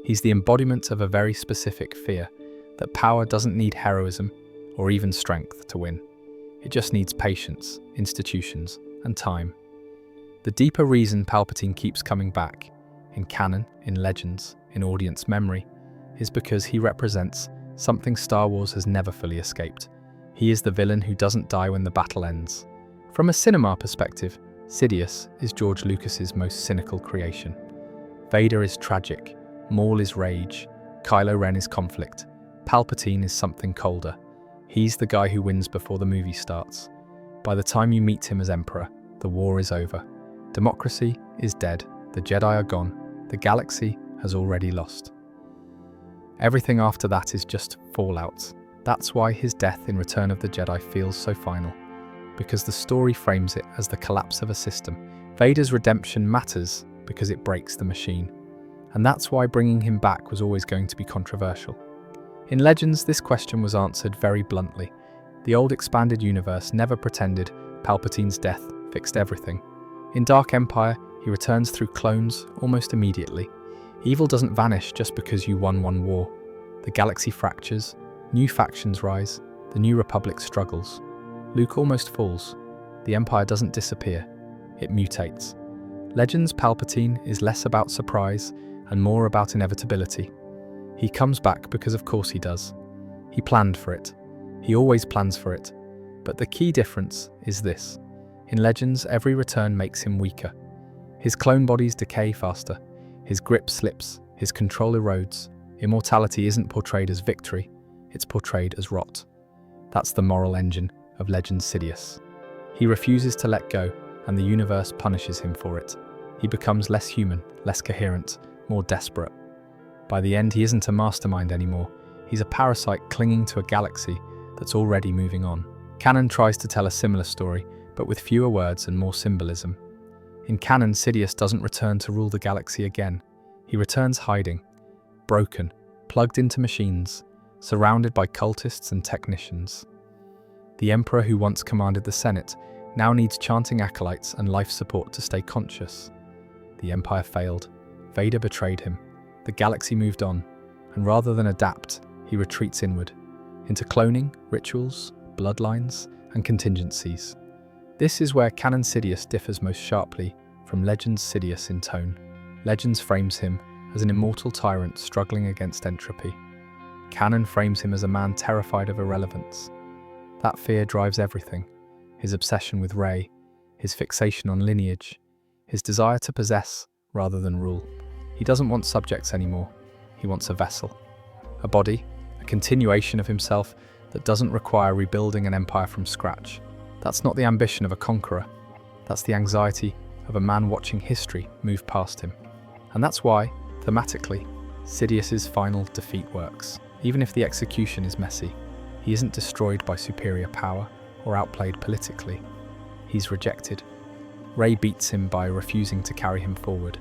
He's the embodiment of a very specific fear, that power doesn't need heroism or even strength to win. It just needs patience, institutions, and time. The deeper reason Palpatine keeps coming back, in canon, in legends, in audience memory, is because he represents something Star Wars has never fully escaped. He is the villain who doesn't die when the battle ends. From a cinema perspective, Sidious is George Lucas's most cynical creation. Vader is tragic, Maul is rage, Kylo Ren is conflict, Palpatine is something colder. He's the guy who wins before the movie starts. By the time you meet him as Emperor, the war is over. Democracy is dead, the Jedi are gone, the galaxy has already lost. Everything after that is just fallout. That's why his death in Return of the Jedi feels so final, because the story frames it as the collapse of a system. Vader's redemption matters because it breaks the machine, and that's why bringing him back was always going to be controversial. In Legends, this question was answered very bluntly. The old expanded universe never pretended Palpatine's death fixed everything. In Dark Empire, he returns through clones almost immediately. Evil doesn't vanish just because you won one war. The galaxy fractures, new factions rise, the New Republic struggles. Luke almost falls. The Empire doesn't disappear, it mutates. Legends Palpatine is less about surprise and more about inevitability. He comes back because of course he does. He planned for it. He always plans for it. But the key difference is this. In Legends, every return makes him weaker. His clone bodies decay faster. His grip slips. His control erodes. Immortality isn't portrayed as victory. It's portrayed as rot. That's the moral engine of Legend Sidious. He refuses to let go, and the universe punishes him for it. He becomes less human, less coherent, more desperate. By the end, he isn't a mastermind anymore. He's a parasite clinging to a galaxy that's already moving on. Canon tries to tell a similar story, but with fewer words and more symbolism. In canon, Sidious doesn't return to rule the galaxy again. He returns hiding, broken, plugged into machines, surrounded by cultists and technicians. The Emperor who once commanded the Senate now needs chanting acolytes and life support to stay conscious. The Empire failed. Vader betrayed him. The galaxy moved on, and rather than adapt, he retreats inward, into cloning, rituals, bloodlines, and contingencies. This is where canon Sidious differs most sharply from Legends Sidious in tone. Legends frames him as an immortal tyrant struggling against entropy. Canon frames him as a man terrified of irrelevance. That fear drives everything. His obsession with Rey, his fixation on lineage, his desire to possess rather than rule. He doesn't want subjects anymore. He wants a vessel, a body, a continuation of himself that doesn't require rebuilding an empire from scratch. That's not the ambition of a conqueror. That's the anxiety of a man watching history move past him. And that's why, thematically, Sidious's final defeat works. Even if the execution is messy, he isn't destroyed by superior power or outplayed politically. He's rejected. Rey beats him by refusing to carry him forward.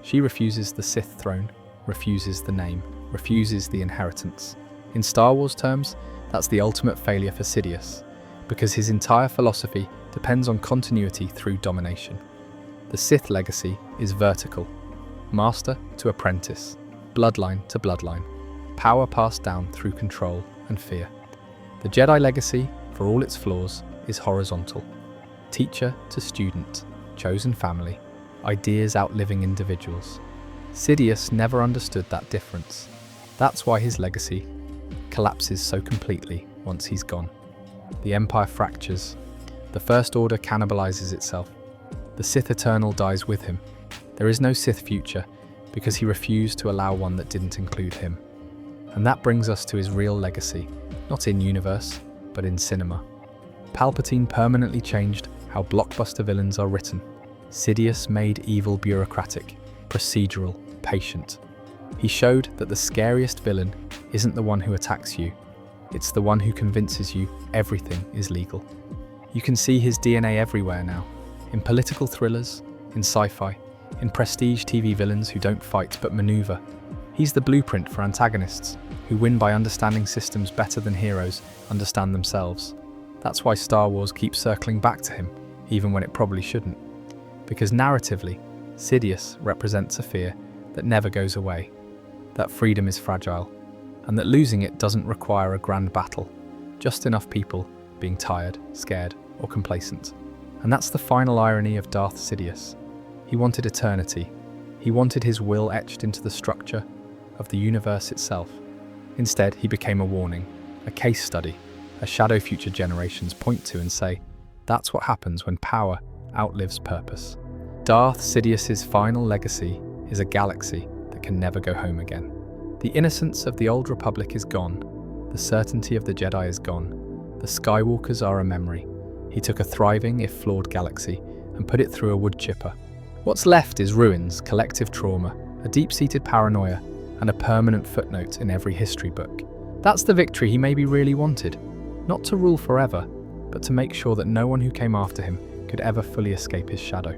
She refuses the Sith throne, refuses the name, refuses the inheritance. In Star Wars terms, that's the ultimate failure for Sidious, because his entire philosophy depends on continuity through domination. The Sith legacy is vertical, master to apprentice, bloodline to bloodline, power passed down through control and fear. The Jedi legacy, for all its flaws, is horizontal, teacher to student, chosen family, ideas outliving individuals. Sidious never understood that difference. That's why his legacy collapses so completely once he's gone. The Empire fractures. The First Order cannibalizes itself. The Sith Eternal dies with him. There is no Sith future because he refused to allow one that didn't include him. And that brings us to his real legacy, not in universe, but in cinema. Palpatine permanently changed how blockbuster villains are written. Sidious made evil bureaucratic, procedural, patient. He showed that the scariest villain isn't the one who attacks you, it's the one who convinces you everything is legal. You can see his DNA everywhere now, in political thrillers, in sci-fi, in prestige TV villains who don't fight but maneuver. He's the blueprint for antagonists, who win by understanding systems better than heroes understand themselves. That's why Star Wars keeps circling back to him, even when it probably shouldn't. Because narratively, Sidious represents a fear that never goes away, that freedom is fragile, and that losing it doesn't require a grand battle, just enough people being tired, scared, or complacent. And that's the final irony of Darth Sidious. He wanted eternity. He wanted his will etched into the structure of the universe itself. Instead, he became a warning, a case study, a shadow future generations point to and say, that's what happens when power outlives purpose. Darth Sidious's final legacy is a galaxy that can never go home again. The innocence of the Old Republic is gone. The certainty of the Jedi is gone. The Skywalkers are a memory. He took a thriving, if flawed, galaxy and put it through a wood chipper. What's left is ruins, collective trauma, a deep-seated paranoia, and a permanent footnote in every history book. That's the victory he maybe really wanted. Not to rule forever, but to make sure that no one who came after him could ever fully escape his shadow.